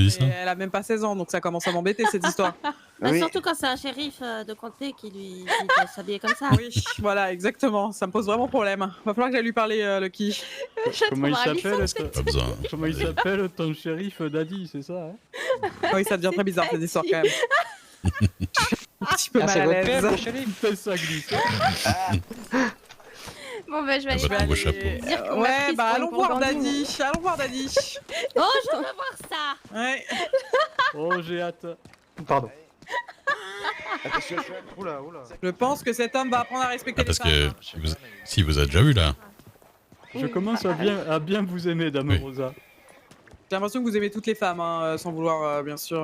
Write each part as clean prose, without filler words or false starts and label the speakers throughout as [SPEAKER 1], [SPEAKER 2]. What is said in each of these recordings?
[SPEAKER 1] dit ça?
[SPEAKER 2] Elle a même pas 16 ans, donc ça commence à m'embêter cette histoire.
[SPEAKER 3] Oui.
[SPEAKER 4] Surtout quand c'est un shérif de comté qui lui dit de s'habiller comme ça.
[SPEAKER 2] Oui, voilà, exactement. Ça me pose vraiment problème. Va falloir que j'aille lui parler, Lucky.
[SPEAKER 5] Comment il s'appelle
[SPEAKER 1] Pas besoin.
[SPEAKER 5] Comment il s'appelle ton shérif Daddy, c'est ça hein?
[SPEAKER 2] Oui, ça devient très bizarre cette histoire quand même. Un petit peu
[SPEAKER 3] Ah,
[SPEAKER 2] mal
[SPEAKER 3] c'est
[SPEAKER 2] à
[SPEAKER 3] votre père, le
[SPEAKER 2] l'aise.
[SPEAKER 3] shérif?
[SPEAKER 5] Fais ça glisse.
[SPEAKER 6] Bon, bah, je vais
[SPEAKER 1] Ah,
[SPEAKER 6] aller
[SPEAKER 1] bah,
[SPEAKER 6] voir.
[SPEAKER 1] beau chapeau.
[SPEAKER 6] Dire qu'on m'a
[SPEAKER 2] Ouais,
[SPEAKER 6] prise
[SPEAKER 2] bah
[SPEAKER 6] pour
[SPEAKER 2] allons
[SPEAKER 6] une
[SPEAKER 2] voir
[SPEAKER 6] gourgandine.
[SPEAKER 2] Daddy. Allons voir Daddy.
[SPEAKER 4] Oh, je veux voir ça.
[SPEAKER 2] Ouais.
[SPEAKER 5] Oh, j'ai hâte.
[SPEAKER 3] Pardon.
[SPEAKER 7] Attention, oula, oula.
[SPEAKER 2] Je pense que cet homme va apprendre à respecter
[SPEAKER 1] Ah, parce
[SPEAKER 2] les
[SPEAKER 1] que
[SPEAKER 2] femmes.
[SPEAKER 1] si vous avez déjà vu là.
[SPEAKER 5] Je commence à bien vous aimer, Dame
[SPEAKER 1] Oui.
[SPEAKER 5] Rosa.
[SPEAKER 2] J'ai l'impression que vous aimez toutes les femmes, hein, sans vouloir, bien sûr.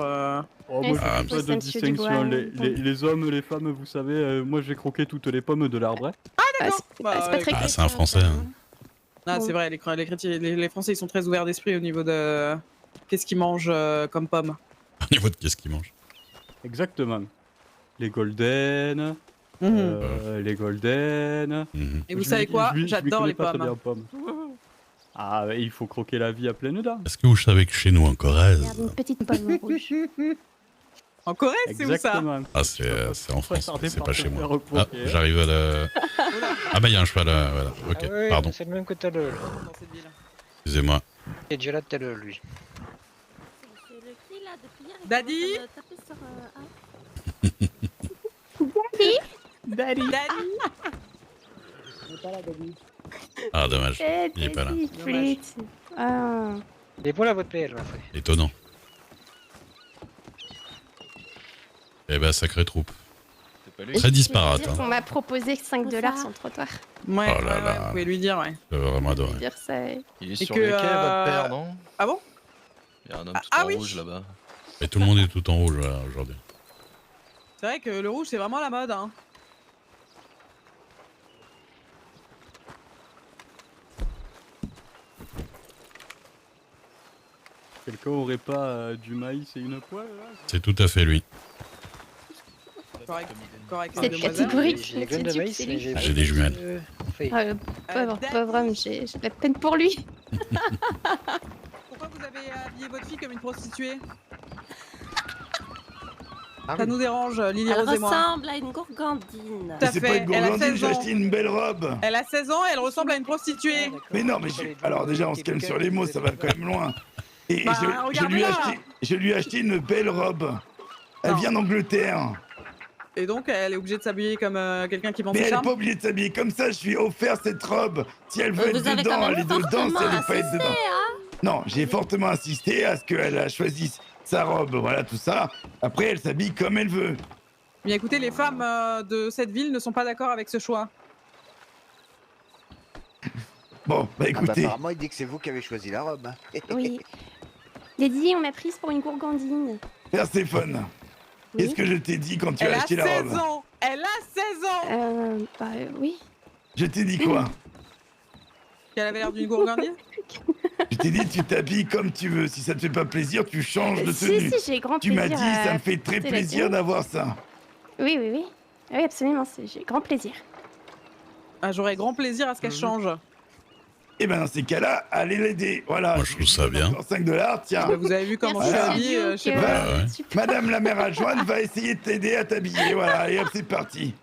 [SPEAKER 5] Oh,
[SPEAKER 6] Ouais,
[SPEAKER 5] moi,
[SPEAKER 1] c'est
[SPEAKER 5] je fais
[SPEAKER 6] plutôt
[SPEAKER 5] pas de
[SPEAKER 6] ça, monsieur
[SPEAKER 5] distinction.
[SPEAKER 6] Dubois.
[SPEAKER 5] Les hommes, les femmes, vous savez, moi j'ai croqué toutes les pommes de l'arbre. Hein.
[SPEAKER 2] D'accord.
[SPEAKER 6] C'est pas très
[SPEAKER 1] Ah, c'est un Français. Hein.
[SPEAKER 2] Ah, c'est vrai, les chrétiens, les Français, ils sont très ouverts d'esprit au niveau de qu'est-ce qu'ils mangent comme pommes.
[SPEAKER 1] Au niveau de qu'est-ce qu'il mange.
[SPEAKER 5] Exactement. Les golden, les golden.
[SPEAKER 1] Mhm.
[SPEAKER 2] Et vous
[SPEAKER 5] Je
[SPEAKER 2] savez
[SPEAKER 5] m'y-
[SPEAKER 2] quoi
[SPEAKER 5] je m'y
[SPEAKER 2] J'adore
[SPEAKER 5] connais
[SPEAKER 2] les
[SPEAKER 5] pas très bien
[SPEAKER 2] pommes.
[SPEAKER 5] en pommes. Ah, il faut croquer la vie à pleines dents.
[SPEAKER 1] Est-ce que vous savez que chez nous en Corrèze,
[SPEAKER 6] Regarde, une petite pomme rouge.
[SPEAKER 2] En Corée, c'est où ça?
[SPEAKER 5] Exactement.
[SPEAKER 1] ah c'est en France,
[SPEAKER 5] Attendez,
[SPEAKER 1] c'est
[SPEAKER 5] par
[SPEAKER 1] pas
[SPEAKER 5] te
[SPEAKER 1] chez moi.
[SPEAKER 5] faire
[SPEAKER 1] Ah,
[SPEAKER 5] recroquer.
[SPEAKER 1] j'arrive à la. Ah bah il y a un cheval là, voilà. Ok,
[SPEAKER 3] Ah oui,
[SPEAKER 1] pardon,
[SPEAKER 3] c'est le même que t'as le.
[SPEAKER 2] Dans cette ville.
[SPEAKER 1] excusez-moi.
[SPEAKER 3] Il est déjà là, t'as le lui.
[SPEAKER 4] C'est le qui là depuis hier? il
[SPEAKER 2] Daddy
[SPEAKER 4] commence à me taper sur,
[SPEAKER 2] Daddy.
[SPEAKER 1] Ah dommage,
[SPEAKER 6] Eh,
[SPEAKER 1] il est pas là.
[SPEAKER 6] vas-y, Fritz. Ah.
[SPEAKER 3] Il est bon là, votre père, là, fait.
[SPEAKER 1] Étonnant. Eh ben sacrée troupe. Très disparate.
[SPEAKER 6] Dire
[SPEAKER 1] Hein.
[SPEAKER 6] qu'on m'a proposé 5 $ sur le trottoir.
[SPEAKER 2] Ouais,
[SPEAKER 1] Oh là
[SPEAKER 2] ouais,
[SPEAKER 1] là.
[SPEAKER 2] vous pouvez lui dire, ouais.
[SPEAKER 1] Je vais vraiment adorer.
[SPEAKER 6] Dire ça.
[SPEAKER 8] Il est
[SPEAKER 2] Et
[SPEAKER 8] sur
[SPEAKER 2] que,
[SPEAKER 8] le quai, votre père, non
[SPEAKER 2] Ah bon?
[SPEAKER 8] Il y a un homme tout
[SPEAKER 2] Ah
[SPEAKER 8] en
[SPEAKER 2] oui.
[SPEAKER 8] rouge là-bas.
[SPEAKER 1] Et tout le monde est tout en rouge là, aujourd'hui.
[SPEAKER 2] C'est vrai que le rouge, c'est vraiment la mode, hein.
[SPEAKER 5] Quelqu'un aurait pas du maïs et une poêle là?
[SPEAKER 1] C'est tout à fait lui.
[SPEAKER 2] Correct. Correct,
[SPEAKER 6] Cette
[SPEAKER 2] mademoiselle.
[SPEAKER 6] catégorique.
[SPEAKER 3] Les graines de
[SPEAKER 6] C'est
[SPEAKER 3] maïs,
[SPEAKER 6] c'est
[SPEAKER 3] mais
[SPEAKER 6] lui.
[SPEAKER 1] J'ai des jumelles.
[SPEAKER 3] Fait.
[SPEAKER 6] Ah, le pauvre,
[SPEAKER 2] Daddy.
[SPEAKER 6] pauvre homme, j'ai de la peine pour lui.
[SPEAKER 2] Pourquoi vous avez habillé votre fille comme une prostituée?
[SPEAKER 7] Ah
[SPEAKER 2] Ça
[SPEAKER 7] oui.
[SPEAKER 2] nous dérange, Lily
[SPEAKER 4] Elle
[SPEAKER 2] Rose et moi.
[SPEAKER 4] ressemble à une gourgandine.
[SPEAKER 2] Tout à
[SPEAKER 9] C'est pas
[SPEAKER 2] fait,
[SPEAKER 9] une
[SPEAKER 2] elle a
[SPEAKER 9] gourgandine,
[SPEAKER 2] 16
[SPEAKER 9] j'ai
[SPEAKER 2] ans.
[SPEAKER 9] acheté une belle robe.
[SPEAKER 2] Elle a 16 ans et elle ressemble à une prostituée.
[SPEAKER 9] Mais non, mais alors déjà on se calme sur les mots, ça va quand même loin. Et
[SPEAKER 2] Bah,
[SPEAKER 9] je lui ai
[SPEAKER 2] regarde-la.
[SPEAKER 9] je lui ai acheté une belle robe. Elle
[SPEAKER 2] Non.
[SPEAKER 9] vient d'Angleterre.
[SPEAKER 2] Et donc, elle est obligée de s'habiller comme quelqu'un qui vend
[SPEAKER 9] Mais
[SPEAKER 2] ses
[SPEAKER 9] elle est
[SPEAKER 2] charmes.
[SPEAKER 9] pas obligée de s'habiller comme ça, je lui ai offert cette robe. Si elle veut
[SPEAKER 4] Vous
[SPEAKER 9] être
[SPEAKER 4] avez quand
[SPEAKER 9] dedans,
[SPEAKER 4] même
[SPEAKER 9] elle est dedans, si
[SPEAKER 4] fortement
[SPEAKER 9] elle veut pas être
[SPEAKER 4] insisté,
[SPEAKER 9] dedans. Non, j'ai fortement insisté à ce qu'elle choisisse sa robe, voilà tout ça. Après, elle s'habille comme elle veut.
[SPEAKER 2] Bien écoutez, les femmes de cette ville ne sont pas d'accord avec ce choix.
[SPEAKER 9] Bon, bah
[SPEAKER 7] Ah bah,
[SPEAKER 9] écoutez,
[SPEAKER 7] apparemment, il dit que c'est vous qui avez choisi la robe. Hein.
[SPEAKER 6] Oui. Lady, on m'a prise pour une gourgandine.
[SPEAKER 9] Perséphone,
[SPEAKER 6] Oui.
[SPEAKER 9] qu'est-ce que je t'ai dit quand tu
[SPEAKER 2] Elle
[SPEAKER 9] as
[SPEAKER 2] a
[SPEAKER 9] acheté la
[SPEAKER 2] 16
[SPEAKER 9] robe?
[SPEAKER 2] ans. Elle a 16 ans.
[SPEAKER 6] Bah oui.
[SPEAKER 9] Je t'ai dit quoi?
[SPEAKER 2] Qu'elle avait l'air d'une gourgandine.
[SPEAKER 9] Je t'ai dit tu t'habilles comme tu veux. Si ça te fait pas plaisir, tu changes de
[SPEAKER 6] Si,
[SPEAKER 9] tenue.
[SPEAKER 6] si, j'ai grand
[SPEAKER 9] Tu
[SPEAKER 6] plaisir.
[SPEAKER 9] m'as dit, ça me fait très
[SPEAKER 6] porter la
[SPEAKER 9] plaisir
[SPEAKER 6] tenue.
[SPEAKER 9] d'avoir ça.
[SPEAKER 6] Oui, oui, oui. Oui, absolument, j'ai grand plaisir.
[SPEAKER 2] Ah, j'aurais grand plaisir à ce qu'elle change.
[SPEAKER 9] Et ben dans ces cas-là, allez l'aider. Voilà.
[SPEAKER 1] Moi, je trouve ça bien.
[SPEAKER 9] 5 $, tiens.
[SPEAKER 2] Vous avez vu comment je
[SPEAKER 6] Merci,
[SPEAKER 2] suis
[SPEAKER 9] Voilà.
[SPEAKER 2] habillée, je sais
[SPEAKER 6] Duke,
[SPEAKER 2] pas.
[SPEAKER 1] Bah ouais.
[SPEAKER 6] super.
[SPEAKER 9] Madame la mère adjointe va essayer de t'aider à t'habiller. Voilà, et hop, c'est parti.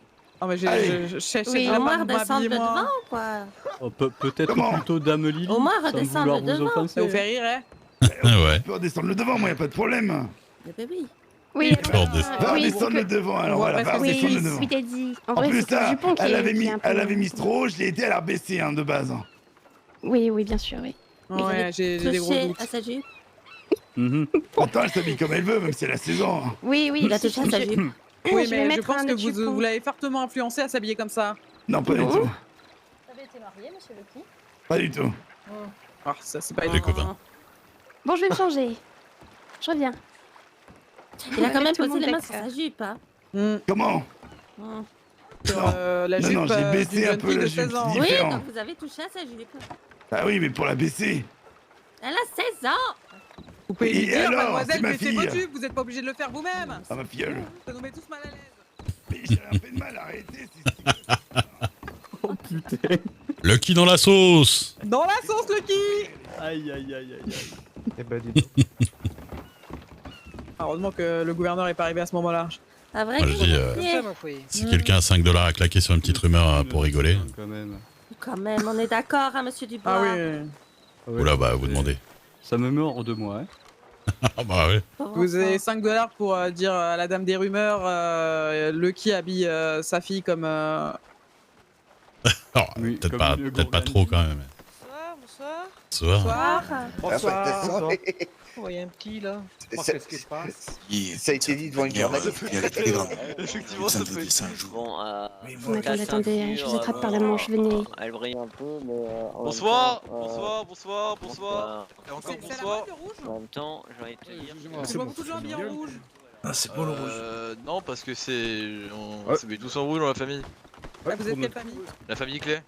[SPEAKER 2] Oh, mais
[SPEAKER 9] Allez.
[SPEAKER 2] je sais
[SPEAKER 6] Oui,
[SPEAKER 2] pas
[SPEAKER 4] Au moins
[SPEAKER 2] m'habiller,
[SPEAKER 4] redescendre de
[SPEAKER 2] moi.
[SPEAKER 4] devant ou quoi?
[SPEAKER 5] Oh, peut-être
[SPEAKER 9] Comment
[SPEAKER 5] plutôt Dame Lily.
[SPEAKER 4] Au moins
[SPEAKER 5] sans
[SPEAKER 4] redescendre
[SPEAKER 5] vouloir
[SPEAKER 4] le
[SPEAKER 5] vous
[SPEAKER 4] devant.
[SPEAKER 5] offenser.
[SPEAKER 2] Ça vous fait rire, hein?
[SPEAKER 1] Ah ouais.
[SPEAKER 9] Tu peux redescendre le devant, moi, y a pas de problème.
[SPEAKER 4] Eh ben oui.
[SPEAKER 6] Oui,
[SPEAKER 1] Tu peux redescendre.
[SPEAKER 9] Va
[SPEAKER 6] oui,
[SPEAKER 9] redescendre
[SPEAKER 6] c'est
[SPEAKER 9] le
[SPEAKER 6] que-
[SPEAKER 9] devant, alors
[SPEAKER 2] voit
[SPEAKER 9] voilà, va
[SPEAKER 2] presque-
[SPEAKER 6] Oui,
[SPEAKER 9] redescendre
[SPEAKER 6] oui,
[SPEAKER 9] le devant.
[SPEAKER 6] oui, t'as dit. En
[SPEAKER 9] En
[SPEAKER 6] vrai,
[SPEAKER 9] plus,
[SPEAKER 6] c'est que le
[SPEAKER 9] ça,
[SPEAKER 6] jupon qui
[SPEAKER 9] elle
[SPEAKER 6] est-
[SPEAKER 9] avait
[SPEAKER 6] qui est
[SPEAKER 9] mis,
[SPEAKER 6] un peu-
[SPEAKER 9] elle avait mis trop, je l'ai aidé à la rebaisser hein, de base.
[SPEAKER 6] Oui, oui, bien sûr, oui.
[SPEAKER 4] Vous
[SPEAKER 2] Ouais,
[SPEAKER 4] avez
[SPEAKER 2] j'ai des gros
[SPEAKER 4] touché
[SPEAKER 2] doutes.
[SPEAKER 4] à sa jupe.
[SPEAKER 5] Mhm.
[SPEAKER 9] Pourtant, elle s'habille comme elle veut, même si elle a 16 ans.
[SPEAKER 6] Oui, oui.
[SPEAKER 4] Il a touché à sa jupe.
[SPEAKER 2] Oui,
[SPEAKER 6] je vais
[SPEAKER 2] mais je
[SPEAKER 6] mettre
[SPEAKER 2] pense
[SPEAKER 6] un
[SPEAKER 2] que
[SPEAKER 6] autre jupon.
[SPEAKER 2] vous l'avez fortement influencé à s'habiller comme ça.
[SPEAKER 9] Non, pas du
[SPEAKER 6] Non.
[SPEAKER 9] tout.
[SPEAKER 10] Vous avez été marié, monsieur Lucky?
[SPEAKER 9] Pas du tout.
[SPEAKER 2] Ah, ça, c'est pas
[SPEAKER 1] Des copains.
[SPEAKER 6] Bon, je vais me changer. Je reviens.
[SPEAKER 4] Il a quand même
[SPEAKER 6] Tout le
[SPEAKER 4] posé
[SPEAKER 6] monde
[SPEAKER 4] les mains
[SPEAKER 6] d'accord.
[SPEAKER 4] sur sa jupe, hein.
[SPEAKER 9] Comment?
[SPEAKER 4] Hmm.
[SPEAKER 2] Sur
[SPEAKER 9] Non.
[SPEAKER 2] la
[SPEAKER 9] Non,
[SPEAKER 2] jupe
[SPEAKER 9] non, j'ai baissé
[SPEAKER 2] d'une
[SPEAKER 9] un
[SPEAKER 2] jeune
[SPEAKER 9] peu
[SPEAKER 2] fille
[SPEAKER 9] la
[SPEAKER 2] de
[SPEAKER 9] jupe,
[SPEAKER 2] 16 ans.
[SPEAKER 9] c'est
[SPEAKER 4] Oui,
[SPEAKER 9] différent.
[SPEAKER 4] donc vous avez touché à sa jupe.
[SPEAKER 9] Ah oui, mais pour la baisser.
[SPEAKER 4] Elle a 16 ans.
[SPEAKER 2] Vous pouvez lui
[SPEAKER 9] Et
[SPEAKER 2] dire,
[SPEAKER 9] alors,
[SPEAKER 2] mademoiselle,
[SPEAKER 9] c'est ma
[SPEAKER 2] baissez
[SPEAKER 9] fille.
[SPEAKER 2] vos jupes, vous n'êtes pas obligé de le faire vous-même.
[SPEAKER 9] Ah, ma filleule.
[SPEAKER 2] Ça nous met tous mal à l'aise.
[SPEAKER 9] Mais j'ai un peu de mal à arrêter.
[SPEAKER 5] Oh putain.
[SPEAKER 1] Lucky dans la sauce.
[SPEAKER 2] Dans la sauce, Lucky.
[SPEAKER 5] Aïe, aïe, aïe, aïe, aïe.
[SPEAKER 7] Eh ben, dis donc.
[SPEAKER 2] Heureusement que le gouverneur est pas arrivé à ce moment-là.
[SPEAKER 4] Ah, vrai
[SPEAKER 1] Moi, je dis,
[SPEAKER 3] Comme ça, ma foi.
[SPEAKER 1] si quelqu'un a 5 $ à claquer sur une petite rumeur pour rigoler.
[SPEAKER 5] Quand même.
[SPEAKER 4] Quand même, on est d'accord, hein, monsieur Dubois.
[SPEAKER 2] Ah oui.
[SPEAKER 5] Ah ouais,
[SPEAKER 1] Oula, bah, vous
[SPEAKER 5] c'est-
[SPEAKER 1] demandez.
[SPEAKER 5] Ça me met hors de moi, hein.
[SPEAKER 1] Ah bah ouais.
[SPEAKER 4] Pauvre
[SPEAKER 2] Vous avez
[SPEAKER 4] enfant.
[SPEAKER 2] 5 $ pour dire à la dame des rumeurs, Lucky habille sa fille comme...
[SPEAKER 1] Alors,
[SPEAKER 5] Oui,
[SPEAKER 1] peut-être
[SPEAKER 5] comme
[SPEAKER 1] pas,
[SPEAKER 5] une
[SPEAKER 1] peut-être pas
[SPEAKER 5] gourmande.
[SPEAKER 1] trop quand même.
[SPEAKER 4] Bonsoir, bonsoir.
[SPEAKER 1] Soir.
[SPEAKER 2] Bonsoir.
[SPEAKER 7] Bonsoir.
[SPEAKER 3] Oh, il y a un petit là.
[SPEAKER 7] Qu'est-ce qui se passe? Ça a été dit devant une journaliste.
[SPEAKER 8] Effectivement, ça peut être ça.
[SPEAKER 11] Bon,
[SPEAKER 6] Vous attendez, je vous attrape par la manche, venez.
[SPEAKER 11] elle brille un peu, mais.
[SPEAKER 8] Bonsoir, bonsoir, bonsoir, bonsoir. Et encore
[SPEAKER 2] C'est la
[SPEAKER 8] bonsoir.
[SPEAKER 2] boîte rouge.
[SPEAKER 11] En même temps, j'ai envie de te dire.
[SPEAKER 2] Je vois beaucoup de gens habillés en rouge.
[SPEAKER 8] Ah, c'est bon le rouge. Non, parce que c'est. On s'est mis tous en rouge dans la famille.
[SPEAKER 2] Ah, vous êtes quelle famille?
[SPEAKER 8] La famille Clé.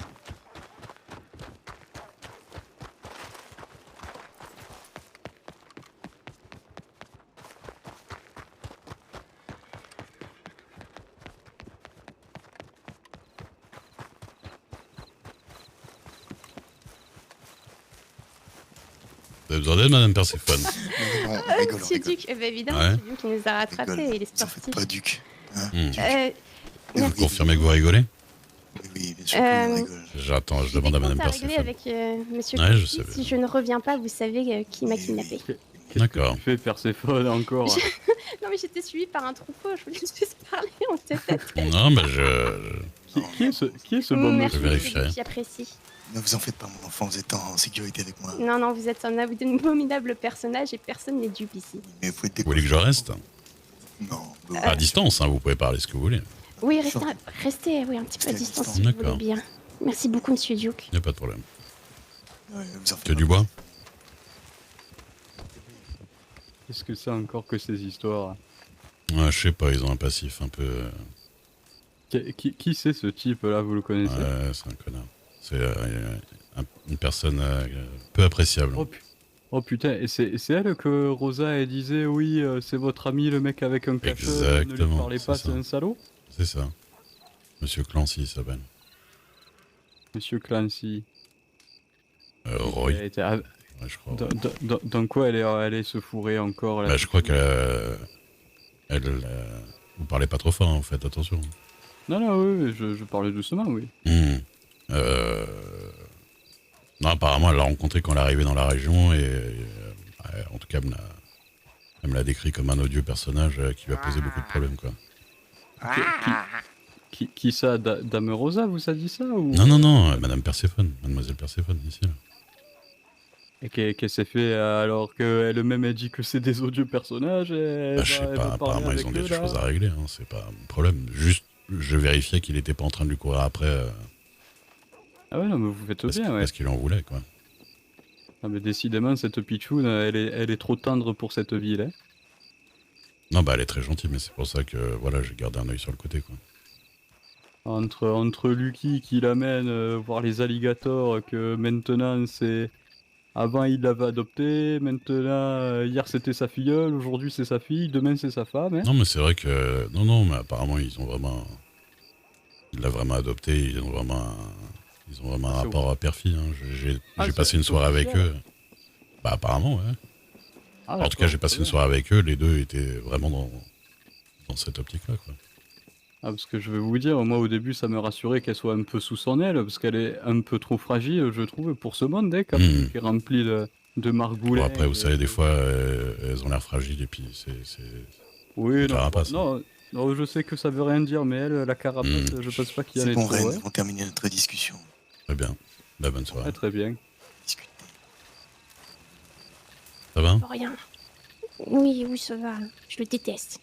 [SPEAKER 1] Vous avez besoin d'aide, madame Perséphone?
[SPEAKER 6] Monsieur Duc, évidemment,
[SPEAKER 1] Ouais.
[SPEAKER 6] Monsieur Duc qui nous a rattrapés, il est sportif.
[SPEAKER 12] Pas Duc.
[SPEAKER 1] Vous confirmez que vous rigolez?
[SPEAKER 12] Oui, bien sûr
[SPEAKER 6] Euh,
[SPEAKER 12] qu'on rigole.
[SPEAKER 1] J'attends, je
[SPEAKER 6] J'ai des
[SPEAKER 1] demande à
[SPEAKER 6] comptes
[SPEAKER 1] madame
[SPEAKER 6] à régler
[SPEAKER 1] Perséphone.
[SPEAKER 6] avec Monsieur
[SPEAKER 1] Ouais, je
[SPEAKER 6] Clancy.
[SPEAKER 1] savais.
[SPEAKER 6] Si je ne reviens pas, vous savez qui m'a kidnappé.
[SPEAKER 1] D'accord.
[SPEAKER 5] Tu fais Perséphone encore.
[SPEAKER 6] Non mais j'étais suivie par un troupeau, je voulais juste parler en tête à tête.
[SPEAKER 1] Non, bah je...
[SPEAKER 5] Qui est ce bon
[SPEAKER 6] Merci,
[SPEAKER 5] monsieur?
[SPEAKER 1] Je
[SPEAKER 6] Monsieur
[SPEAKER 1] vérifierai.
[SPEAKER 6] Duc, j'apprécie.
[SPEAKER 12] Ne vous en faites pas, mon enfant, vous êtes en sécurité avec moi.
[SPEAKER 6] Non, non, vous êtes un abominable personnage et personne n'est dupe ici.
[SPEAKER 12] Mais vous êtes
[SPEAKER 1] Vous voulez que je reste?
[SPEAKER 12] Non,
[SPEAKER 1] À distance, hein, vous pouvez parler ce que vous voulez.
[SPEAKER 6] Oui, restez oui, un petit peu à distance si vous voulez
[SPEAKER 1] D'accord.
[SPEAKER 6] bien. Merci beaucoup, Monsieur Duke.
[SPEAKER 1] Y a pas de problème.
[SPEAKER 12] ouais, vous en faites
[SPEAKER 1] Que du bois?
[SPEAKER 5] Qu'est-ce que c'est encore que ces histoires?
[SPEAKER 1] Ouais, je sais pas, ils ont un passif un peu...
[SPEAKER 5] Qui c'est ce type là, vous le connaissez?
[SPEAKER 1] Ouais, c'est un connard. C'est une personne peu appréciable.
[SPEAKER 5] Oh putain, et c'est elle que Rosa elle disait oui, c'est votre ami le mec avec un cachot, ne lui
[SPEAKER 1] Exactement,
[SPEAKER 5] parlez pas,
[SPEAKER 1] c'est
[SPEAKER 5] c'est
[SPEAKER 1] ça.
[SPEAKER 5] un salaud?
[SPEAKER 1] C'est ça. Monsieur Clancy, il s'appelle.
[SPEAKER 5] Monsieur Clancy.
[SPEAKER 1] Roy.
[SPEAKER 5] Elle était à-
[SPEAKER 1] Ouais, je crois.
[SPEAKER 5] Dans quoi elle est se fourrer encore là?
[SPEAKER 1] Bah, je crois qu'elle... vous parlez pas trop fort, hein, vous faites attention.
[SPEAKER 5] Non, non, oui, je parle doucement, oui.
[SPEAKER 1] Non, apparemment, elle l'a rencontré quand elle est arrivée dans la région et en tout cas, elle me l'a décrit comme un odieux personnage qui lui a posé beaucoup de problèmes, quoi.
[SPEAKER 5] Qui ça? Dame Rosa vous a dit ça ou...
[SPEAKER 1] Non, non, non, madame Perséphone, mademoiselle Perséphone, ici. Là.
[SPEAKER 5] Et qu'elle s'est fait alors qu'elle-même a dit que c'est des odieux personnages et
[SPEAKER 1] Bah, je sais pas, apparemment, ils ont des choses à régler, hein, c'est pas un problème. Juste, je vérifiais qu'il était pas en train de lui courir après.
[SPEAKER 5] Ah ouais, non, mais vous faites
[SPEAKER 1] parce
[SPEAKER 5] bien,
[SPEAKER 1] qu'il-
[SPEAKER 5] ouais.
[SPEAKER 1] Parce qu'il en voulait, quoi.
[SPEAKER 5] Ah, mais décidément, cette Pichoune, elle est trop tendre pour cette ville, hein.
[SPEAKER 1] Non, bah, elle est très gentille, mais c'est pour ça que, voilà, j'ai gardé un œil sur le côté, quoi.
[SPEAKER 5] Entre Lucky qui l'amène voir les alligators, que maintenant c'est... Avant il l'avait adopté, maintenant hier c'était sa filleule, aujourd'hui c'est sa fille, demain c'est sa femme. Hein.
[SPEAKER 1] Non, mais c'est vrai que... Non, mais apparemment, ils ont vraiment... Il l'a vraiment adopté, ils ont vraiment un rapport à père-fille. Hein. J'ai passé une soirée avec eux. Bah, apparemment, ouais.
[SPEAKER 5] Ah,
[SPEAKER 1] En tout cas, j'ai passé une soirée avec eux, les deux étaient vraiment dans cette optique-là, quoi.
[SPEAKER 5] Ah, parce que je vais vous dire, moi au début ça me rassurait qu'elle soit un peu sous son aile, parce qu'elle est un peu trop fragile, je trouve, pour ce monde, hein, quand même, qui est rempli de margoulins.
[SPEAKER 1] Bon, après, vous savez, des fois, elles ont l'air fragiles et puis c'est...
[SPEAKER 5] Oui, non,
[SPEAKER 1] carapace.
[SPEAKER 5] non, je sais que ça veut rien dire, mais elle, la carapace, je pense pas qu'il y en
[SPEAKER 12] C'est
[SPEAKER 5] ait
[SPEAKER 12] bon,
[SPEAKER 5] trop.
[SPEAKER 12] Reine,
[SPEAKER 5] Ouais.
[SPEAKER 12] on termine notre discussion.
[SPEAKER 1] Très bien. Bah, bonne soirée.
[SPEAKER 5] Ouais, très bien.
[SPEAKER 1] Ça va?
[SPEAKER 6] Rien. Oui, oui, ça va. Je le déteste.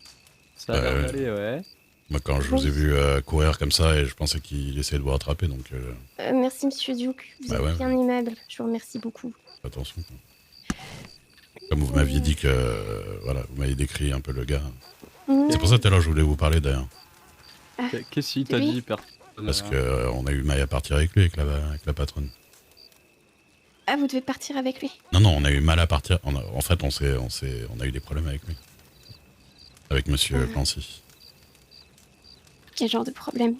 [SPEAKER 5] Ça a l'air d'aller, ouais.
[SPEAKER 1] Moi, quand je vous ai vu courir comme ça, et je pensais qu'il essayait de vous rattraper, donc
[SPEAKER 6] Merci, Monsieur Duke. Vous
[SPEAKER 1] Bah
[SPEAKER 6] êtes
[SPEAKER 1] ouais,
[SPEAKER 6] bien aimable. Je vous remercie beaucoup.
[SPEAKER 1] attention. Quoi. Comme vous m'aviez dit que... voilà, vous m'avez décrit un peu le gars. C'est pour ça tout à l'heure je voulais vous parler, d'ailleurs.
[SPEAKER 5] Qu'est-ce qu'il t'a
[SPEAKER 6] Oui.
[SPEAKER 5] dit, personne?
[SPEAKER 1] Parce que on a eu maille à partir avec lui, avec la patronne.
[SPEAKER 6] Ah, vous devez partir avec lui.
[SPEAKER 1] Non, on a eu mal à partir. En fait, on a eu des problèmes avec lui. Avec monsieur Clancy.
[SPEAKER 6] Quel genre de problème?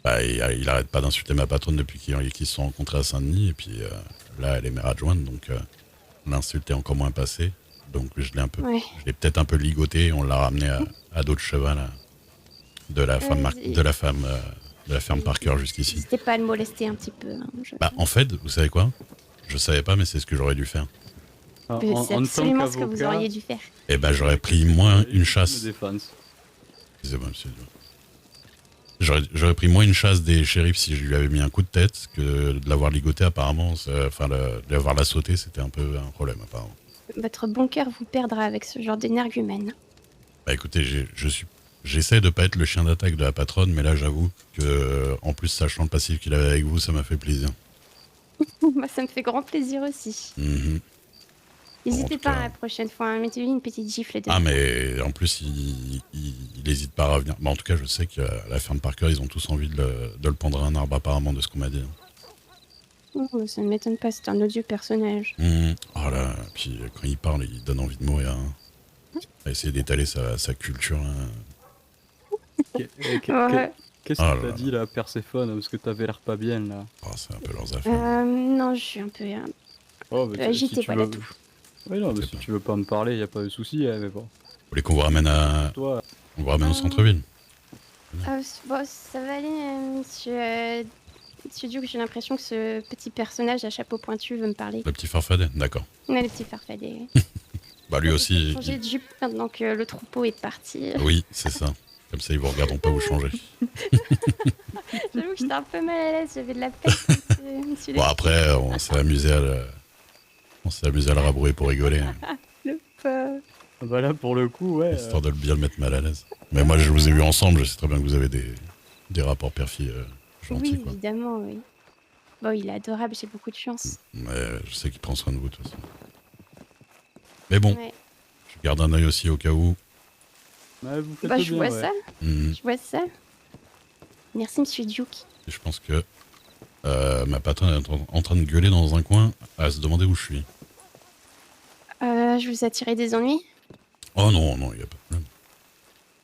[SPEAKER 1] Bah, il arrête pas d'insulter ma patronne depuis qu'ils se sont rencontrés à Saint-Denis. Et puis là, elle est mère adjointe, donc l'insulte est encore moins passée. Donc je l'ai un peu,
[SPEAKER 6] Ouais.
[SPEAKER 1] je l'ai peut-être un peu ligoté. On l'a ramené à d'autres chevaux là, de la ferme Parker jusqu'ici.
[SPEAKER 6] N'hésitez pas à le molester un petit peu. Hein,
[SPEAKER 1] Bah en fait, vous savez quoi? Je savais pas, mais c'est ce que j'aurais dû faire.
[SPEAKER 6] C'est absolument ce que vous auriez dû faire.
[SPEAKER 1] Eh ben j'aurais pris moins une chasse.
[SPEAKER 5] Défense.
[SPEAKER 1] Excusez-moi, monsieur. J'aurais pris moins une chasse des shérifs si je lui avais mis un coup de tête que de l'avoir ligoté apparemment. Enfin, de l'avoir la sauté, c'était un peu un problème apparemment.
[SPEAKER 6] Votre bon cœur vous perdra avec ce genre d'énergumène.
[SPEAKER 1] Bah écoutez, j'essaie de pas être le chien d'attaque de la patronne, mais là j'avoue que en plus sachant le passif qu'il avait avec vous, ça m'a fait plaisir.
[SPEAKER 6] Moi, ça me fait grand plaisir aussi.
[SPEAKER 1] Mhm.
[SPEAKER 6] N'hésitez
[SPEAKER 1] En tout
[SPEAKER 6] pas
[SPEAKER 1] cas.
[SPEAKER 6] la prochaine fois, mettez-lui une petite gifle de...
[SPEAKER 1] Ah mais en plus il hésite pas à revenir. Bah, en tout cas je sais qu'à la ferme Parker ils ont tous envie de le pendre à un arbre apparemment de ce qu'on m'a dit.
[SPEAKER 6] Oh, ça ne m'étonne pas, c'est un odieux personnage.
[SPEAKER 1] Oh là, puis quand il parle il donne envie de mourir. Hein. Il va essayer d'étaler sa culture. Hein.
[SPEAKER 6] Ouais.
[SPEAKER 5] Qu'est-ce
[SPEAKER 1] Oh
[SPEAKER 5] que
[SPEAKER 1] là
[SPEAKER 5] t'as dit là, Perséphone? Parce que t'avais l'air pas bien là.
[SPEAKER 1] Oh, c'est un peu leurs affaires.
[SPEAKER 6] Non, je suis un peu
[SPEAKER 5] Oh, bah,
[SPEAKER 6] agitée,
[SPEAKER 5] tu
[SPEAKER 6] voilà
[SPEAKER 5] veux-
[SPEAKER 6] tout.
[SPEAKER 5] Oui, non, mais si tu veux pas me parler, y a pas de souci, hein, mais bon.
[SPEAKER 1] Vous voulez qu'on vous ramène
[SPEAKER 5] Toi,
[SPEAKER 1] on vous ramène au centre-ville?
[SPEAKER 6] Bon, ça va aller, Monsieur Duke, j'ai l'impression que ce petit personnage à chapeau pointu veut me parler.
[SPEAKER 1] Le petit farfadet, d'accord.
[SPEAKER 6] On a le petit farfadet. Oui.
[SPEAKER 1] Bah lui aussi.
[SPEAKER 6] Changer de jupe maintenant que le troupeau est parti.
[SPEAKER 1] Oui, c'est ça. Comme ça ils vous regarderont pas vous changer.
[SPEAKER 6] J'avoue que j'étais un peu mal à l'aise, j'avais de la peine, monsieur
[SPEAKER 1] Bon après on s'est amusé à le rabrouer pour rigoler, hein,
[SPEAKER 6] le pauvre.
[SPEAKER 5] bah là pour le coup, ouais.
[SPEAKER 1] histoire de bien le mettre mal à l'aise. Mais moi je vous ai vu ensemble, je sais très bien que vous avez des rapports perfis gentils
[SPEAKER 6] Oui,
[SPEAKER 1] quoi.
[SPEAKER 6] évidemment, oui. Bon, il est adorable, j'ai beaucoup de chance.
[SPEAKER 1] Mais je sais qu'il prend soin de vous de toute façon. Mais bon,
[SPEAKER 6] Ouais.
[SPEAKER 1] je garde un œil aussi au cas où.
[SPEAKER 5] Ouais, vous faites
[SPEAKER 6] Bah, je
[SPEAKER 5] bien,
[SPEAKER 6] vois
[SPEAKER 5] ouais.
[SPEAKER 6] ça,
[SPEAKER 1] Mhm.
[SPEAKER 6] je vois ça. Merci, Monsieur Duke.
[SPEAKER 1] Et je pense que ma patronne est en train de gueuler dans un coin à se demander où je suis.
[SPEAKER 6] Je vous ai attiré des ennuis?
[SPEAKER 1] Oh non, non, il n'y a pas de problème.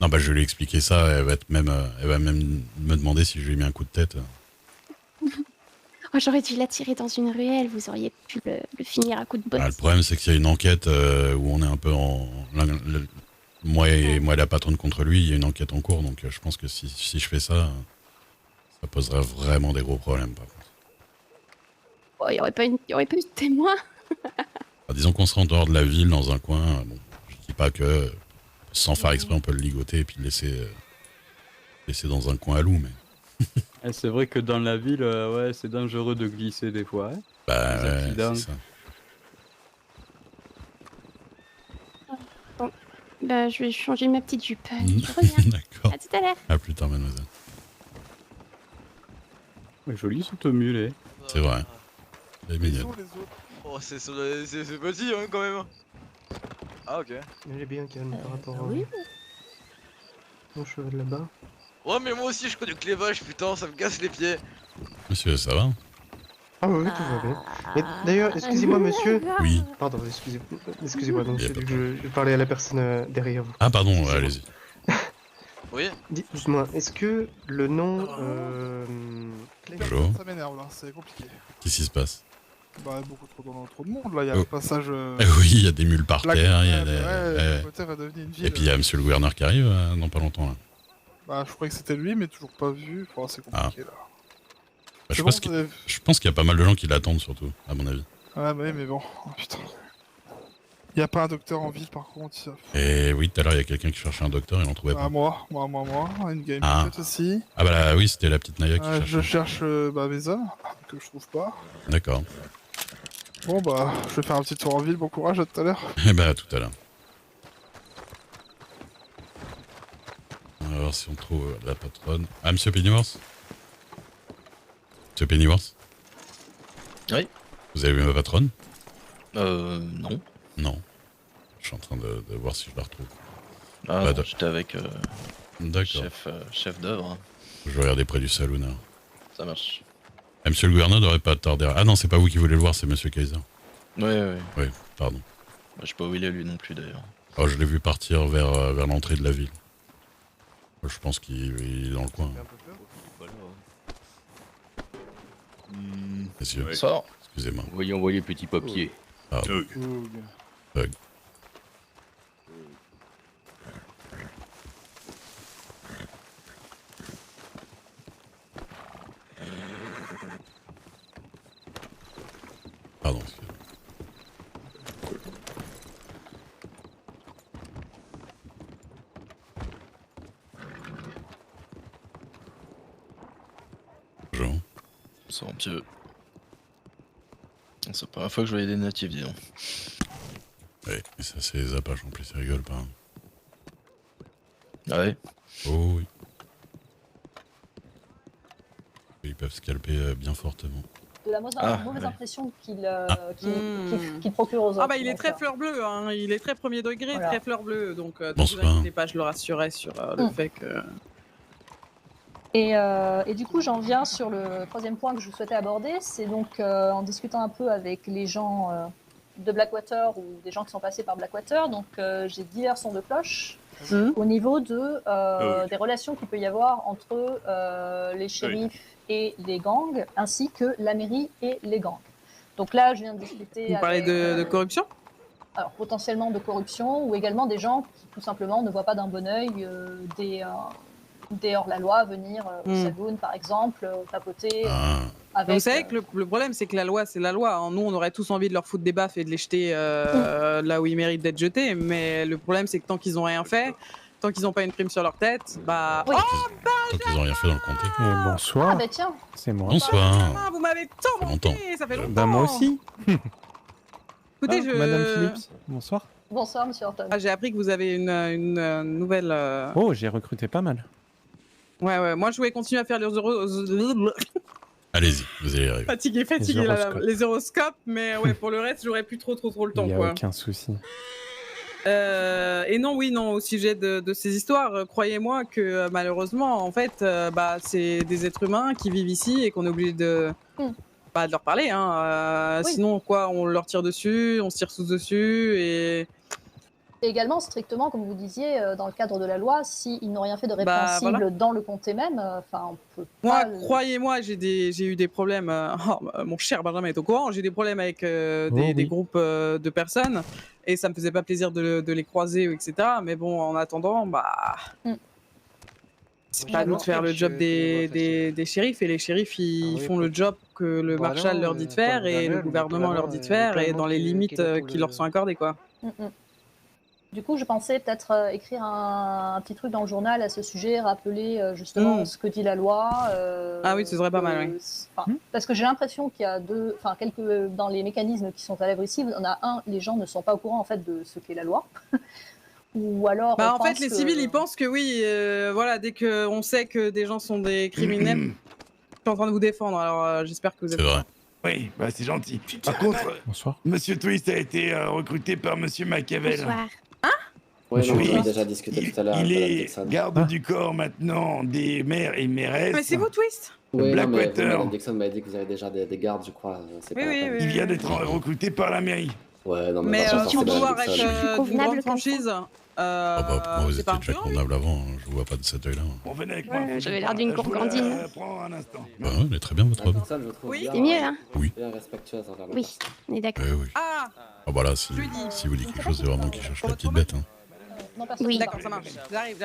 [SPEAKER 1] Non, bah je vais lui expliquer ça, elle va même me demander si je lui ai mis un coup de tête.
[SPEAKER 6] Oh, j'aurais dû l'attirer dans une ruelle, vous auriez pu le finir à coup de botte.
[SPEAKER 1] Ah, le problème, c'est qu'il y a une enquête où on est un peu en... moi et la patronne contre lui, il y a une enquête en cours, donc je pense que si je fais ça, ça poserait vraiment des gros problèmes, par contre.
[SPEAKER 6] Oh, il n'y aurait pas eu de témoin.
[SPEAKER 1] Alors, disons qu'on serait en dehors de la ville, dans un coin, bon, je dis pas que sans faire exprès, on peut le ligoter et puis le laisser dans un coin à loup, mais...
[SPEAKER 5] Eh, c'est vrai que dans la ville, ouais, c'est dangereux de glisser des fois. Hein.
[SPEAKER 1] Bah
[SPEAKER 5] Les
[SPEAKER 1] ouais,
[SPEAKER 5] accidents.
[SPEAKER 1] c'est ça.
[SPEAKER 6] Bon, bah, je vais changer ma petite jupe. Je reviens.
[SPEAKER 1] D'accord.
[SPEAKER 6] À tout à l'heure.
[SPEAKER 1] À plus tard, mademoiselle.
[SPEAKER 5] Ouais, jolie cette mule,
[SPEAKER 1] C'est vrai. Elle est mignonne.
[SPEAKER 8] Oh, c'est petit hein, quand même. Ah, ok.
[SPEAKER 3] Elle est bien calme par rapport
[SPEAKER 4] oui.
[SPEAKER 3] au cheval là-bas.
[SPEAKER 8] Ouais, mais moi aussi je connais que les vaches, putain, ça me casse les pieds.
[SPEAKER 1] Monsieur, ça va?
[SPEAKER 3] Ah oui, tout va bien. Mais d'ailleurs, excusez-moi monsieur.
[SPEAKER 1] Oui.
[SPEAKER 3] Pardon, excusez-moi, donc je parlais à la personne derrière vous.
[SPEAKER 1] Ah pardon, allez-y.
[SPEAKER 8] Oui.
[SPEAKER 3] Dites-moi, est-ce que le nom...
[SPEAKER 1] Bonjour.
[SPEAKER 13] Ça m'énerve là, c'est compliqué.
[SPEAKER 1] Qu'est-ce qui se passe?
[SPEAKER 13] Bah, beaucoup trop de monde là, il y a
[SPEAKER 1] Oh.
[SPEAKER 13] le passage.
[SPEAKER 1] Oui, il y a des mules par
[SPEAKER 13] La
[SPEAKER 1] terre, il y a
[SPEAKER 13] Côte-Terre,
[SPEAKER 1] des...
[SPEAKER 13] la Côte-Terre va devenir une ville.
[SPEAKER 1] Et puis il y a monsieur le gouverneur qui arrive dans pas longtemps là.
[SPEAKER 13] Bah, je croyais que c'était lui, mais toujours pas vu. Enfin, c'est compliqué là.
[SPEAKER 1] Bah,
[SPEAKER 13] C'est
[SPEAKER 1] je pense qu'il y a pas mal de gens qui l'attendent surtout, à mon avis.
[SPEAKER 13] Ouais, bah oui, mais bon, oh, putain. Il y a pas un docteur en ville par contre.
[SPEAKER 1] Et oui, tout à l'heure il y a quelqu'un qui cherchait un docteur, il en trouvait pas.
[SPEAKER 13] Ah, moi, une game
[SPEAKER 1] Ah.
[SPEAKER 13] aussi.
[SPEAKER 1] Ah bah là, oui, c'était la petite Naya qui cherchait.
[SPEAKER 13] Je cherche mes hommes, que je trouve pas.
[SPEAKER 1] D'accord.
[SPEAKER 13] Bon bah, je vais faire un petit tour en ville, bon courage, à tout à l'heure.
[SPEAKER 1] Eh bah à tout à l'heure. On va voir si on trouve la patronne. Ah, monsieur Pennyworth? Monsieur Pennyworth?
[SPEAKER 14] Oui.
[SPEAKER 1] Vous avez vu ma patronne?
[SPEAKER 14] Non.
[SPEAKER 1] Non. Je suis en train de voir si je la retrouve.
[SPEAKER 14] Ah,
[SPEAKER 1] Bah,
[SPEAKER 14] non, j'étais avec
[SPEAKER 1] D'accord.
[SPEAKER 14] chef d'œuvre.
[SPEAKER 1] Je vais regarder près du saloon. Alors.
[SPEAKER 14] Ça marche.
[SPEAKER 1] Ah, monsieur le gouverneur devrait pas tarder. Ah non, c'est pas vous qui voulez le voir, c'est monsieur Kaiser.
[SPEAKER 14] Ouais.
[SPEAKER 1] Oui, pardon.
[SPEAKER 14] Je sais pas où il est lui non plus d'ailleurs.
[SPEAKER 1] Oh, je l'ai vu partir vers l'entrée de la ville. Je pense qu'il est dans le coin. Messieurs,
[SPEAKER 14] Bonsoir.
[SPEAKER 1] excusez-moi.
[SPEAKER 14] Voyons envoyer petit papier.
[SPEAKER 1] Pardon. Bug. Pardon, excusez-moi. Bonjour.
[SPEAKER 14] C'est un petit... C'est pas la fois que je voyais des natifs, dis donc.
[SPEAKER 1] Ouais, et ça c'est les Apaches en plus, ils rigolent pas.
[SPEAKER 14] Ah ouais?
[SPEAKER 1] Oh oui. Ils peuvent scalper bien fortement.
[SPEAKER 10] De la mauvaise
[SPEAKER 14] ouais.
[SPEAKER 10] impression qu'il procure aux autres.
[SPEAKER 2] Ah bah il est
[SPEAKER 10] donc,
[SPEAKER 2] très fleur bleue, hein. Il est très premier degré,
[SPEAKER 10] Voilà.
[SPEAKER 2] très fleur bleue, donc ne vous
[SPEAKER 1] Bonsoir.
[SPEAKER 2] inquiétez pas, je le rassurais sur le fait que...
[SPEAKER 10] Et du coup, j'en viens sur le troisième point que je souhaitais aborder. C'est donc en discutant un peu avec les gens de Blackwater ou des gens qui sont passés par Blackwater. Donc, j'ai divers sons de cloche au niveau des relations qu'il peut y avoir entre les shérifs et les gangs, ainsi que la mairie et les gangs. Donc là, je viens de discuter.
[SPEAKER 2] Vous parlez de corruption?
[SPEAKER 10] Alors, potentiellement de corruption, ou également des gens qui, tout simplement, ne voient pas d'un bon œil des hors-la-loi venir au Sagoon, par exemple, papoter avec...
[SPEAKER 2] Vous savez que le problème, c'est que la loi, c'est la loi. Hein. Nous, on aurait tous envie de leur foutre des baffes et de les jeter là où ils méritent d'être jetés, mais le problème, c'est que tant qu'ils n'ont rien fait, tant qu'ils n'ont pas une prime sur leur tête, bah...
[SPEAKER 10] Oui.
[SPEAKER 1] Tant qu'ils n'ont rien fait dans le comté.
[SPEAKER 15] Bonsoir.
[SPEAKER 10] Ah bah tiens.
[SPEAKER 15] C'est moi.
[SPEAKER 1] Bonsoir.
[SPEAKER 2] Ah, vous m'avez tant manqué, ça fait longtemps.
[SPEAKER 15] Bah moi aussi.
[SPEAKER 2] Écoutez,
[SPEAKER 15] Madame Phillips, bonsoir.
[SPEAKER 10] Bonsoir, monsieur Horton.
[SPEAKER 2] Ah, j'ai appris que vous avez une nouvelle...
[SPEAKER 15] Oh, j'ai recruté pas mal.
[SPEAKER 2] Ouais, moi je voulais continuer à faire les
[SPEAKER 1] Allez-y, vous allez y arriver.
[SPEAKER 2] fatigué les horoscopes, mais ouais, pour le reste, j'aurais plus trop le temps.
[SPEAKER 15] Il n'y a
[SPEAKER 2] quoi.
[SPEAKER 15] aucun souci.
[SPEAKER 2] Et non, au sujet de ces histoires, croyez-moi que malheureusement, en fait, c'est des êtres humains qui vivent ici et qu'on est obligé de leur parler. Hein.
[SPEAKER 10] Oui.
[SPEAKER 2] Sinon, quoi, on leur tire dessus, on se tire tous dessus et...
[SPEAKER 10] Et également, strictement, comme vous disiez, dans le cadre de la loi, s'ils n'ont rien fait de répréhensible
[SPEAKER 2] voilà.
[SPEAKER 10] dans le comté même, on peut
[SPEAKER 2] Moi,
[SPEAKER 10] pas...
[SPEAKER 2] croyez-moi, j'ai eu des problèmes. Mon cher Benjamin est au courant. J'ai des problèmes avec des groupes de personnes et ça me faisait pas plaisir de les croiser, etc. Mais bon, en attendant, c'est pas à nous de faire le job des shérifs et les shérifs ils font le job que le marshal leur dit de faire et le gouvernement leur dit de faire et dans les limites qui leur sont accordées, quoi.
[SPEAKER 10] Du coup, je pensais peut-être écrire un petit truc dans le journal à ce sujet, rappeler justement ce que dit la loi.
[SPEAKER 2] Ah oui, ce serait pas mal, oui.
[SPEAKER 10] Parce que j'ai l'impression qu'il y a dans les mécanismes qui sont à l'œuvre ici, il y en a un, les gens ne sont pas au courant en fait de ce qu'est la loi. Ou alors.
[SPEAKER 2] En fait, les civils, ils pensent que oui, voilà, dès qu'on sait que des gens sont des criminels, je suis en train de vous défendre, alors j'espère que vous êtes.
[SPEAKER 1] C'est vrai.
[SPEAKER 9] Oui, c'est gentil. Par contre, Monsieur Twist a été recruté par Monsieur Machiavel.
[SPEAKER 6] Bonsoir.
[SPEAKER 11] Oui, on a déjà discuté tout à l'heure.
[SPEAKER 9] Il est garde du corps maintenant des maires et mairesses.
[SPEAKER 2] Mais c'est vous, Twist?
[SPEAKER 11] Oui,
[SPEAKER 9] Blackwater.
[SPEAKER 11] Madame Dixon m'a dit que vous avez déjà des gardes, je crois.
[SPEAKER 9] Il vient d'être recruté par la mairie.
[SPEAKER 11] Ouais, non,
[SPEAKER 2] mais
[SPEAKER 11] si
[SPEAKER 2] on peut voir avec une grande franchise.
[SPEAKER 1] Moi, vous étiez déjà convenable avant, hein. Je vous vois pas de cet œil-là.
[SPEAKER 9] Bon, venez avec moi.
[SPEAKER 6] J'avais l'air d'une gourgandine.
[SPEAKER 9] Prends un instant.
[SPEAKER 1] Bah ouais, elle est très bien votre robe.
[SPEAKER 6] Oui, c'est mieux, hein?
[SPEAKER 1] Oui.
[SPEAKER 6] Oui, on est d'accord.
[SPEAKER 1] Oui. Ah bah là, si vous dites quelque chose, c'est vraiment qu'il cherche la petite bête. Hein.
[SPEAKER 6] Oui.
[SPEAKER 2] D'accord, ça marche. J'arrive.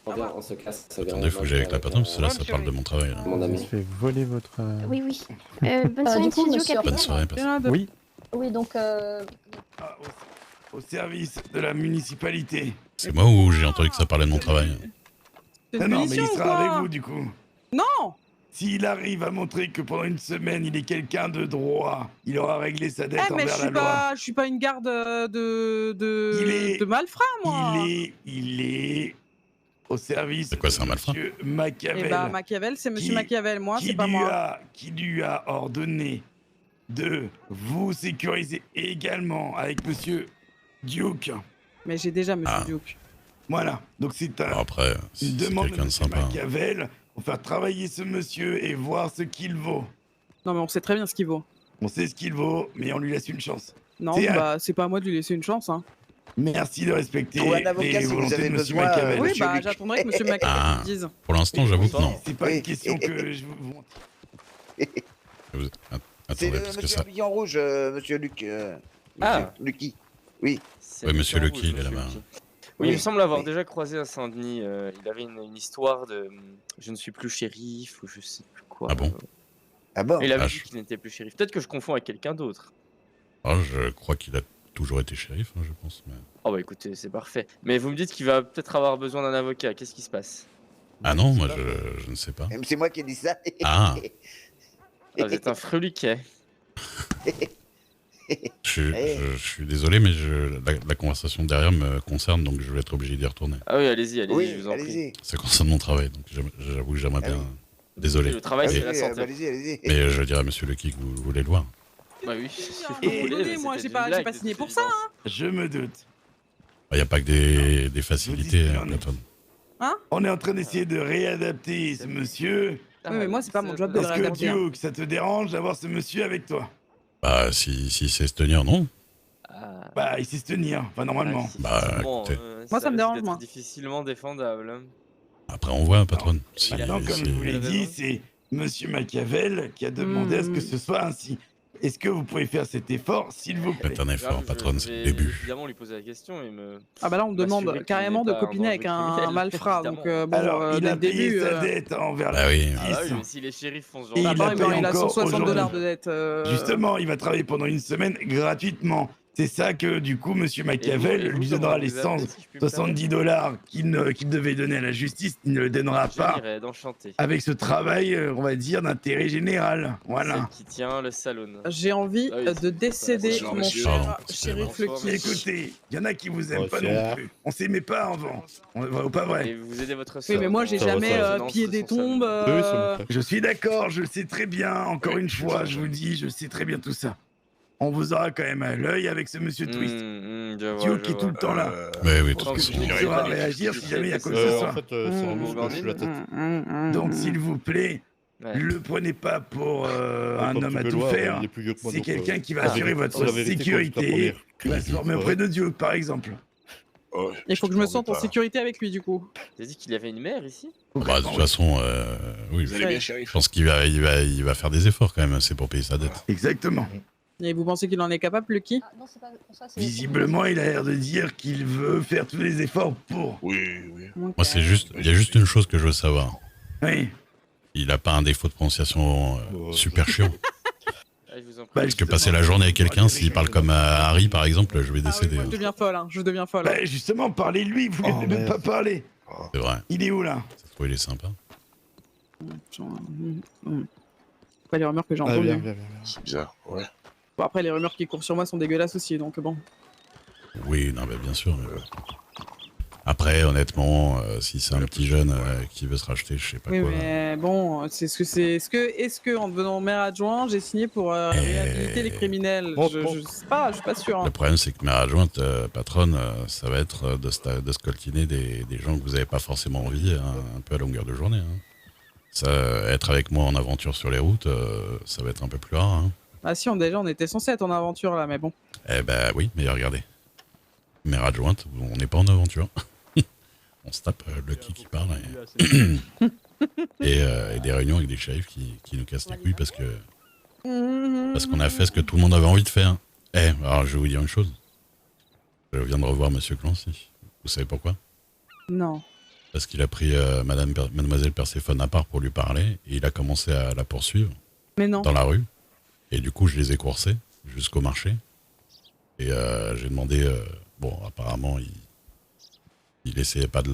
[SPEAKER 11] On se casse.
[SPEAKER 1] Attendez, faut que j'aille avec la patronne, parce que là, ça parle de mon travail. Là.
[SPEAKER 11] Mon ami.
[SPEAKER 15] Je vais voler votre...
[SPEAKER 6] Oui. Bonne soirée, studio, capitaine.
[SPEAKER 1] Bonne soirée, patron.
[SPEAKER 15] Oui.
[SPEAKER 10] Oui, donc.
[SPEAKER 9] Au service de la municipalité.
[SPEAKER 1] C'est moi ou j'ai entendu que ça parlait de mon travail?
[SPEAKER 9] Non, mais il sera avec vous du coup.
[SPEAKER 2] Non!
[SPEAKER 9] S'il arrive à montrer que pendant une semaine il est quelqu'un de droit, il aura réglé sa dette
[SPEAKER 2] mais
[SPEAKER 9] envers la loi.
[SPEAKER 2] je suis pas une garde de malfrats, moi.
[SPEAKER 9] Il est au service
[SPEAKER 1] C'est quoi, c'est un malfrat?
[SPEAKER 9] Monsieur Machiavel.
[SPEAKER 2] Eh bah, Machiavel, c'est Monsieur Machiavel, moi, c'est pas moi.
[SPEAKER 9] Qui lui a ordonné de vous sécuriser également avec Monsieur Duke.
[SPEAKER 2] Mais j'ai déjà Monsieur Duke.
[SPEAKER 9] Voilà, donc c'est
[SPEAKER 1] après,
[SPEAKER 9] une demande de
[SPEAKER 1] quelqu'un de
[SPEAKER 9] Monsieur
[SPEAKER 1] sympa.
[SPEAKER 9] Machiavel pour faire travailler ce monsieur et voir ce qu'il vaut.
[SPEAKER 2] Non, mais on sait très bien ce qu'il vaut.
[SPEAKER 9] On sait ce qu'il vaut, mais on lui laisse une chance.
[SPEAKER 2] Non, c'est pas à moi de lui laisser une chance, hein.
[SPEAKER 9] Merci de respecter
[SPEAKER 7] Ou un avocat,
[SPEAKER 9] les
[SPEAKER 7] si vous
[SPEAKER 9] volontés
[SPEAKER 7] avez
[SPEAKER 9] de Monsieur
[SPEAKER 7] besoin,
[SPEAKER 9] Machiavel.
[SPEAKER 2] Oui, j'attendrai que Monsieur Machiavel le dise.
[SPEAKER 1] Pour l'instant, j'avoue que non.
[SPEAKER 9] C'est pas une question que je vous...
[SPEAKER 7] C'est
[SPEAKER 1] Attendez, parce que
[SPEAKER 7] monsieur
[SPEAKER 1] ça...
[SPEAKER 7] Papillon Rouge, Monsieur Luc. Lucky. Oui.
[SPEAKER 1] Oui, Monsieur Lucky, il est là-bas.
[SPEAKER 16] Oui, il me semble avoir déjà croisé à Saint-Denis. Il avait une histoire de je ne suis plus shérif ou je sais plus quoi.
[SPEAKER 1] Ah bon?
[SPEAKER 7] Ah bon?
[SPEAKER 16] Il avait
[SPEAKER 1] Ah,
[SPEAKER 16] dit qu'il n'était plus shérif. Peut-être que je confonds avec quelqu'un d'autre.
[SPEAKER 1] Ah, je crois qu'il a toujours été shérif, hein, je pense. Mais...
[SPEAKER 16] Oh bah écoutez, c'est parfait. Mais vous me dites qu'il va peut-être avoir besoin d'un avocat. Qu'est-ce qui se passe?
[SPEAKER 1] Ah non, moi je ne sais pas.
[SPEAKER 7] C'est moi qui ai dit ça.
[SPEAKER 1] Ah.
[SPEAKER 16] Ah, vous êtes un freluquet.
[SPEAKER 1] Je suis désolé, mais la conversation derrière me concerne, donc je vais être obligé d'y retourner.
[SPEAKER 16] Ah oui, allez-y,
[SPEAKER 7] Oui,
[SPEAKER 16] je vous en prie.
[SPEAKER 1] Ça concerne mon travail, donc j'avoue que j'aimerais bien. Désolé.
[SPEAKER 16] Le travail, c'est la
[SPEAKER 7] Allez-y,
[SPEAKER 16] santé.
[SPEAKER 7] allez-y.
[SPEAKER 1] Mais je dirais à monsieur Lecky que vous voulez le voir.
[SPEAKER 16] Bah oui, si vous
[SPEAKER 7] Et-
[SPEAKER 16] voulez, mais
[SPEAKER 2] moi,
[SPEAKER 16] c'était
[SPEAKER 2] j'ai pas,
[SPEAKER 16] une blague,
[SPEAKER 2] signé
[SPEAKER 16] de
[SPEAKER 2] pour
[SPEAKER 16] toute
[SPEAKER 2] ça.
[SPEAKER 16] évidence.
[SPEAKER 2] Hein.
[SPEAKER 9] Je me doute.
[SPEAKER 1] Il n'y a pas que des facilités, hein, Platon.
[SPEAKER 9] On est en train d'essayer de réadapter ce monsieur.
[SPEAKER 2] Oui, mais moi, c'est pas mon job de le
[SPEAKER 9] Est-ce que
[SPEAKER 2] réadapter. hein.
[SPEAKER 9] Duke, ça te dérange d'avoir ce monsieur avec toi?
[SPEAKER 1] Bah, si c'est se tenir, non.
[SPEAKER 9] Bah, il sait se tenir, enfin normalement.
[SPEAKER 1] Bah,
[SPEAKER 16] Bon,
[SPEAKER 1] écoutez.
[SPEAKER 2] Moi, ça me
[SPEAKER 16] risque
[SPEAKER 2] dérange,
[SPEAKER 16] d'être
[SPEAKER 2] moi.
[SPEAKER 16] difficilement défendable. hein.
[SPEAKER 1] Après, on voit, patronne. Si,
[SPEAKER 9] Maintenant, comme je vous l'ai dit, c'est Monsieur Machiavel qui a demandé à ce que ce soit ainsi. Est-ce que vous pouvez faire cet effort, s'il vous plaît?
[SPEAKER 1] Faites un effort, patronne, c'est le
[SPEAKER 16] vais
[SPEAKER 1] début.
[SPEAKER 16] évidemment lui poser la question et me...
[SPEAKER 2] Ah bah là, on me demande
[SPEAKER 16] m'assurer qu'il
[SPEAKER 2] carrément
[SPEAKER 16] n'est
[SPEAKER 2] de
[SPEAKER 16] pas
[SPEAKER 2] copiner
[SPEAKER 16] un
[SPEAKER 2] avec un
[SPEAKER 16] criminel,
[SPEAKER 2] malfrat. Donc
[SPEAKER 16] évidemment.
[SPEAKER 2] bon,
[SPEAKER 9] Alors, il
[SPEAKER 2] dès
[SPEAKER 9] a
[SPEAKER 2] le
[SPEAKER 9] payé
[SPEAKER 2] début.
[SPEAKER 9] sa dette envers
[SPEAKER 1] Bah oui.
[SPEAKER 16] Ah bah oui,
[SPEAKER 9] justice.
[SPEAKER 16] mais si les shérifs font ce
[SPEAKER 9] Et
[SPEAKER 16] genre
[SPEAKER 9] il
[SPEAKER 16] de
[SPEAKER 9] a
[SPEAKER 16] choses,
[SPEAKER 9] payé
[SPEAKER 2] il a
[SPEAKER 9] encore
[SPEAKER 2] 160
[SPEAKER 9] aujourd'hui.
[SPEAKER 2] $ de dette.
[SPEAKER 9] Justement, il va travailler pendant une semaine gratuitement. C'est ça que, du coup, Monsieur Machiavel
[SPEAKER 16] et vous,
[SPEAKER 9] lui
[SPEAKER 16] comment
[SPEAKER 9] donnera
[SPEAKER 16] vous
[SPEAKER 9] les
[SPEAKER 16] vous appelez, si je puis me
[SPEAKER 9] 170 $ qu'il devait donner à la justice. Il ne le donnera pas
[SPEAKER 16] Génirait d'enchanter.
[SPEAKER 9] avec ce travail, on va dire, d'intérêt général. Voilà.
[SPEAKER 16] Celle qui tient le salon.
[SPEAKER 2] J'ai envie
[SPEAKER 16] Ah oui,
[SPEAKER 2] de décéder
[SPEAKER 16] Bonjour,
[SPEAKER 2] mon
[SPEAKER 16] monsieur.
[SPEAKER 2] cher
[SPEAKER 1] Oh,
[SPEAKER 2] shérif
[SPEAKER 16] bonsoir,
[SPEAKER 2] Lucky.
[SPEAKER 9] Écoutez, il y en a qui vous aiment pas
[SPEAKER 12] Bonsoir.
[SPEAKER 9] non plus. On s'aimait pas avant. Vrai ou pas
[SPEAKER 16] Et
[SPEAKER 9] vrai?
[SPEAKER 16] vous aidez votre
[SPEAKER 2] Oui,
[SPEAKER 16] sœur.
[SPEAKER 2] mais moi, j'ai
[SPEAKER 12] Ça va,
[SPEAKER 2] jamais
[SPEAKER 12] ça va.
[SPEAKER 2] pillé des tombes.
[SPEAKER 9] Je suis d'accord, je le sais très bien. Encore une fois, je vous dis, je sais très bien tout ça. On vous aura quand même à l'œil avec ce Monsieur Twist. Duke qui est tout le temps là.
[SPEAKER 1] Mais oui, de
[SPEAKER 16] Tant
[SPEAKER 1] toute
[SPEAKER 16] que
[SPEAKER 1] façon.
[SPEAKER 9] Il
[SPEAKER 16] je
[SPEAKER 9] saura
[SPEAKER 16] n'irai pas
[SPEAKER 9] réagir
[SPEAKER 16] discuter
[SPEAKER 9] si jamais il y a quoi que
[SPEAKER 16] de
[SPEAKER 9] ce
[SPEAKER 16] ça.
[SPEAKER 9] soit.
[SPEAKER 12] En fait, c'est en gros, je suis la tête.
[SPEAKER 9] Donc, s'il vous plaît,
[SPEAKER 16] Ouais.
[SPEAKER 9] le prenez pas pour un
[SPEAKER 12] Comme
[SPEAKER 9] homme
[SPEAKER 12] tu
[SPEAKER 9] à
[SPEAKER 12] peux
[SPEAKER 9] tout
[SPEAKER 12] le voir,
[SPEAKER 9] faire.
[SPEAKER 12] il est plus vieux que moi,
[SPEAKER 9] C'est
[SPEAKER 12] donc,
[SPEAKER 9] quelqu'un qui va
[SPEAKER 12] la
[SPEAKER 9] assurer
[SPEAKER 12] vérité-
[SPEAKER 9] votre
[SPEAKER 12] la vérité compte, la
[SPEAKER 9] sécurité.
[SPEAKER 12] première.
[SPEAKER 9] Il va se former auprès de Duke, par exemple.
[SPEAKER 2] Il faut que je me sente en sécurité avec lui, du coup.
[SPEAKER 16] Vous avez dit qu'il y avait une mère ici?
[SPEAKER 1] Bah, de toute façon, oui,
[SPEAKER 12] Vous allez bien, shérif?
[SPEAKER 1] je pense qu'il va faire des efforts quand même, c'est pour payer sa dette.
[SPEAKER 9] Exactement.
[SPEAKER 2] Et vous pensez qu'il en est capable, Lucky?
[SPEAKER 10] Ah, non, c'est pas pour ça. c'est-
[SPEAKER 9] Visiblement, il a l'air de dire qu'il veut faire tous les efforts pour.
[SPEAKER 12] Oui, oui.
[SPEAKER 1] Moi, il y a juste une chose que je veux savoir.
[SPEAKER 9] Oui.
[SPEAKER 1] Il a pas un défaut de prononciation super chiant.
[SPEAKER 16] Ah, je vous en prie.
[SPEAKER 9] Bah,
[SPEAKER 1] Parce que passer la journée avec quelqu'un, s'il parle comme Harry, par exemple, je vais
[SPEAKER 2] Ah oui,
[SPEAKER 1] décéder.
[SPEAKER 2] moi, je deviens folle, hein. Je deviens folle.
[SPEAKER 9] Bah, justement, parlez-lui, vous ne même pas parler.
[SPEAKER 1] C'est vrai.
[SPEAKER 9] Il est où là?
[SPEAKER 1] Ça se trouve, il est sympa.
[SPEAKER 2] Pas les rumeurs que j'ai
[SPEAKER 12] Ah,
[SPEAKER 2] entendues.
[SPEAKER 12] bien. C'est bizarre, ouais.
[SPEAKER 2] Bon, après, les rumeurs qui courent sur moi sont dégueulasses aussi, donc bon.
[SPEAKER 1] Oui, non, mais bien sûr. Mais bon. Après, honnêtement, si c'est un petit jeune qui veut se racheter, je sais pas
[SPEAKER 2] Oui,
[SPEAKER 1] quoi.
[SPEAKER 2] mais bon, c'est ce que c'est. Est-ce que en devenant maire adjoint, j'ai signé pour réhabiliter les criminels? Je sais pas, je suis pas sûr. hein.
[SPEAKER 1] Le problème, c'est que maire adjointe, patronne, ça va être de scoltiner des gens que vous n'avez pas forcément envie un peu à longueur de journée. hein. Ça, être avec moi en aventure sur les routes, ça va être un peu plus rare. hein.
[SPEAKER 2] Ah si, on était censé être en aventure là, mais bon.
[SPEAKER 1] Eh ben oui, mais regardez. Maire adjointe, on n'est pas en aventure. On se tape Lucky qui parle et des réunions avec des shérifs qui nous cassent les couilles parce qu'on a fait ce que tout le monde avait envie de faire. Alors je vais vous dire une chose. Je viens de revoir Monsieur Clancy. Vous savez pourquoi?
[SPEAKER 2] Non.
[SPEAKER 1] Parce qu'il a pris Mademoiselle Perséphone à part pour lui parler et il a commencé à la poursuivre
[SPEAKER 2] Mais non.
[SPEAKER 1] dans la rue. Et du coup, je les ai coursés jusqu'au marché. Et j'ai demandé... bon, apparemment, il essayait pas de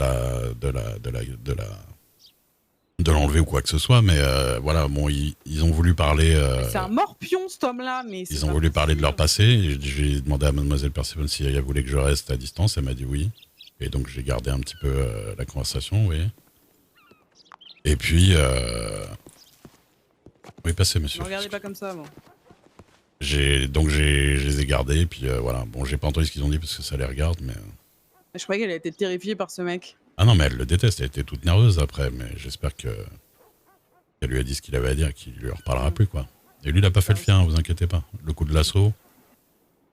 [SPEAKER 1] l'enlever ou quoi que ce soit, mais voilà, bon, ils ont voulu parler...
[SPEAKER 2] C'est un morpion cet homme-là, mais c'est
[SPEAKER 1] ils ont
[SPEAKER 2] pas
[SPEAKER 1] voulu parler de leur
[SPEAKER 2] possible.
[SPEAKER 1] passé. Et j'ai demandé à Mademoiselle Perséphone si elle voulait que je reste à distance. Elle m'a dit oui. Et donc, j'ai gardé un petit peu la conversation, oui. Et puis... Oui, passez, monsieur.
[SPEAKER 2] Ne regardez pas comme ça, bon.
[SPEAKER 1] Donc je les ai gardés, et puis voilà. Bon, j'ai pas entendu ce qu'ils ont dit parce que ça les regarde, mais...
[SPEAKER 2] Je croyais qu'elle a été terrifiée par ce mec.
[SPEAKER 1] Ah non, mais elle le déteste, elle était toute nerveuse après, mais j'espère qu'elle lui a dit ce qu'il avait à dire et qu'il lui en reparlera plus, quoi. Et lui, il a pas fait le fier, hein, vous inquiétez pas. Le coup de l'assaut,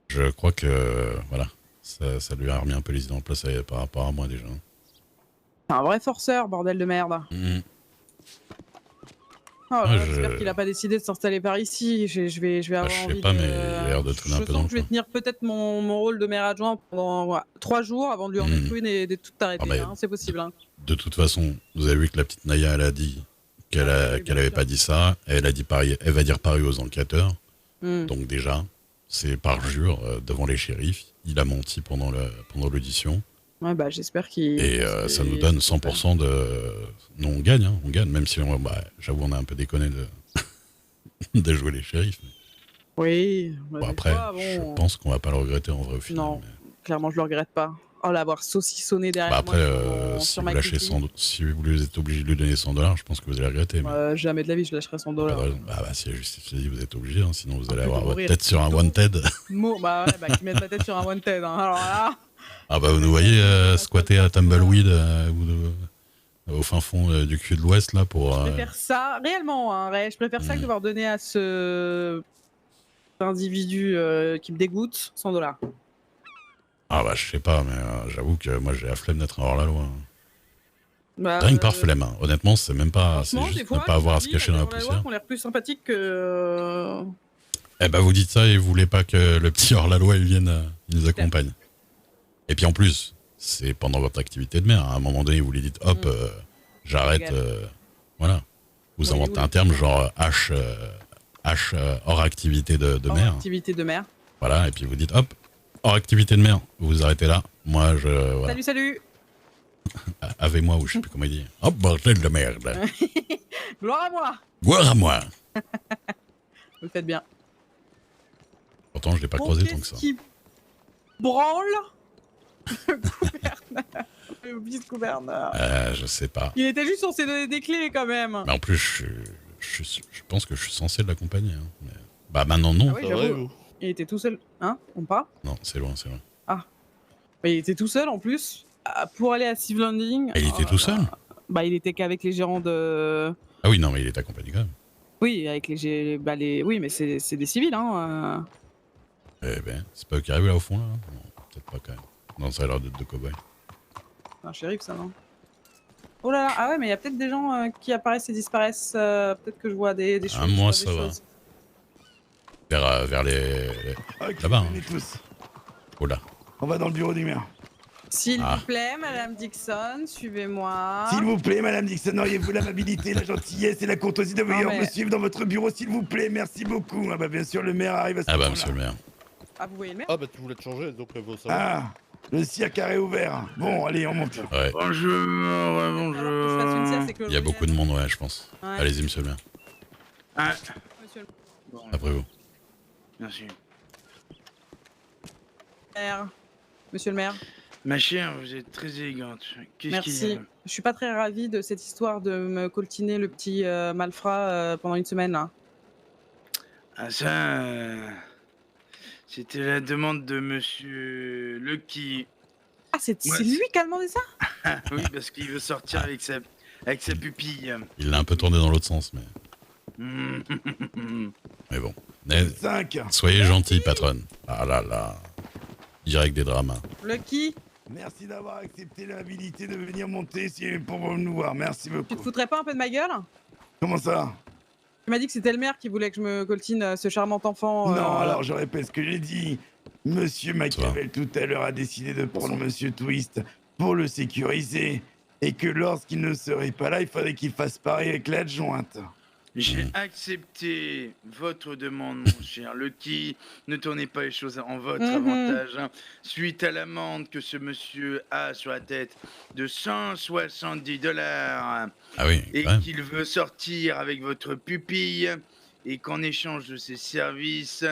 [SPEAKER 1] je crois que, voilà, ça lui a remis un peu les idées en place par rapport à moi, déjà.
[SPEAKER 2] C'est un vrai forceur, bordel de merde.
[SPEAKER 1] Mhm.
[SPEAKER 2] Oh là
[SPEAKER 1] Ah,
[SPEAKER 2] là, j'espère qu'il a pas décidé de s'installer par ici. Je vais avoir
[SPEAKER 1] je sais
[SPEAKER 2] envie
[SPEAKER 1] pas,
[SPEAKER 2] de...
[SPEAKER 1] mais il a l'air de tourner un peu
[SPEAKER 2] Je
[SPEAKER 1] dans
[SPEAKER 2] sens
[SPEAKER 1] le
[SPEAKER 2] que je vais
[SPEAKER 1] coin.
[SPEAKER 2] tenir peut-être mon rôle de maire adjoint pendant 3 jours avant de lui en mettre une et de tout arrêter.
[SPEAKER 1] Ah, mais-
[SPEAKER 2] hein, c'est possible. Hein.
[SPEAKER 1] De toute façon, vous avez vu que la petite Naya, elle a dit qu'elle avait pas dit ça. Elle a dit pareil, elle va dire pareil aux enquêteurs. Donc déjà, c'est parjure devant les shérifs. Il a menti pendant l'audition.
[SPEAKER 2] Ouais, bah j'espère qu'il...
[SPEAKER 1] Et ça nous donne 100% de... Non, on gagne, on gagne, même si, j'avoue, on a un peu déconné de jouer les shérifs.
[SPEAKER 2] Oui.
[SPEAKER 1] Bon, après, je pense qu'on va pas le regretter en vrai au final.
[SPEAKER 2] Non, clairement, je le regrette pas. Oh, l'avoir saucissonné derrière
[SPEAKER 1] Après,
[SPEAKER 2] moi
[SPEAKER 1] si
[SPEAKER 2] sur
[SPEAKER 1] vous
[SPEAKER 2] ma
[SPEAKER 1] lâchez
[SPEAKER 2] cuisine.
[SPEAKER 1] si vous êtes obligé de lui donner 100$, je pense que vous allez regretter. Mais...
[SPEAKER 2] Jamais de la vie, je lâcherai $100.
[SPEAKER 1] Si la justice dit, vous êtes obligé, sinon vous allez
[SPEAKER 2] Après,
[SPEAKER 1] avoir
[SPEAKER 2] faut
[SPEAKER 1] votre
[SPEAKER 2] mourir.
[SPEAKER 1] tête sur un wanted.
[SPEAKER 2] Bah ouais, qu'ils mettent ma tête sur un wanted. Alors là...
[SPEAKER 1] Ah bah vous nous voyez squatter à Tumbleweed au fin fond du cul de l'Ouest là pour...
[SPEAKER 2] Je préfère ça, réellement, je préfère ça que devoir donner à ce individu qui me dégoûte $100.
[SPEAKER 1] Ah bah je sais pas, mais j'avoue que moi j'ai la flemme d'être hors la loi.
[SPEAKER 2] Bah,
[SPEAKER 1] Rien que par flemme, honnêtement c'est même pas... C'est juste
[SPEAKER 2] des fois,
[SPEAKER 1] ne pas avoir à se cacher dans la
[SPEAKER 2] loi
[SPEAKER 1] poussière.
[SPEAKER 2] qui ont l'air plus sympathiques que...
[SPEAKER 1] Eh bah vous dites ça et vous voulez pas que le petit hors la loi il vienne, il nous accompagne. Et puis en plus, c'est pendant votre activité de maire, à un moment donné vous lui dites hop, j'arrête, voilà. Vous inventez un terme genre H hors activité de maire.
[SPEAKER 2] Activité de maire.
[SPEAKER 1] Voilà, et puis vous dites hop, hors activité de maire, vous vous arrêtez là. Moi je... Voilà.
[SPEAKER 2] Salut.
[SPEAKER 1] Avec moi, ou je sais plus comment il dit. Hop, bordel de merde.
[SPEAKER 2] Gloire à moi.
[SPEAKER 1] Gloire à moi.
[SPEAKER 2] Vous le faites bien.
[SPEAKER 1] Pourtant je l'ai pas croisé tant que ça.
[SPEAKER 2] Qui branle le gouverneur, le vice-gouverneur.
[SPEAKER 1] Je sais pas.
[SPEAKER 2] Il était juste censé donner des clés quand même.
[SPEAKER 1] Mais en plus, je pense que je suis censé l'accompagner. Mais... Bah maintenant non.
[SPEAKER 2] Ah oui, j'avoue. Il était tout seul. Hein? On part?
[SPEAKER 1] Non, c'est loin, c'est loin.
[SPEAKER 2] Ah. Mais il était tout seul en plus. Pour aller à Steve Landing.
[SPEAKER 1] Et il était tout seul?
[SPEAKER 2] Bah il était qu'avec les gérants de...
[SPEAKER 1] Ah oui, non, mais il est accompagné quand même.
[SPEAKER 2] Oui, avec les... Oui, mais c'est des civils, hein.
[SPEAKER 1] Eh ben, c'est pas eux qui arrivent là au fond, là? Non, peut-être pas quand même. Non, ça a l'air d'être de cow-boy.
[SPEAKER 2] C'est un shérif, ça, non? Oh là là, ah ouais, mais il y a peut-être des gens qui apparaissent et disparaissent. Peut-être que je vois des choses.
[SPEAKER 1] Ah, moi, ça va. Vers les...
[SPEAKER 9] Ok,
[SPEAKER 1] là-bas.
[SPEAKER 9] venez tous.
[SPEAKER 1] Oh là.
[SPEAKER 9] On va dans le bureau du maire.
[SPEAKER 2] S'il vous plaît, Madame Dixon, suivez-moi.
[SPEAKER 9] S'il vous plaît, Madame Dixon, auriez-vous l'amabilité, la gentillesse et la courtoisie de venir me suivre dans votre bureau, s'il vous plaît? Merci beaucoup. Ah bah bien sûr, le maire arrive à ce moment-là.
[SPEAKER 1] Ah bah monsieur le maire.
[SPEAKER 2] Ah, vous voyez le maire?
[SPEAKER 12] Ah bah tu voulais te changer, donc faut savoir.
[SPEAKER 9] Ah, le cirque est ouvert. Bon, allez, on monte.
[SPEAKER 1] Ouais.
[SPEAKER 9] Bonjour.
[SPEAKER 1] Il y a beaucoup de monde, ouais, je pense.
[SPEAKER 2] Ouais.
[SPEAKER 1] Allez-y, monsieur le maire.
[SPEAKER 9] Ah.
[SPEAKER 2] Monsieur le
[SPEAKER 1] Après vous.
[SPEAKER 9] Merci.
[SPEAKER 2] maire. Monsieur le maire.
[SPEAKER 9] Ma chère, vous êtes très élégante. Qu'est-ce qu'il y
[SPEAKER 2] Merci.
[SPEAKER 9] a?
[SPEAKER 2] Je suis pas très ravie de cette histoire de me coltiner le petit malfrat pendant une semaine là.
[SPEAKER 9] Ah ça, c'était la demande de Monsieur Lucky.
[SPEAKER 2] Ah, c'est lui qui a demandé ça?
[SPEAKER 9] Oui, parce qu'il veut sortir avec sa pupille.
[SPEAKER 1] Il l'a un peu tourné dans l'autre sens, mais... Mais bon. Mais...
[SPEAKER 9] 5.
[SPEAKER 1] Soyez gentil, patronne. Ah là là. Direct des dramas.
[SPEAKER 2] Lucky,
[SPEAKER 9] Merci d'avoir accepté l'habilité de venir monter pour nous voir. Merci beaucoup.
[SPEAKER 2] tu te foutrais pas un peu de ma gueule?
[SPEAKER 9] Comment ça?
[SPEAKER 2] Tu m'as dit que c'était le maire qui voulait que je me coltine ce charmant enfant.
[SPEAKER 9] Non, alors je répète ce que j'ai dit. Monsieur Machiavel tout à l'heure a décidé de prendre Monsieur Twist pour le sécuriser et que lorsqu'il ne serait pas là, il faudrait qu'il fasse pareil avec l'adjointe. J'ai accepté votre demande, mon cher Lucky. Ne tournez pas les choses en votre avantage. Hein. Suite à l'amende que ce monsieur a sur la tête de $170
[SPEAKER 1] ah oui,
[SPEAKER 9] et qu'il veut sortir avec votre pupille et qu'en échange de ses services,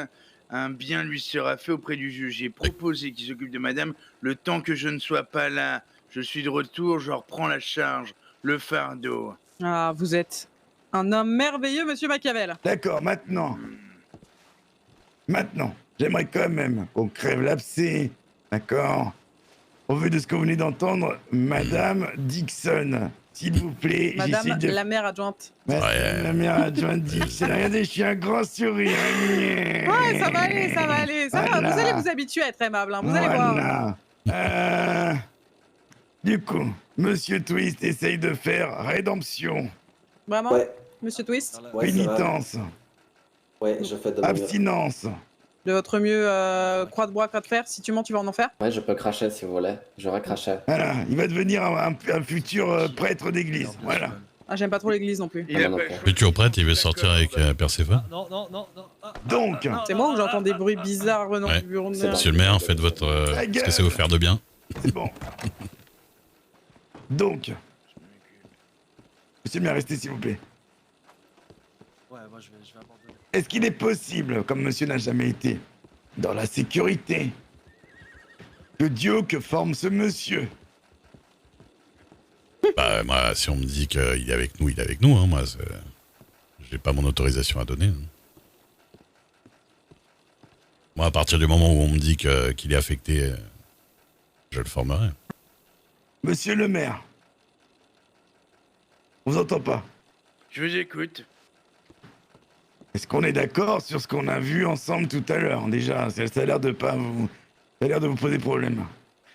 [SPEAKER 9] un bien lui sera fait auprès du juge. J'ai proposé qu'il s'occupe de madame le temps que je ne sois pas là. Je suis de retour, je reprends la charge, le fardeau.
[SPEAKER 2] Ah, vous êtes un homme merveilleux, monsieur Machiavel.
[SPEAKER 9] D'accord, maintenant, j'aimerais quand même qu'on crève l'abcès, d'accord? Au vu de ce que vous venez d'entendre, Madame Dixon, s'il vous plaît,
[SPEAKER 2] Madame la mère adjointe.
[SPEAKER 9] Madame la mère adjointe Dixon, regardez, je suis un grand sourire.
[SPEAKER 2] Ouais, ça va aller, ça va aller. Ça va, vous allez vous habituer à être aimable, hein, vous allez voir.
[SPEAKER 9] Du coup, Monsieur Twist essaye de faire rédemption.
[SPEAKER 2] Vraiment?
[SPEAKER 11] Ouais.
[SPEAKER 2] Monsieur Twist?
[SPEAKER 11] Ouais,
[SPEAKER 9] Pénitence.
[SPEAKER 11] Ouais, je fais de mon mieux.
[SPEAKER 9] Abstinence.
[SPEAKER 2] De votre mieux, croix de bois, croix de fer. Si tu mens, tu vas en enfer?
[SPEAKER 11] Ouais, je peux cracher si vous voulez. J'aurais craché.
[SPEAKER 9] Voilà, il va devenir un futur prêtre d'église. Voilà.
[SPEAKER 2] Ah, j'aime pas trop l'église non plus.
[SPEAKER 1] Es-tu toujours prête? Il veut sortir avec Perséphone?
[SPEAKER 12] Non, non, non, non.
[SPEAKER 9] Donc,
[SPEAKER 2] C'est moi ou j'entends des bruits bizarres venant
[SPEAKER 1] Ouais.
[SPEAKER 2] du bureau de
[SPEAKER 1] C'est
[SPEAKER 2] maire?
[SPEAKER 1] Monsieur le maire, faites votre... ce que c'est vous faire de bien.
[SPEAKER 9] c'est bon. Donc, monsieur le maire, restez s'il vous plaît.
[SPEAKER 12] Ouais, moi je vais abandonner.
[SPEAKER 9] Est-ce qu'il est possible, comme monsieur n'a jamais été dans la sécurité, le duo que forme ce monsieur?
[SPEAKER 1] Bah, moi, si on me dit qu'il est avec nous, il est avec nous. Hein, moi, j'ai pas mon autorisation à donner. Hein. Moi, à partir du moment où on me dit qu'il est affecté, je le formerai.
[SPEAKER 9] Monsieur le maire, on vous entend pas.
[SPEAKER 17] Je vous écoute.
[SPEAKER 9] Est-ce qu'on est d'accord sur ce qu'on a vu ensemble tout à l'heure? Déjà, ça a l'air de vous poser problème.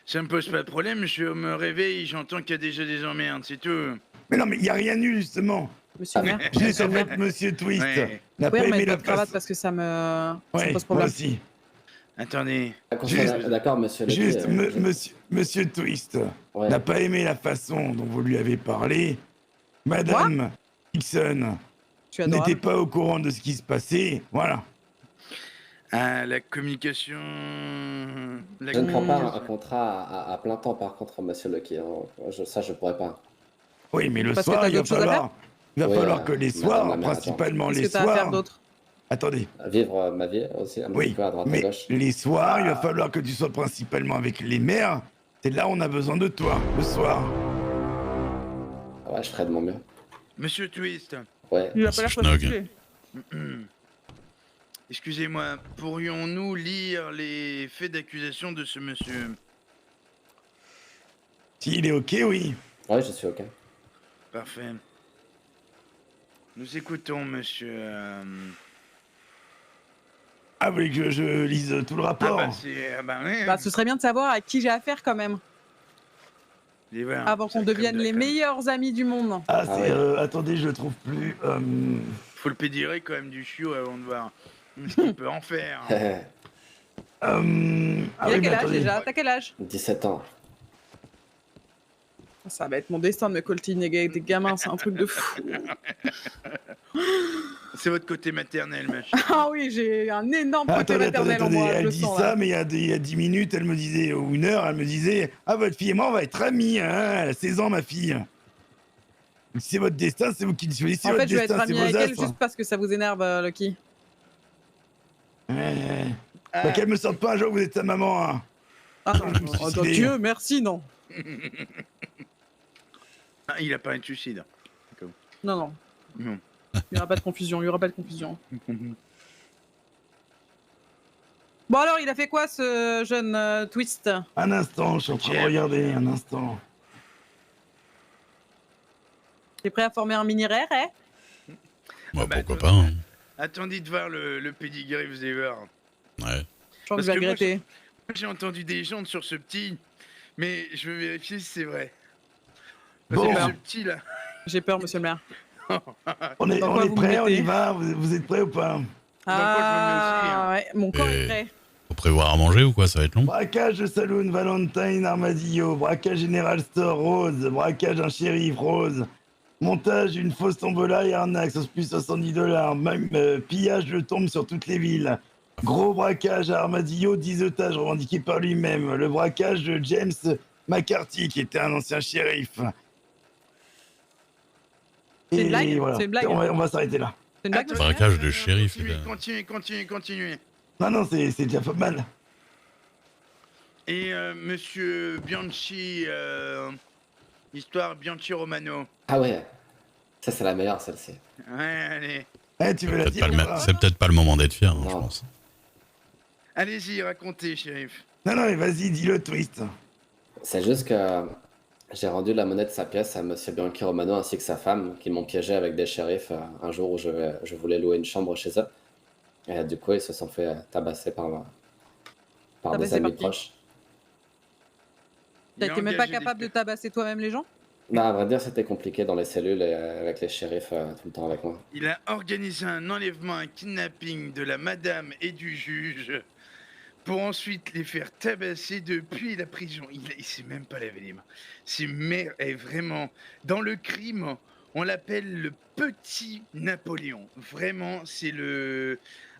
[SPEAKER 17] Ça me pose pas de problème, je me réveille, j'entends qu'il y a déjà des emmerdes, c'est tout.
[SPEAKER 9] Mais non, mais il y a rien eu justement.
[SPEAKER 2] Monsieur le maire.
[SPEAKER 9] Juste en fait, monsieur Twist n'a
[SPEAKER 2] Oui,
[SPEAKER 9] pas
[SPEAKER 2] remettre
[SPEAKER 9] aimé la
[SPEAKER 2] votre cravate
[SPEAKER 9] face.
[SPEAKER 2] parce que ça me
[SPEAKER 9] Ouais,
[SPEAKER 2] pose
[SPEAKER 9] moi
[SPEAKER 2] problème.
[SPEAKER 9] aussi.
[SPEAKER 17] Attendez.
[SPEAKER 11] D'accord, monsieur.
[SPEAKER 9] Juste, monsieur Twist n'a pas aimé la façon dont vous lui avez parlé. Madame Dixon n'était pas au courant de ce qui se passait. Voilà.
[SPEAKER 17] Ah, la communication...
[SPEAKER 11] Je ne prends pas un contrat à plein temps, par contre, monsieur Lucky. Ça, je pourrais pas.
[SPEAKER 9] Oui, mais le soir, il va falloir que les soirs, principalement les soirs... Attendez.
[SPEAKER 11] Vivre ma vie aussi, un petit peu à droite à gauche.
[SPEAKER 9] Les soirs, il va falloir que tu sois principalement avec les mères. C'est là où on a besoin de toi, le soir.
[SPEAKER 11] Ouais, je ferai de mon mieux.
[SPEAKER 17] Monsieur Twist.
[SPEAKER 11] Ouais.
[SPEAKER 2] Il a pas l'air fatigué.
[SPEAKER 17] Excusez-moi, pourrions-nous lire les faits d'accusation de ce monsieur?
[SPEAKER 9] S'il est ok, oui.
[SPEAKER 11] Ouais, je suis ok.
[SPEAKER 17] Parfait. Nous écoutons, monsieur...
[SPEAKER 9] Ah, vous voulez que je lise tout le rapport?
[SPEAKER 2] Bah, ce serait bien de savoir à qui j'ai affaire quand même. Avant qu'on devienne les meilleurs amis du monde.
[SPEAKER 9] Ah, c'est... attendez, je le trouve plus...
[SPEAKER 17] Faut le pédirer quand même du chiot avant de voir ce qu'il peut en faire.
[SPEAKER 2] T'as quel âge déjà? T'as quel âge?
[SPEAKER 11] 17 ans.
[SPEAKER 2] Ça va être mon destin de me coltiner avec des gamins, c'est un truc de fou.
[SPEAKER 17] C'est votre côté maternel, ma chérie.
[SPEAKER 2] Ah oui, j'ai un énorme côté maternel en moi, je
[SPEAKER 9] elle
[SPEAKER 2] le
[SPEAKER 9] dit
[SPEAKER 2] sens,
[SPEAKER 9] ça,
[SPEAKER 2] là.
[SPEAKER 9] mais il y a 10 minutes, elle me disait, ou une heure, elle me disait, ah, votre fille et moi, on va être amis, hein, elle a 16 ans, ma fille. C'est votre destin, c'est vous qui choisissez
[SPEAKER 2] En
[SPEAKER 9] votre
[SPEAKER 2] fait, je vais être
[SPEAKER 9] destin, c'est
[SPEAKER 2] amie
[SPEAKER 9] vos
[SPEAKER 2] avec elle
[SPEAKER 9] astres.
[SPEAKER 2] juste parce que ça vous énerve, Lucky.
[SPEAKER 9] Bah, qu'elle me sorte pas un jour que vous êtes sa maman, hein.
[SPEAKER 2] Ah, oh, Dieu, merci, non.
[SPEAKER 17] Ah, il a pas un suicide.
[SPEAKER 2] Non, non.
[SPEAKER 17] Non.
[SPEAKER 2] Il n'y aura pas de confusion, il n'y aura pas de confusion. Bon alors, il a fait quoi ce jeune Twist?
[SPEAKER 9] Un instant, je suis en train de regarder, un instant.
[SPEAKER 2] T'es prêt à former un mini-rare, hein?
[SPEAKER 1] Bah, pourquoi pas, hein.
[SPEAKER 17] Attendez de voir le pedigree, vous allez voir.
[SPEAKER 1] Ouais.
[SPEAKER 2] Je pense que je vais regretter.
[SPEAKER 17] Moi, j'ai entendu des légendes sur ce petit, mais je vais vérifier si c'est vrai. Parce
[SPEAKER 9] Bon.
[SPEAKER 17] que ce petit là...
[SPEAKER 2] J'ai peur, monsieur le maire.
[SPEAKER 9] On est
[SPEAKER 2] Dans quoi vous me
[SPEAKER 9] prêts, on y
[SPEAKER 2] mettez?
[SPEAKER 9] va, vous êtes prêts ou pas?
[SPEAKER 2] Ah, ouais, mon corps est prêt.
[SPEAKER 1] Faut prévoir à manger ou quoi? Ça va être long.
[SPEAKER 9] Braquage de Saloon, Valentine, Armadillo, braquage General Store, Rose, braquage un shérif, Rose, montage d'une fausse tombola et arnaque, sauce plus $70, même pillage de tombes sur toutes les villes. Gros braquage à Armadillo, 10 otages revendiqués par lui-même. Le braquage de James McCarthy, qui était un ancien shérif.
[SPEAKER 2] C'est une blague?
[SPEAKER 9] Voilà.
[SPEAKER 2] C'est une blague?
[SPEAKER 9] On va s'arrêter là.
[SPEAKER 2] C'est une blague, monsieur le maire?
[SPEAKER 1] Braquage de shérif, les gars.
[SPEAKER 17] Continuez.
[SPEAKER 9] Non, c'est déjà pas mal.
[SPEAKER 17] Et monsieur Bianchi, histoire Bianchi Romano.
[SPEAKER 11] Ah ouais. Ça, c'est la meilleure, celle-ci.
[SPEAKER 17] Ouais, allez.
[SPEAKER 9] Tu veux la dire?
[SPEAKER 1] C'est peut-être pas le moment d'être fier, hein, je pense.
[SPEAKER 17] Allez-y, racontez, shérif.
[SPEAKER 9] Non, mais vas-y, dis-le, Twist.
[SPEAKER 11] C'est juste que j'ai rendu la monnaie de sa pièce à monsieur Bianchi Romano ainsi que sa femme, qui m'ont piégé avec des shérifs un jour où je voulais louer une chambre chez eux. Et du coup, ils se sont fait tabasser par des amis proches.
[SPEAKER 2] T'as été même pas capable de tabasser toi-même les gens?
[SPEAKER 11] Bah, à vrai dire, c'était compliqué dans les cellules et avec les shérifs tout le temps avec moi.
[SPEAKER 17] Il a organisé un enlèvement, un kidnapping de la madame et du juge pour ensuite les faire tabasser depuis la prison. Il sait même pas laver les mains. Ces mères est vraiment dans le crime. On l'appelle le petit Napoléon. Vraiment, c'est le...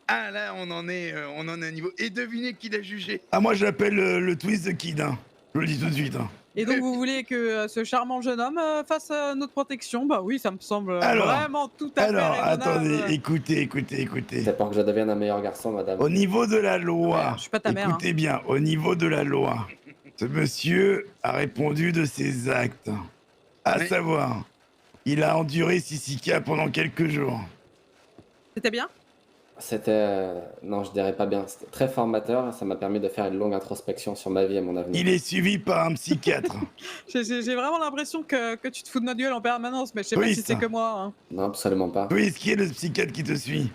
[SPEAKER 17] Ah là, on en est à un niveau. Et devinez qui l'a jugé.
[SPEAKER 9] Ah, moi, je l'appelle le Twist de Kid. Hein. Je le dis tout de suite. Hein.
[SPEAKER 2] Et donc vous voulez que ce charmant jeune homme fasse notre protection? Bah oui, ça me semble vraiment tout à fait raisonnable.
[SPEAKER 9] Attendez, écoutez.
[SPEAKER 11] C'est pour que je devienne un meilleur garçon, madame.
[SPEAKER 9] Au niveau de la loi,
[SPEAKER 2] je suis pas ta mère.
[SPEAKER 9] Écoutez bien, au niveau de la loi, ce monsieur a répondu de ses actes. À savoir, il a enduré Sissika pendant quelques jours.
[SPEAKER 2] C'était bien?
[SPEAKER 11] C'était... Non, je dirais pas bien. C'était très formateur et ça m'a permis de faire une longue introspection sur ma vie et mon avenir.
[SPEAKER 9] Il est suivi par un psychiatre.
[SPEAKER 2] J'ai vraiment l'impression que tu te fous de notre gueule en permanence, mais je sais pas si c'est que moi. Hein.
[SPEAKER 11] Non, absolument pas.
[SPEAKER 9] Oui, qui est le psychiatre qui te suit?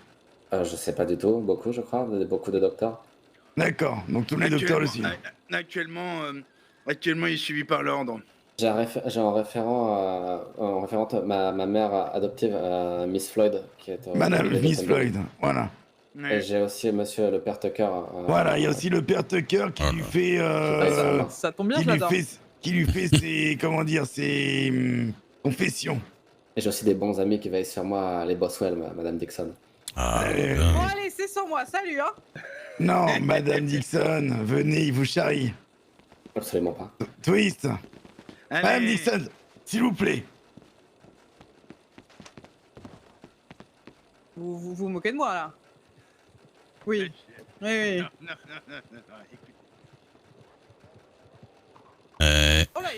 [SPEAKER 11] Je sais pas du tout. Beaucoup, je crois. Beaucoup de docteurs.
[SPEAKER 9] D'accord, donc tous les docteurs le suivent.
[SPEAKER 17] Actuellement, il est suivi par l'ordre.
[SPEAKER 11] J'ai en référente ma mère adoptive, Miss Floyd, qui est...
[SPEAKER 9] Madame Miss Floyd, voilà.
[SPEAKER 11] Et j'ai aussi monsieur le père Tucker.
[SPEAKER 9] Voilà, il y a aussi le père Tucker qui lui fait...
[SPEAKER 2] ça tombe bien, j'adore.
[SPEAKER 9] Qui lui fait ses... comment dire, ses... confessions.
[SPEAKER 11] Et j'ai aussi des bons amis qui veillent sur moi, les Boswell, madame Dixon.
[SPEAKER 2] Bon allez, c'est sans moi, salut hein.
[SPEAKER 9] Non, madame Dixon, venez, il vous charrie.
[SPEAKER 11] Absolument pas.
[SPEAKER 9] Twist. Madame Dixon, s'il vous plaît.
[SPEAKER 2] Vous vous moquez de moi là? Oui. Oui.
[SPEAKER 17] Non,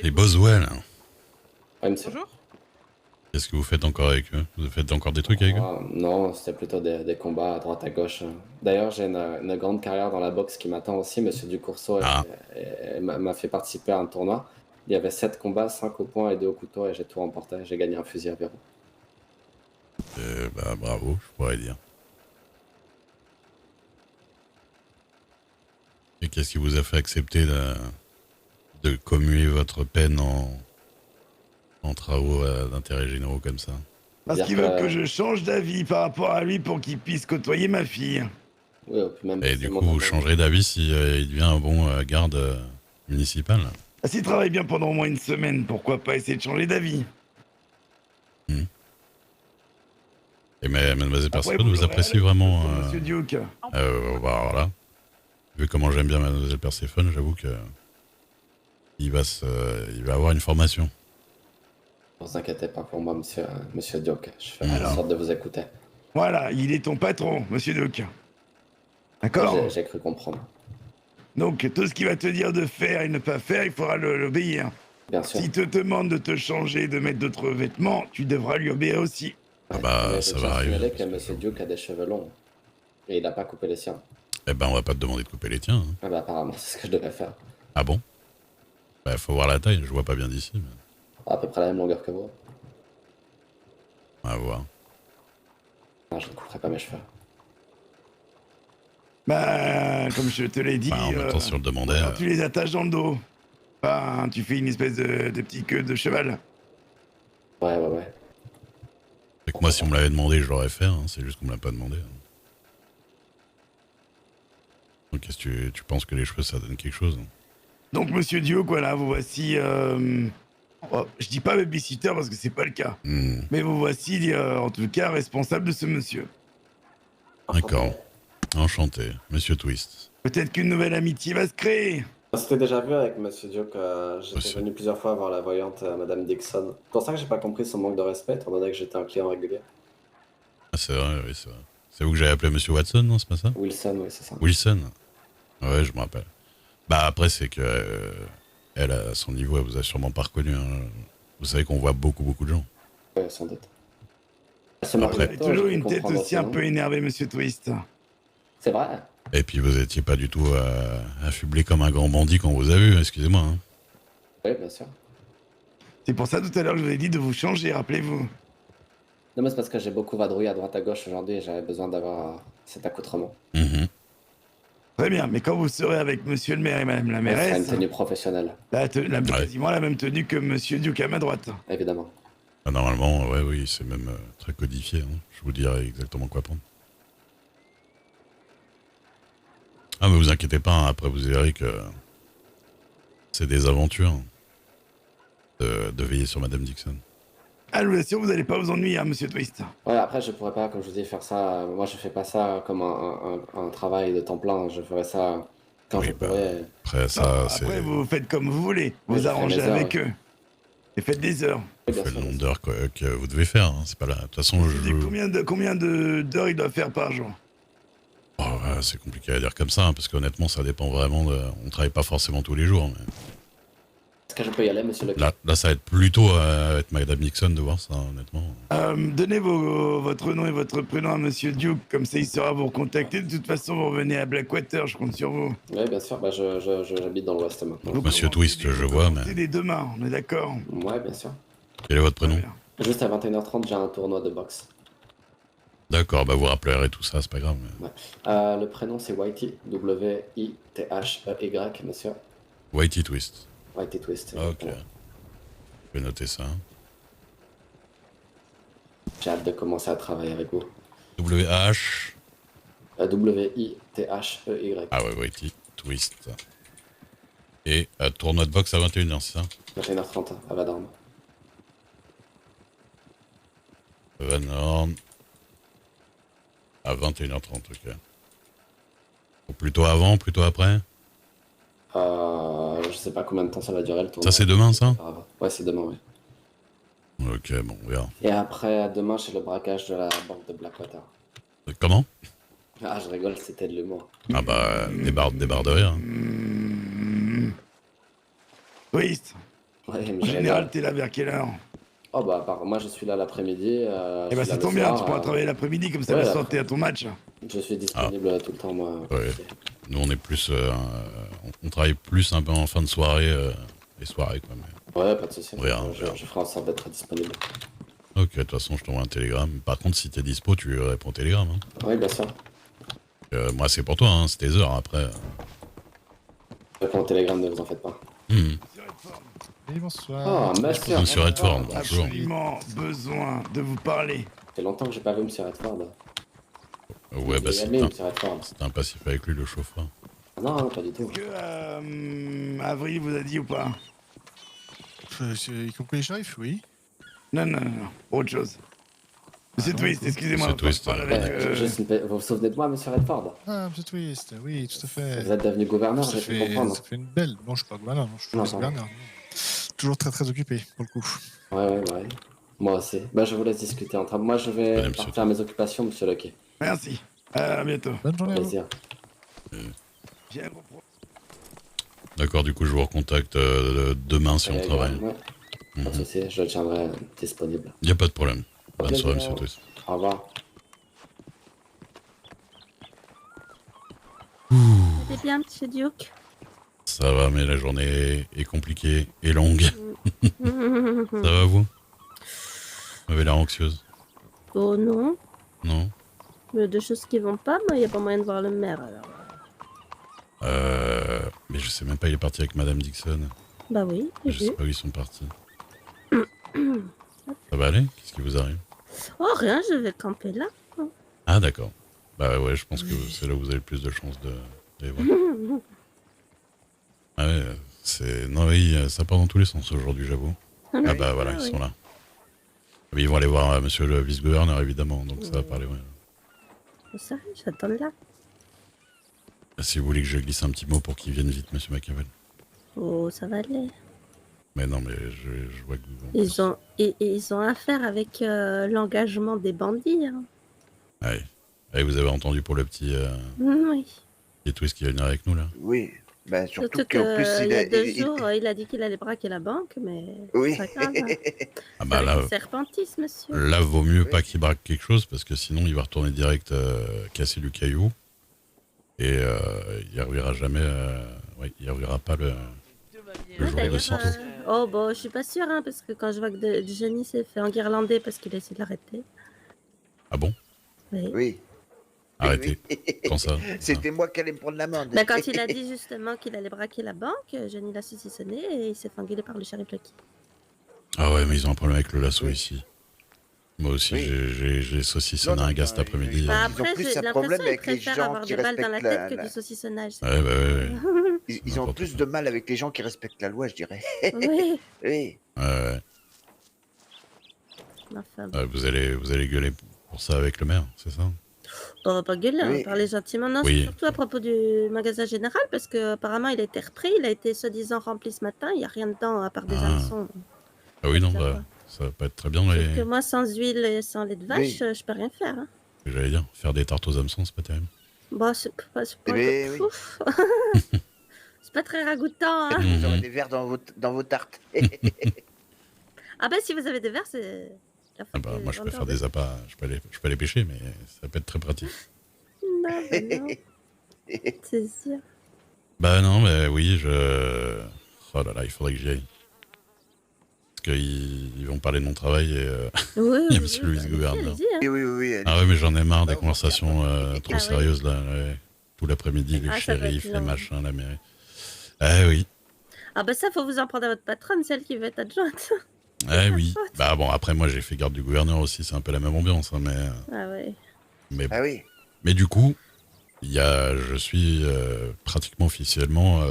[SPEAKER 1] Les Boswell.
[SPEAKER 11] Ouais, monsieur.
[SPEAKER 2] Bonjour.
[SPEAKER 1] Qu'est-ce que vous faites encore avec eux? Vous faites encore des trucs avec eux?
[SPEAKER 11] Non, c'était plutôt des combats à droite à gauche. D'ailleurs, j'ai une grande carrière dans la boxe qui m'attend aussi. Monsieur Ducourceau m'a fait participer à un tournoi. Il y avait 7 combats, 5 au poing et 2 au couteau et j'ai tout remporté. J'ai gagné un fusil à verrou.
[SPEAKER 1] Bah bravo, je pourrais dire. Et qu'est-ce qui vous a fait accepter de commuer votre peine en travaux d'intérêt généraux comme ça?
[SPEAKER 9] Parce qu'il veut que je change d'avis par rapport à lui pour qu'il puisse côtoyer ma fille.
[SPEAKER 11] Oui, même
[SPEAKER 1] et du coup, vous changerez d'avis si il devient un bon garde municipal?
[SPEAKER 9] S'il travaille bien pendant au moins une semaine, pourquoi pas essayer de changer d'avis?
[SPEAKER 1] Et mademoiselle Perséphone vous apprécie vraiment
[SPEAKER 9] Monsieur Duke.
[SPEAKER 1] Voilà. Vu comment j'aime bien mademoiselle Perséphone, j'avoue que il va avoir une formation.
[SPEAKER 11] Ne vous inquiétez pas pour moi, monsieur Duke. Je fais en sorte de vous écouter.
[SPEAKER 9] Voilà, il est ton patron, monsieur Duke. D'accord?
[SPEAKER 11] J'ai cru comprendre.
[SPEAKER 9] Donc, tout ce qu'il va te dire de faire et ne pas faire, il faudra l'obéir.
[SPEAKER 11] Bien sûr.
[SPEAKER 9] S'il te demande de te changer, de mettre d'autres vêtements, tu devras lui obéir aussi.
[SPEAKER 1] Ah bah, ça va arriver.
[SPEAKER 11] Que monsieur Duke a des cheveux longs. Et il n'a pas coupé les siens.
[SPEAKER 1] Eh ben, on va pas te demander de couper les tiens. Hein.
[SPEAKER 11] Ah bah, apparemment, c'est ce que je devais faire.
[SPEAKER 1] Ah bon? Bah, faut voir la taille, je vois pas bien d'ici. Mais...
[SPEAKER 11] À peu près la même longueur que vous.
[SPEAKER 1] On va voir.
[SPEAKER 11] Non, je ne couperai pas mes cheveux.
[SPEAKER 9] Bah, comme je te l'ai dit,
[SPEAKER 1] en même temps, si on le demandait,
[SPEAKER 9] tu les attaches dans le dos. Enfin, tu fais une espèce de petit queue de cheval.
[SPEAKER 11] Ouais.
[SPEAKER 1] C'est que moi, si on me l'avait demandé, je l'aurais fait. Hein. C'est juste qu'on me l'a pas demandé. Hein. Donc, qu'est-ce que tu penses que les cheveux, ça donne quelque chose? Hein?
[SPEAKER 9] Donc, monsieur Duke, voilà, vous voici... je dis pas babysitter parce que c'est pas le cas. Mais vous voici, en tout cas, responsable de ce monsieur.
[SPEAKER 1] D'accord. Enchanté, monsieur Twist.
[SPEAKER 9] Peut-être qu'une nouvelle amitié va se créer.
[SPEAKER 11] On s'était déjà vu avec monsieur Duke. J'étais venu plusieurs fois voir la voyante madame Dixon. C'est pour ça que j'ai pas compris son manque de respect, étant donné que j'étais un client régulier.
[SPEAKER 1] Ah, c'est vrai, oui, c'est vrai. C'est vous que j'avais appelé monsieur Watson, non? C'est pas ça?
[SPEAKER 11] Wilson, oui, c'est ça.
[SPEAKER 1] Wilson. Ouais, je me rappelle. Bah, après, c'est que... elle, à son niveau, elle vous a sûrement pas reconnu. Hein. Vous savez qu'on voit beaucoup de gens.
[SPEAKER 11] Ouais, sans doute.
[SPEAKER 9] Vous avez toujours une tête aussi un peu énervée, monsieur Twist.
[SPEAKER 11] C'est vrai.
[SPEAKER 1] Et puis vous étiez pas du tout affublé comme un grand bandit quand on vous a vu, excusez-moi. Hein.
[SPEAKER 11] Oui, bien sûr.
[SPEAKER 9] C'est pour ça tout à l'heure que je vous ai dit de vous changer, rappelez-vous.
[SPEAKER 11] Non, mais c'est parce que j'ai beaucoup vadrouillé à droite à gauche aujourd'hui et j'avais besoin d'avoir cet accoutrement.
[SPEAKER 9] Très bien, mais quand vous serez avec monsieur le maire et madame la
[SPEAKER 11] Ça
[SPEAKER 9] mairesse...
[SPEAKER 11] sera une tenue professionnelle.
[SPEAKER 9] Quasiment la même tenue que monsieur Duke à ma droite.
[SPEAKER 11] Évidemment.
[SPEAKER 1] Ah, normalement, oui, c'est même très codifié. Hein. Je vous dirai exactement quoi prendre. Ah, mais vous inquiétez pas, hein, après vous verrez que c'est des aventures de veiller sur madame Dixon.
[SPEAKER 9] Ah, je vous assure, vous n'allez pas vous ennuyer, hein, monsieur Twist.
[SPEAKER 11] Ouais, après, je pourrais pas, comme je vous dis, faire ça. Moi, je fais pas ça comme un travail de temps plein. Je ferais ça quand je pourrais.
[SPEAKER 1] Après, ça, c'est.
[SPEAKER 9] Après, vous faites comme vous voulez.
[SPEAKER 11] Ouais,
[SPEAKER 9] Vous
[SPEAKER 11] je fais
[SPEAKER 9] arrangez
[SPEAKER 11] mes heures,
[SPEAKER 9] avec
[SPEAKER 11] ouais.
[SPEAKER 9] eux. Et faites des heures.
[SPEAKER 1] Vous faites le nombre d'heures que vous devez faire, hein, c'est pas là. De toute façon,
[SPEAKER 9] Combien d'heures il doit faire par jour?
[SPEAKER 1] Oh, ouais, c'est compliqué à dire comme ça, hein, parce qu'honnêtement, ça dépend vraiment de. On travaille pas forcément tous les jours. Mais...
[SPEAKER 11] Est-ce que je peux y aller, monsieur le
[SPEAKER 1] Là, ça va être plutôt avec Madame Nixon de voir ça, honnêtement.
[SPEAKER 9] Donnez votre nom et votre prénom à monsieur Duke, comme ça il saura vous recontacter. De toute façon, vous revenez à Blackwater, je compte sur vous.
[SPEAKER 11] Oui, bien sûr. Bah, j'habite dans l'ouest maintenant.
[SPEAKER 1] Monsieur Twist, je vois, mais.
[SPEAKER 9] C'est dès demain, on est d'accord?
[SPEAKER 11] Ouais, bien sûr.
[SPEAKER 1] Quel est votre prénom?
[SPEAKER 11] Juste à 21h30, j'ai un tournoi de boxe.
[SPEAKER 1] D'accord, bah vous rappellerez tout ça, c'est pas grave. Mais...
[SPEAKER 11] Ouais. Le prénom, c'est Whitey. W-I-T-H-E-Y, monsieur.
[SPEAKER 1] Whitey Twist.
[SPEAKER 11] Whitey Twist.
[SPEAKER 1] Ok. Je vais noter ça.
[SPEAKER 11] J'ai hâte de commencer à travailler avec vous.
[SPEAKER 1] W-H.
[SPEAKER 11] W-I-T-H-E-Y.
[SPEAKER 1] Ah ouais, Whitey Twist. Et tournoi de boxe à 21h, c'est ça?
[SPEAKER 11] 21h30 à Vadorn.
[SPEAKER 1] Vanhorn. À 21h30, ok. Ou plutôt avant, plutôt après?
[SPEAKER 11] Je sais pas combien de temps ça va durer le tournoi.
[SPEAKER 1] Ça, c'est demain, ça?
[SPEAKER 11] Ouais, c'est demain, oui.
[SPEAKER 1] Ok, bon, on verra.
[SPEAKER 11] Et après, demain, c'est le braquage de la banque de Blackwater.
[SPEAKER 1] Comment?
[SPEAKER 11] Ah, je rigole, c'était de l'humour.
[SPEAKER 1] Ah bah, débarde de rire.
[SPEAKER 9] Twist.
[SPEAKER 11] Ouais, mais
[SPEAKER 9] En
[SPEAKER 11] je
[SPEAKER 9] général,
[SPEAKER 11] rigole.
[SPEAKER 9] t'es là vers quelle heure?
[SPEAKER 11] Oh bah, moi, je suis là l'après-midi.
[SPEAKER 9] Eh bah, ça tombe bien, tu pourras travailler l'après-midi, comme ça,
[SPEAKER 11] Ouais,
[SPEAKER 9] le soir, t'es à ton match.
[SPEAKER 11] Je suis disponible tout le temps, moi.
[SPEAKER 1] Ouais. Nous, on est plus. On travaille plus un peu en fin de soirée, les soirées, quoi. Mais...
[SPEAKER 11] Ouais, pas de soucis.
[SPEAKER 1] On verra, on
[SPEAKER 11] Je
[SPEAKER 1] verra.
[SPEAKER 11] ferai en sorte d'être disponible.
[SPEAKER 1] Ok, de toute façon, je t'envoie un télégramme. Par contre, si t'es dispo, tu réponds au télégramme. Hein.
[SPEAKER 11] Oui, bien sûr.
[SPEAKER 1] Moi, c'est pour toi, hein, c'est tes heures après.
[SPEAKER 11] Je réponds au télégramme, ne vous en faites pas.
[SPEAKER 13] Oui, bonsoir.
[SPEAKER 11] Oh, monsieur.
[SPEAKER 1] Monsieur Redford, bonjour.
[SPEAKER 9] Absolument besoin de vous parler.
[SPEAKER 11] Ça fait longtemps que j'ai pas vu monsieur Redford.
[SPEAKER 1] Ouais, bah
[SPEAKER 11] Il est aimé, monsieur
[SPEAKER 1] c'est
[SPEAKER 11] Redford.
[SPEAKER 1] un passif avec lui, le chauffeur.
[SPEAKER 11] Non, non, pas du tout.
[SPEAKER 9] Est-ce que Avril vous a dit ou pas?
[SPEAKER 13] Y compris les shérifs, oui.
[SPEAKER 9] Non, autre chose. Monsieur Twist, excusez-moi.
[SPEAKER 1] Monsieur Twist,
[SPEAKER 9] je parle avec,
[SPEAKER 11] Vous vous souvenez de moi, monsieur Redford?
[SPEAKER 13] Ah, monsieur Twist, oui, tout à fait.
[SPEAKER 11] Vous êtes devenu gouverneur, j'ai pu comprendre.
[SPEAKER 13] Ça fait une belle. Non, je suis pas gouverneur, non, je suis
[SPEAKER 11] Non,
[SPEAKER 13] juste
[SPEAKER 11] pardon.
[SPEAKER 13] gouverneur. Toujours très très occupé, pour le coup.
[SPEAKER 11] Ouais. Moi aussi. Bah, je vous laisse discuter entre moi, je vais partir à mes occupations, monsieur Lucky.
[SPEAKER 9] Merci. À bientôt.
[SPEAKER 13] Bonne journée.
[SPEAKER 11] Plaisir.
[SPEAKER 1] D'accord, du coup, je vous recontacte demain si on travaille.
[SPEAKER 11] Ouais. Pas de soucis, je le tiendrai disponible.
[SPEAKER 1] Y a pas de problème. Bonne
[SPEAKER 11] Ok,
[SPEAKER 1] soirée,
[SPEAKER 11] bien.
[SPEAKER 1] monsieur Twist.
[SPEAKER 11] Au revoir.
[SPEAKER 4] C'est bien, monsieur Duke.
[SPEAKER 1] Ça va, mais la journée est compliquée et longue. Ça va, vous? Vous avez l'air anxieuse.
[SPEAKER 4] Oh non.
[SPEAKER 1] Non?
[SPEAKER 4] Il y a des choses qui vont pas, mais il n'y a pas moyen de voir le maire alors.
[SPEAKER 1] Mais je sais même pas, il est parti avec Madame Dixon.
[SPEAKER 4] Bah oui,
[SPEAKER 1] Je
[SPEAKER 4] j'ai
[SPEAKER 1] sais
[SPEAKER 4] vu.
[SPEAKER 1] pas où ils sont partis. Ça va aller? Qu'est-ce qui vous arrive?
[SPEAKER 4] Oh rien, je vais camper là.
[SPEAKER 1] Ah, d'accord. Bah ouais, je pense que c'est là où vous avez le plus de chances de les voir. Ah ouais, c'est... Non, oui, ça part dans tous les sens aujourd'hui, j'avoue. Ah bah voilà, ils sont là. Mais ils vont aller voir monsieur le vice-gouverneur, évidemment, donc ça va parler, ouais.
[SPEAKER 4] Ça, j'attends là.
[SPEAKER 1] Si vous voulez que je glisse un petit mot pour qu'il vienne vite, monsieur Machiavel.
[SPEAKER 4] Oh, ça va aller.
[SPEAKER 1] Mais non, mais je vois que vous...
[SPEAKER 4] Ils ont affaire avec l'engagement des bandits. Hein.
[SPEAKER 1] Ouais. Et vous avez entendu pour le petit...
[SPEAKER 4] Oui.
[SPEAKER 1] petit Twist qui va venir avec nous, là?
[SPEAKER 7] Oui. Ben, surtout
[SPEAKER 4] Surtout
[SPEAKER 7] qu'en plus,
[SPEAKER 4] il y a 2 jours, il a dit qu'il allait braquer la banque, mais
[SPEAKER 7] Oui.
[SPEAKER 4] c'est pas grave. Hein.
[SPEAKER 1] Ah bah là...
[SPEAKER 4] C'est repentisse, monsieur.
[SPEAKER 1] Là, vaut mieux pas qu'il braque quelque chose, parce que sinon, il va retourner direct casser du caillou. Et il reverra jamais... ouais, il reverra pas le jour de
[SPEAKER 4] D'ailleurs,
[SPEAKER 1] sitôt.
[SPEAKER 4] oh bon, je suis pas sûre, hein, parce que quand je vois que Johnny s'est fait enguirlander parce qu'il a essayé de l'arrêter.
[SPEAKER 1] Ah bon?
[SPEAKER 7] Oui.
[SPEAKER 1] Arrêtez. Quand ça?
[SPEAKER 7] C'était moi qui allais me prendre l'amende.
[SPEAKER 4] Ben, quand il a dit justement qu'il allait braquer la banque, Johnny l'a saucissonné et il s'est fait engueuler par le shérif Lucky.
[SPEAKER 1] Ah ouais, mais ils ont un problème avec le lasso ici. Moi aussi, j'ai saucissonné un gars cet après-midi.
[SPEAKER 4] Bah, après, j'ai l'impression qu'ils préfèrent avoir des balles dans la tête que du saucissonnage.
[SPEAKER 1] Ouais, bah ouais.
[SPEAKER 7] Ils ont plus de mal avec les gens qui respectent la loi, je dirais.
[SPEAKER 4] Oui.
[SPEAKER 7] Oui.
[SPEAKER 1] Ouais.
[SPEAKER 4] ma femme.
[SPEAKER 1] Vous allez gueuler pour ça avec le maire, c'est ça?
[SPEAKER 4] On va pas gueuler, on
[SPEAKER 1] Oui.
[SPEAKER 4] va parler gentiment. Non,
[SPEAKER 1] Oui.
[SPEAKER 4] c'est surtout à propos du magasin général, parce que apparemment il a été repris, il a été soi-disant rempli ce matin, il n'y a rien dedans à part des hameçons.
[SPEAKER 1] Ah oui, non,
[SPEAKER 4] Ça
[SPEAKER 1] ça va pas être très bien. Les...
[SPEAKER 4] Que moi, sans huile et sans lait de vache, je peux rien faire. Hein.
[SPEAKER 1] J'allais dire, faire des tartes aux hameçons, c'est pas terrible.
[SPEAKER 4] Bon, c'est pas
[SPEAKER 7] oui.
[SPEAKER 4] ouf. C'est pas très ragoûtant. Hein.
[SPEAKER 7] Vous aurez des verres dans vos tartes.
[SPEAKER 4] Ah bah si vous avez des verres, c'est...
[SPEAKER 1] Ah bah, moi, je peux faire des appâts, je peux aller pêcher, mais ça peut être très pratique.
[SPEAKER 4] Non, bah non. C'est sûr.
[SPEAKER 1] Bah non, mais oui, oh là là, il faudrait que j'y aille. Parce qu'ils vont parler de mon travail et
[SPEAKER 4] Oui,
[SPEAKER 1] il y a monsieur le vice-gouverneur.
[SPEAKER 4] allez-y, hein.
[SPEAKER 7] Oui.
[SPEAKER 1] Ah ouais, mais j'en ai marre des conversations trop sérieuses là. Ouais. Tout l'après-midi, les
[SPEAKER 4] Ah, ça va être
[SPEAKER 1] shérifs, les
[SPEAKER 4] long.
[SPEAKER 1] machins, la mairie. Ah oui.
[SPEAKER 4] Ah bah ça, faut vous en prendre à votre patronne, celle qui veut être adjointe.
[SPEAKER 1] Ah oui. Bah bon, après moi j'ai fait garde du gouverneur aussi, c'est un peu la même ambiance, hein, mais.
[SPEAKER 4] Ah ouais.
[SPEAKER 1] Mais bon.
[SPEAKER 7] Ah oui.
[SPEAKER 1] Mais du coup, je suis pratiquement officiellement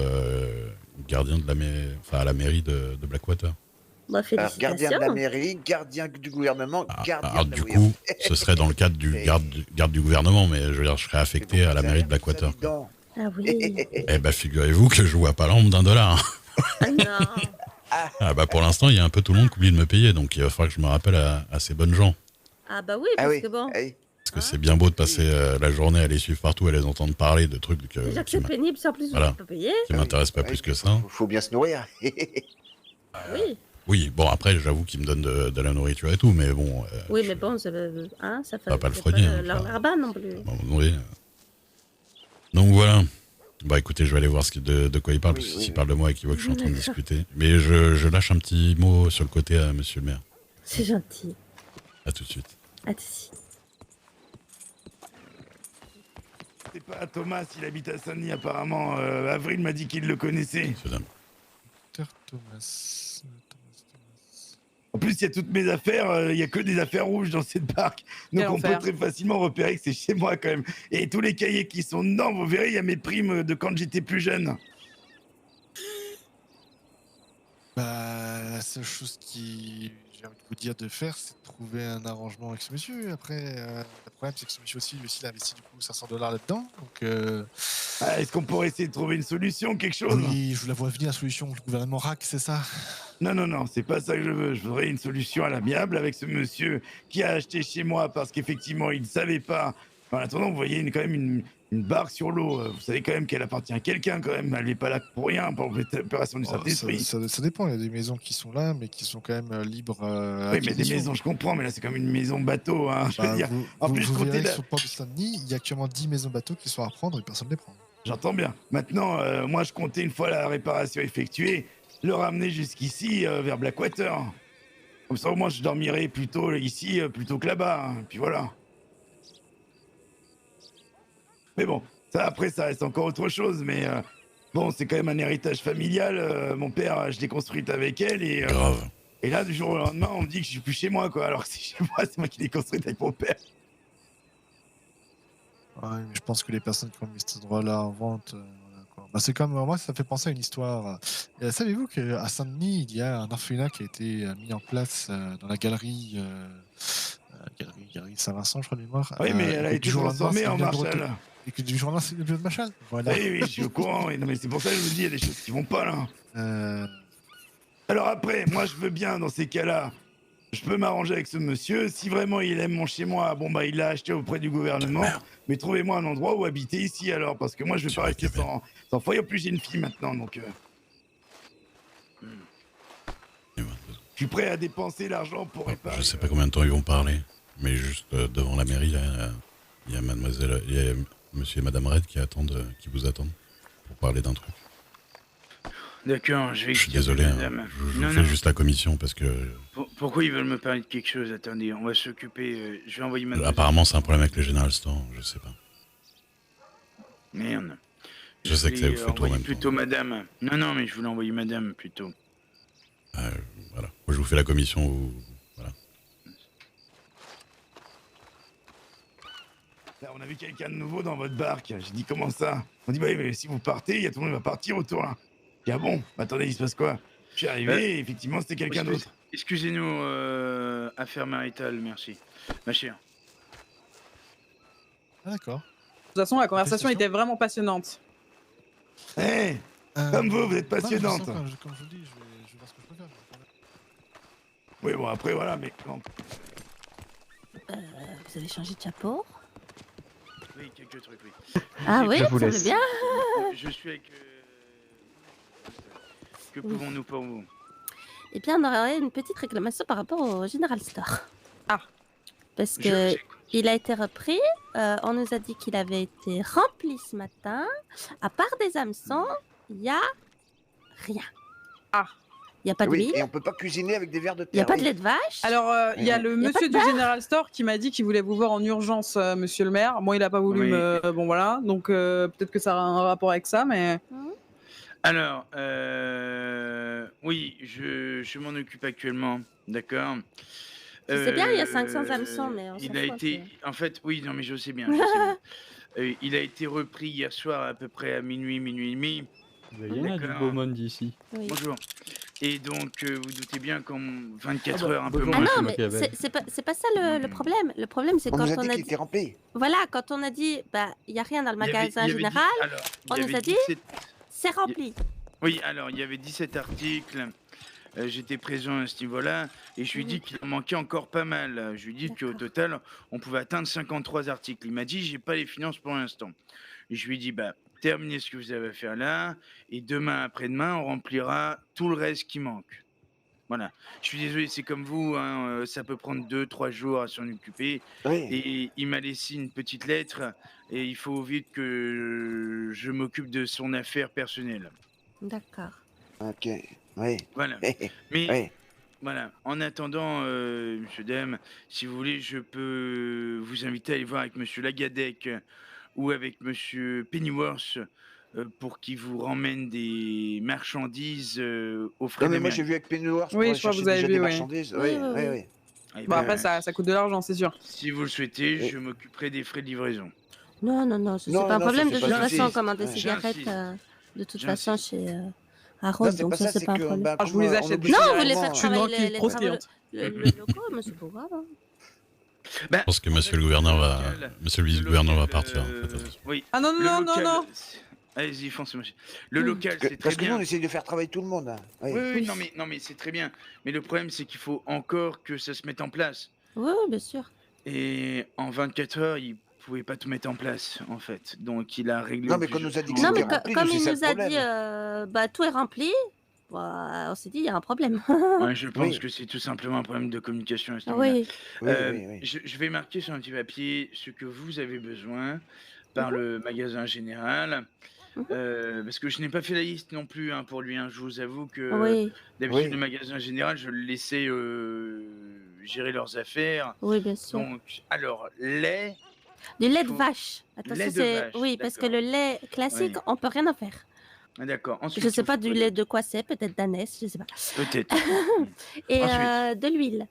[SPEAKER 1] gardien de à la mairie de Blackwater.
[SPEAKER 4] Bah
[SPEAKER 7] Alors,
[SPEAKER 4] félicitations.
[SPEAKER 7] gardien de la mairie, gardien du gouvernement, gardien
[SPEAKER 1] Alors
[SPEAKER 7] de la
[SPEAKER 1] du
[SPEAKER 7] oui,
[SPEAKER 1] coup, ce serait dans le cadre du garde du gouvernement, mais je veux dire, je serais affecté à la mairie de Blackwater.
[SPEAKER 4] Ah oui.
[SPEAKER 1] Eh bah figurez-vous que je vois pas l'ombre d'un dollar.
[SPEAKER 4] Ah non.
[SPEAKER 1] Ah bah pour l'instant, il y a un peu tout le monde qui oublie de me payer, donc il va falloir que je me rappelle à ces bonnes gens.
[SPEAKER 4] Ah bah oui, parce que bon...
[SPEAKER 1] Parce que c'est bien beau de passer la journée à les suivre partout, à les entendre parler de trucs
[SPEAKER 4] Déjà que c'est pénible, si en plus
[SPEAKER 1] voilà.
[SPEAKER 4] vous ne pas payer.
[SPEAKER 1] Qui m'intéressent pas plus que ça.
[SPEAKER 7] Faut bien se nourrir.
[SPEAKER 4] Oui.
[SPEAKER 1] Oui, bon après j'avoue qu'ils me donnent de la nourriture et tout, mais bon...
[SPEAKER 4] Oui, mais bon, ça fait
[SPEAKER 1] va pas le froyer, hein,
[SPEAKER 4] leur là-bas non plus.
[SPEAKER 1] Oui. Donc voilà. Bah écoutez, je vais aller voir de quoi il parle, parce que s'il parle de moi et qu'il voit que je suis en train de discuter. Mais je lâche un petit mot sur le côté à monsieur le maire.
[SPEAKER 4] C'est gentil.
[SPEAKER 1] À tout de suite.
[SPEAKER 4] À tout de suite.
[SPEAKER 9] C'est pas Thomas, il habite à Saint-Denis apparemment. Avril m'a dit qu'il le connaissait.
[SPEAKER 13] Thomas.
[SPEAKER 9] En plus, il y a toutes mes affaires, il y a que des affaires rouges dans cette barque. Donc
[SPEAKER 2] Quel
[SPEAKER 9] on
[SPEAKER 2] enfer.
[SPEAKER 9] peut très facilement repérer que c'est chez moi quand même. Et tous les cahiers qui sont dedans, vous verrez, il y a mes primes de quand j'étais plus jeune.
[SPEAKER 13] Bah, la seule chose qui j'ai envie de vous dire de faire, c'est de trouver un arrangement avec ce monsieur. Après, le problème, c'est que ce monsieur aussi, lui aussi, il a investi du coup $500 là-dedans. Donc,
[SPEAKER 9] Est-ce qu'on pourrait essayer de trouver une solution, quelque chose?
[SPEAKER 13] Oui, je vous la vois venir, la solution. Le gouvernement RAC, c'est ça?
[SPEAKER 9] Non, c'est pas ça que je veux. Je voudrais une solution à l'amiable avec ce monsieur qui a acheté chez moi parce qu'effectivement, il ne savait pas. En attendant, vous voyez quand même une barque sur l'eau. Vous savez quand même qu'elle appartient à quelqu'un quand même. Elle n'est pas là pour rien, pour l'opération du Saint-Esprit.
[SPEAKER 13] Ça dépend, il y a des maisons qui sont là, mais qui sont quand même libres.
[SPEAKER 9] Oui, mais des maisons, je comprends, mais là, c'est comme une maison bateau. Hein, je veux dire. En plus,
[SPEAKER 13] vous
[SPEAKER 9] comptez
[SPEAKER 13] verrez
[SPEAKER 9] là.
[SPEAKER 13] sur le port de Saint-Denis, il y a actuellement 10 maisons bateaux qui sont à prendre et personne ne les prend.
[SPEAKER 9] J'entends bien. Maintenant, moi, je comptais une fois la réparation effectuée, le ramener jusqu'ici, vers Blackwater. Comme ça, au moins, je dormirai plutôt ici, plutôt que là-bas. Hein. Puis voilà. Mais bon, ça, après, ça reste encore autre chose. Mais bon, c'est quand même un héritage familial. Mon père, je l'ai construite avec elle. Et là, du jour au lendemain, on me dit que je suis plus chez moi, quoi. Alors que c'est chez moi, c'est moi qui l'ai construite avec mon père.
[SPEAKER 13] Ouais, mais je pense que les personnes qui ont mis cet endroit-là en vente, voilà, quoi. Bah, c'est comme moi, ça fait penser à une histoire. Savez-vous qu'à Saint-Denis, il y a un orphelinat qui a été mis en place dans la galerie Saint-Vincent, je crois de mémoire.
[SPEAKER 9] Oui, mais elle a été transformée en Marshall.
[SPEAKER 13] Et que du jour au lendemain, c'est devenu de Marshall. Voilà.
[SPEAKER 9] Oui, je suis au courant. Non, mais c'est pour ça que je vous dis, il y a des choses qui vont pas là. Alors après, moi, je veux bien dans ces cas-là. Je peux m'arranger avec ce monsieur. Si vraiment il aime mon chez-moi, bon bah il l'a acheté auprès du gouvernement. Mais trouvez-moi un endroit où habiter ici alors, parce que moi je vais pas rester sans foyer. En plus j'ai une fille maintenant, donc. Je suis prêt à dépenser l'argent pour réparer.
[SPEAKER 1] Je sais pas combien de temps ils vont parler, mais juste devant la mairie, il y a mademoiselle, il y a monsieur et madame Red qui vous attendent pour parler d'un truc.
[SPEAKER 17] D'accord, je vais...
[SPEAKER 1] Je suis désolé, hein, je vous fais juste la commission parce que...
[SPEAKER 17] Pourquoi ils veulent me parler de quelque chose? Attendez, on va s'occuper, je vais envoyer madame...
[SPEAKER 1] Apparemment c'est un problème avec le General Store, je sais pas.
[SPEAKER 17] Merde.
[SPEAKER 1] Je sais que ça vous fait tout en même
[SPEAKER 17] plutôt madame. Non, mais je voulais envoyer madame plutôt.
[SPEAKER 1] Voilà, moi je vous fais la commission, voilà.
[SPEAKER 9] Là, on a vu quelqu'un de nouveau dans votre barque. J'ai dit comment ça? On dit bah oui, mais si vous partez, il y a tout le monde qui va partir autour là. Ah bon, attendez, il se passe quoi? Je suis arrivé, effectivement, c'était quelqu'un d'autre.
[SPEAKER 17] Excusez-nous, affaire maritale, merci. Ma chère.
[SPEAKER 13] Ah, d'accord.
[SPEAKER 2] De toute façon, la conversation était vraiment passionnante.
[SPEAKER 9] Eh, comme vous êtes passionnante.
[SPEAKER 13] Comme je vous le dis, je vais voir ce que je peux faire.
[SPEAKER 9] Oui, bon, après, voilà, mais quand...
[SPEAKER 4] Vous avez changé de chapeau?
[SPEAKER 17] Oui, quelques trucs, oui.
[SPEAKER 4] Ah oui, ça va bien.
[SPEAKER 17] Je suis avec... Que pouvons-nous pour vous?
[SPEAKER 4] Eh bien, on aurait une petite réclamation par rapport au General Store.
[SPEAKER 2] Ah.
[SPEAKER 4] Parce que il a été repris. On nous a dit qu'il avait été rempli ce matin. À part des hameçons, il n'y a rien.
[SPEAKER 2] Ah.
[SPEAKER 4] Il n'y a pas d'huile.
[SPEAKER 7] Et on peut pas cuisiner avec des verres de terre.
[SPEAKER 4] Il n'y a pas de lait de vache.
[SPEAKER 2] Alors, il y a le monsieur du General Store qui m'a dit qu'il voulait vous voir en urgence, monsieur le maire. Moi, il n'a pas voulu me... Bon, voilà. Donc, peut-être que ça a un rapport avec ça, mais...
[SPEAKER 17] Alors, oui, je m'en occupe actuellement, d'accord.
[SPEAKER 4] Je sais bien, il y a 500 hameçons, mais on s'en
[SPEAKER 17] il a
[SPEAKER 4] fout,
[SPEAKER 17] été, en fait, oui, non, mais je sais bien. Il a été repris hier soir à peu près à minuit et demi.
[SPEAKER 5] Il y en a du beau monde ici.
[SPEAKER 4] Oui.
[SPEAKER 17] Bonjour. Et donc, vous doutez bien qu'en 24 heures, un peu
[SPEAKER 4] Ah
[SPEAKER 17] moins.
[SPEAKER 4] non, mais c'est pas ça le problème. Le problème, c'est quand on a dit...
[SPEAKER 7] rempli.
[SPEAKER 4] Voilà, quand on a dit, bah, il n'y a rien dans le magasin général, on nous a dit, c'est rempli.
[SPEAKER 17] Oui, alors, il y avait 17 articles. J'étais présent à ce niveau-là et je lui ai dit qu'il en manquait encore pas mal. Je lui ai dit qu'au total, on pouvait atteindre 53 articles. Il m'a dit, j'ai pas les finances pour l'instant. Et je lui ai dit, bah, terminez ce que vous avez à faire là et demain, après-demain, on remplira tout le reste qui manque. Voilà. Je suis désolé, c'est comme vous, hein, ça peut prendre 2-3 jours à s'en occuper.
[SPEAKER 7] Oui.
[SPEAKER 17] Et il m'a laissé une petite lettre et il faut vite que je m'occupe de son affaire personnelle.
[SPEAKER 4] D'accord.
[SPEAKER 7] Ok, oui.
[SPEAKER 17] Voilà. Mais voilà. En attendant, monsieur Dame, si vous voulez, je peux vous inviter à aller voir avec monsieur Lagadec ou avec monsieur Pennyworth pour qu'ils vous ramènent des marchandises aux frais
[SPEAKER 7] Non, mais
[SPEAKER 17] d'Amérique.
[SPEAKER 7] moi j'ai vu avec Pennyworth.
[SPEAKER 2] Oui, je crois que vous avez vu,
[SPEAKER 7] des
[SPEAKER 2] oui.
[SPEAKER 7] marchandises. Oui.
[SPEAKER 17] Eh
[SPEAKER 2] Bon,
[SPEAKER 17] ben,
[SPEAKER 2] après, ça coûte de l'argent, c'est sûr.
[SPEAKER 17] Si vous le souhaitez, je m'occuperai des frais de livraison.
[SPEAKER 4] Non, c'est
[SPEAKER 7] Non,
[SPEAKER 4] pas un
[SPEAKER 7] non,
[SPEAKER 4] problème.
[SPEAKER 7] ça,
[SPEAKER 4] De
[SPEAKER 7] c'est
[SPEAKER 4] toute
[SPEAKER 7] pas
[SPEAKER 4] façon,
[SPEAKER 7] justice.
[SPEAKER 4] commander des
[SPEAKER 7] Ouais.
[SPEAKER 4] cigarettes,
[SPEAKER 17] J'insiste.
[SPEAKER 4] de toute façon, chez
[SPEAKER 7] Non,
[SPEAKER 4] Harold,
[SPEAKER 7] c'est
[SPEAKER 4] donc
[SPEAKER 7] pas
[SPEAKER 4] ça,
[SPEAKER 7] ça,
[SPEAKER 4] c'est
[SPEAKER 7] c'est
[SPEAKER 4] pas un
[SPEAKER 7] que.
[SPEAKER 4] problème.
[SPEAKER 7] bah,
[SPEAKER 2] Ah, je vous les
[SPEAKER 7] comme,
[SPEAKER 2] achète.
[SPEAKER 7] oblige
[SPEAKER 4] Non, vous voulez
[SPEAKER 7] vraiment-
[SPEAKER 4] faire
[SPEAKER 2] Je suis une
[SPEAKER 4] travailler
[SPEAKER 2] banquier
[SPEAKER 4] les
[SPEAKER 2] trop
[SPEAKER 4] travaux
[SPEAKER 2] cliente.
[SPEAKER 4] le locaux, mais c'est pas grave. Hein.
[SPEAKER 17] Ben,
[SPEAKER 1] Je pense que monsieur le gouverneur va... Monsieur le vice-gouverneur va partir, en fait. Attention.
[SPEAKER 17] Oui.
[SPEAKER 2] Ah non,
[SPEAKER 17] le
[SPEAKER 2] non,
[SPEAKER 17] local-
[SPEAKER 2] non.
[SPEAKER 17] Allez-y, foncez, monsieur. Le local, c'est très
[SPEAKER 7] Parce que nous,
[SPEAKER 17] bien.
[SPEAKER 7] on essaye de faire travailler tout le monde. Hein. Oui.
[SPEAKER 17] Oui, non, mais c'est très bien. Mais le problème, c'est qu'il faut encore que ça se mette en place.
[SPEAKER 4] Oui, bien sûr.
[SPEAKER 17] Et en 24 heures, il pouvait pas tout mettre en place, en fait. Donc, il a réglé.
[SPEAKER 7] Non, mais quand nous a dit que
[SPEAKER 4] Non, mais
[SPEAKER 7] c'était rempli,
[SPEAKER 4] comme
[SPEAKER 7] c'est
[SPEAKER 4] il
[SPEAKER 7] ça
[SPEAKER 4] nous
[SPEAKER 7] le
[SPEAKER 4] a
[SPEAKER 7] problème.
[SPEAKER 4] dit, bah, tout est rempli, bah, on s'est dit, il y a un problème.
[SPEAKER 17] Ouais, je pense
[SPEAKER 7] Oui.
[SPEAKER 17] que c'est tout simplement un problème de communication à ce
[SPEAKER 4] Oui.
[SPEAKER 17] niveau-là.
[SPEAKER 7] Oui.
[SPEAKER 17] Je vais marquer sur un petit papier ce que vous avez besoin par le magasin général. Parce que je n'ai pas fait la liste non plus hein, pour lui. Hein. Je vous avoue que
[SPEAKER 4] Oui.
[SPEAKER 17] d'habitude,
[SPEAKER 7] Oui.
[SPEAKER 17] le magasin général, je le laissais gérer leurs affaires.
[SPEAKER 4] Oui, bien sûr.
[SPEAKER 17] Donc, alors, lait.
[SPEAKER 4] Du lait de vache. Attention,
[SPEAKER 17] Lait de
[SPEAKER 4] c'est...
[SPEAKER 17] vache,
[SPEAKER 4] Oui, parce que le lait classique,
[SPEAKER 17] Oui.
[SPEAKER 4] on peut rien en faire.
[SPEAKER 17] Ah, d'accord. Ensuite,
[SPEAKER 4] Je sais
[SPEAKER 17] il
[SPEAKER 4] pas
[SPEAKER 17] faut
[SPEAKER 4] du lait de quoi c'est, peut-être d'ânesse, je sais pas.
[SPEAKER 17] Peut-être.
[SPEAKER 4] Et
[SPEAKER 17] Ensuite.
[SPEAKER 4] de l'huile.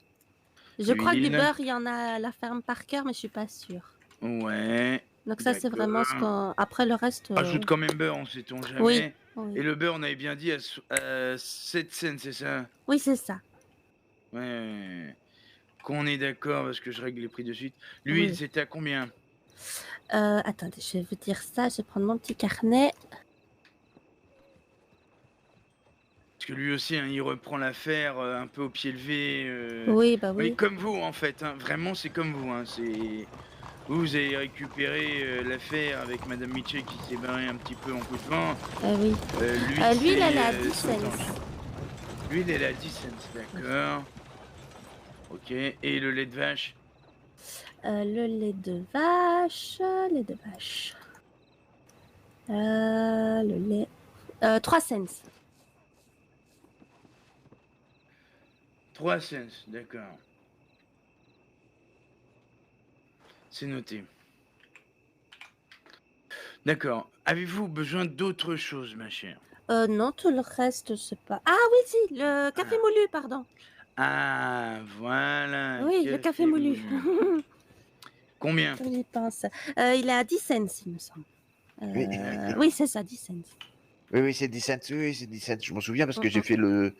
[SPEAKER 4] Je crois que du
[SPEAKER 17] L'huile.
[SPEAKER 4] beurre, il y en a à la ferme Parker, mais je suis pas sûre.
[SPEAKER 17] Ouais.
[SPEAKER 4] Donc ça, c'est vraiment ce qu'on... Après, le reste...
[SPEAKER 17] Ajoute quand même beurre, on sait-on jamais.
[SPEAKER 4] Oui.
[SPEAKER 17] Et le beurre, on avait bien dit à 7 cents, c'est ça?
[SPEAKER 4] Oui, c'est ça.
[SPEAKER 17] Ouais. Qu'on est d'accord, parce que je règle les prix de suite. L'huile,
[SPEAKER 4] Oui.
[SPEAKER 17] c'était à combien?
[SPEAKER 4] Attendez, je vais vous dire ça. Je vais prendre mon petit carnet.
[SPEAKER 17] Parce que lui aussi, hein, il reprend l'affaire un peu au pied levé.
[SPEAKER 4] Oui, bah oui.
[SPEAKER 17] Mais comme vous, en fait. Hein, vraiment, c'est comme vous. Hein, vous avez récupéré l'affaire avec Madame Mitchell qui s'est barrée un petit peu en coup de vent.
[SPEAKER 4] Oui. L'huile, elle est à 10
[SPEAKER 17] cents.
[SPEAKER 4] cents.
[SPEAKER 17] L'huile, elle est à 10 cents, d'accord. Ok, et le lait de vache?
[SPEAKER 4] Le lait de vache... Lait de vache... le lait... 3 cents.
[SPEAKER 17] 3 cents, d'accord. C'est noté. D'accord. Avez-vous besoin d'autre chose, ma chère?
[SPEAKER 4] Non, tout le reste, c'est pas... Ah oui, si, le café moulu, pardon.
[SPEAKER 17] Ah, voilà.
[SPEAKER 4] Oui, le café moulu.
[SPEAKER 17] Combien?
[SPEAKER 4] J'y pense. Il est à 10 cents, il me semble. Oui, c'est ça, 10 cents.
[SPEAKER 7] Oui, c'est 10 cents, oui, c'est 10 cents. Je m'en souviens parce que j'ai fait le...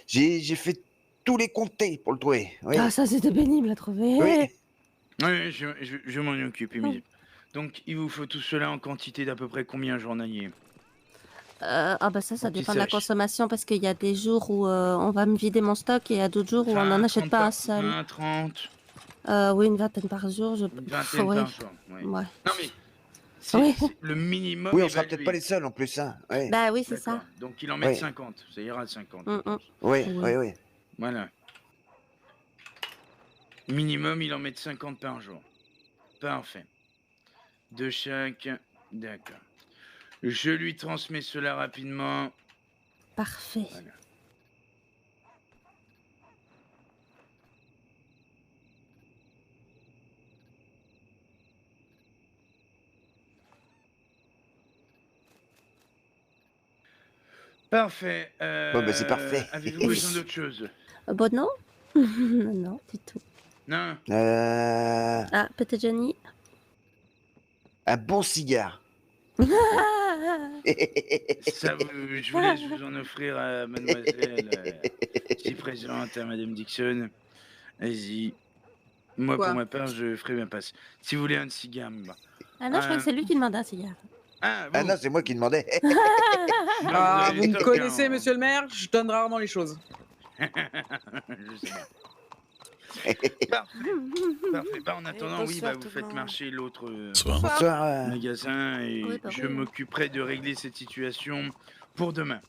[SPEAKER 7] J'ai fait tous les comptés pour le trouver. Oui.
[SPEAKER 4] Ah, ça c'était pénible à trouver.
[SPEAKER 7] Oui.
[SPEAKER 17] Oui, je m'en occupe, Émilie. Donc, il vous faut tout cela en quantité d'à peu près combien journalier?
[SPEAKER 4] Ah bah ça
[SPEAKER 17] Pour qu'ils
[SPEAKER 4] dépend de la
[SPEAKER 17] sachent.
[SPEAKER 4] consommation parce qu'il y a des jours où on va me vider mon stock et il y a d'autres jours où on n'en achète pas un seul.
[SPEAKER 17] 20, 30,
[SPEAKER 4] Oui, une vingtaine par jour.
[SPEAKER 17] une vingtaine
[SPEAKER 4] Ouais.
[SPEAKER 17] par jour. Ouais.
[SPEAKER 4] Ouais.
[SPEAKER 17] Non mais, c'est
[SPEAKER 4] Oui.
[SPEAKER 17] c'est le minimum.
[SPEAKER 7] Oui, on sera
[SPEAKER 17] évalué.
[SPEAKER 7] peut-être pas les seuls en plus. Hein. Ouais.
[SPEAKER 4] Bah oui, c'est ça.
[SPEAKER 17] D'accord. Donc, il en met
[SPEAKER 7] Oui.
[SPEAKER 17] 50. Ça ira à 50.
[SPEAKER 4] Mm, mm.
[SPEAKER 7] Oui,
[SPEAKER 4] Oui.
[SPEAKER 7] oui, oui.
[SPEAKER 17] Voilà. Minimum, il en met 50 par jour. Parfait. De chaque. D'accord. Je lui transmets cela rapidement.
[SPEAKER 4] Parfait.
[SPEAKER 17] Voilà. Parfait.
[SPEAKER 7] Bon, bah, c'est parfait.
[SPEAKER 17] Avez-vous besoin d'autre chose?
[SPEAKER 4] Bon non. Non, du tout.
[SPEAKER 17] Non.
[SPEAKER 4] Ah, peut-être Johnny.
[SPEAKER 7] Un bon cigare.
[SPEAKER 17] Ça, je vous laisse vous en offrir à mademoiselle qui est présente, à madame Dixon. Allez-y. Moi,
[SPEAKER 2] Quoi?
[SPEAKER 17] pour ma part, je ferai ma passe. Si vous voulez un cigare, bah.
[SPEAKER 4] Ah non, je crois que c'est lui qui demandait un cigare.
[SPEAKER 17] Ah,
[SPEAKER 7] Ah non, c'est moi qui demandais.
[SPEAKER 2] Ah,
[SPEAKER 17] avez
[SPEAKER 2] vous me
[SPEAKER 17] stock,
[SPEAKER 2] connaissez,
[SPEAKER 17] hein.
[SPEAKER 2] monsieur le maire, je donne rarement les choses.
[SPEAKER 17] Je sais pas. Parfait. Parfait. Bah, en attendant, oui, bah, vous faites marcher l'autre
[SPEAKER 7] Bonsoir.
[SPEAKER 17] magasin et
[SPEAKER 4] Oui, bah
[SPEAKER 17] je
[SPEAKER 4] oui.
[SPEAKER 17] m'occuperai de régler cette situation pour demain.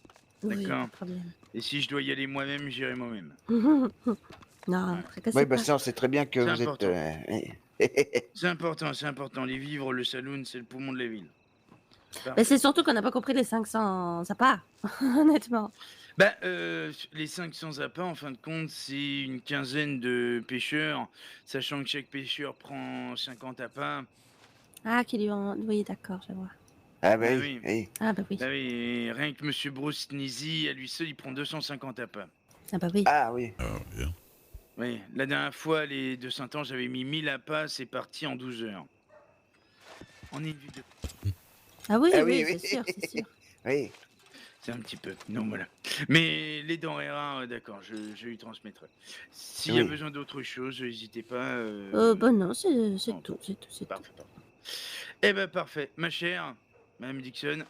[SPEAKER 4] Oui,
[SPEAKER 17] D'accord.
[SPEAKER 4] pas de problème.
[SPEAKER 17] Et si je dois y aller moi-même, j'irai moi-même.
[SPEAKER 4] Non, tracassez
[SPEAKER 7] Oui, bah
[SPEAKER 4] pas.
[SPEAKER 7] ça, on sait très bien que
[SPEAKER 17] C'est
[SPEAKER 7] vous
[SPEAKER 17] important.
[SPEAKER 7] êtes...
[SPEAKER 17] C'est important, c'est important. Les vivres, le saloon, c'est le poumon de la ville.
[SPEAKER 4] Mais c'est surtout qu'on n'a pas compris les 500 appâts, honnêtement.
[SPEAKER 17] Bah, les 500 appâts, en fin de compte, c'est une quinzaine de pêcheurs, sachant que chaque pêcheur prend 50 appâts.
[SPEAKER 4] Ah, qui lui ont... Oui, d'accord, je vois.
[SPEAKER 7] Ah bah
[SPEAKER 17] Bah
[SPEAKER 7] oui,
[SPEAKER 17] oui.
[SPEAKER 7] oui.
[SPEAKER 4] Ah bah oui.
[SPEAKER 17] Bah oui, et rien que Monsieur Bruce Nizy, à lui seul, il prend 250 appâts.
[SPEAKER 4] Ah bah oui.
[SPEAKER 7] Ah oui.
[SPEAKER 17] Oui, la dernière fois, les de Saint-Ange, j'avais mis 1000 appâts, c'est parti en 12 heures. On est une ville de...
[SPEAKER 4] Ah oui,
[SPEAKER 7] Ah
[SPEAKER 4] oui,
[SPEAKER 7] oui,
[SPEAKER 4] c'est sûr, c'est sûr.
[SPEAKER 7] Oui.
[SPEAKER 17] C'est un petit peu. Non, voilà. Mais les denrées rares, d'accord, je lui transmettrai. S'il y a
[SPEAKER 7] Oui.
[SPEAKER 17] besoin d'autre chose, n'hésitez pas.
[SPEAKER 4] Bah non, c'est
[SPEAKER 17] Non.
[SPEAKER 4] tout, c'est tout, c'est tout.
[SPEAKER 17] Parfait, parfait. Eh ben, parfait. Ma chère, Madame Dixon.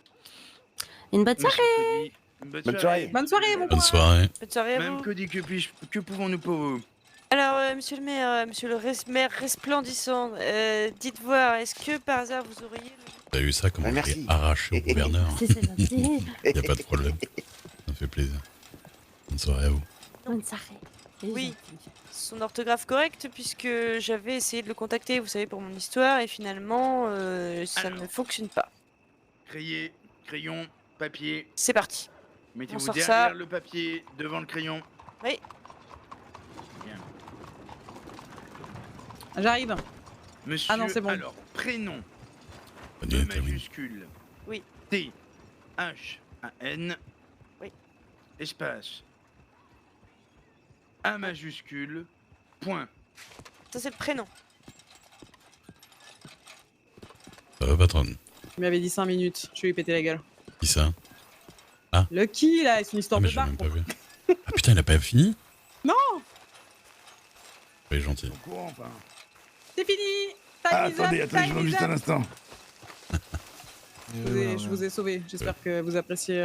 [SPEAKER 4] Une bonne
[SPEAKER 17] Monsieur
[SPEAKER 4] soirée.
[SPEAKER 17] Cody, une bonne
[SPEAKER 7] Bonne
[SPEAKER 17] soirée.
[SPEAKER 7] soirée.
[SPEAKER 2] Bonne soirée, mon
[SPEAKER 1] Bonne soirée.
[SPEAKER 18] Bonne soirée à
[SPEAKER 17] Madame
[SPEAKER 18] vous.
[SPEAKER 17] Cody, que pouvons-nous pour vous?
[SPEAKER 18] Alors, monsieur le maire, monsieur le maire resplendissant, dites voir, est-ce que par hasard vous auriez...
[SPEAKER 1] T'as eu ça, comment
[SPEAKER 7] Ah,
[SPEAKER 1] je
[SPEAKER 7] merci.
[SPEAKER 1] l'ai arraché au gouverneur.
[SPEAKER 4] C'est gentil.
[SPEAKER 1] Y a pas de problème. Ça me fait plaisir. Bonne soirée à vous.
[SPEAKER 4] Bonne soirée. C'est
[SPEAKER 18] Oui.
[SPEAKER 4] gentil.
[SPEAKER 18] Son orthographe correcte, puisque j'avais essayé de le contacter, vous savez, pour mon histoire, et finalement, ça
[SPEAKER 17] Alors.
[SPEAKER 18] ne fonctionne pas.
[SPEAKER 17] Crayon, papier.
[SPEAKER 18] C'est parti.
[SPEAKER 17] Mettez-vous
[SPEAKER 18] sort
[SPEAKER 17] derrière
[SPEAKER 18] ça.
[SPEAKER 17] le papier, devant le crayon.
[SPEAKER 18] Oui.
[SPEAKER 17] Bien.
[SPEAKER 2] J'arrive.
[SPEAKER 17] Monsieur,
[SPEAKER 2] Ah non, c'est bon.
[SPEAKER 17] alors, prénom,
[SPEAKER 1] Bonne
[SPEAKER 17] de
[SPEAKER 1] nuit, terminé.
[SPEAKER 17] majuscule.
[SPEAKER 18] Oui.
[SPEAKER 17] T, H, A, N.
[SPEAKER 18] Oui.
[SPEAKER 17] Espace. A majuscule, point.
[SPEAKER 18] Ça, c'est le prénom.
[SPEAKER 1] Ça va, patronne?
[SPEAKER 2] Il m'avait dit 5 minutes, je vais lui péter la gueule.
[SPEAKER 1] Qui ça?
[SPEAKER 2] Lucky, là, c'est une histoire
[SPEAKER 1] Ah, mais
[SPEAKER 2] de
[SPEAKER 1] j'ai
[SPEAKER 2] bar.
[SPEAKER 1] même pas vu. Ah putain, il a pas fini?
[SPEAKER 2] Non,
[SPEAKER 1] Oui, gentil.
[SPEAKER 17] Au courant, enfin.
[SPEAKER 2] c'est fini.
[SPEAKER 9] Ah,
[SPEAKER 2] Time is
[SPEAKER 9] attendez,
[SPEAKER 2] up,
[SPEAKER 9] attendez, je
[SPEAKER 2] time
[SPEAKER 9] vois
[SPEAKER 2] is
[SPEAKER 9] juste un
[SPEAKER 2] up.
[SPEAKER 9] instant.
[SPEAKER 2] Je vous ai sauvé. J'espère que vous appréciez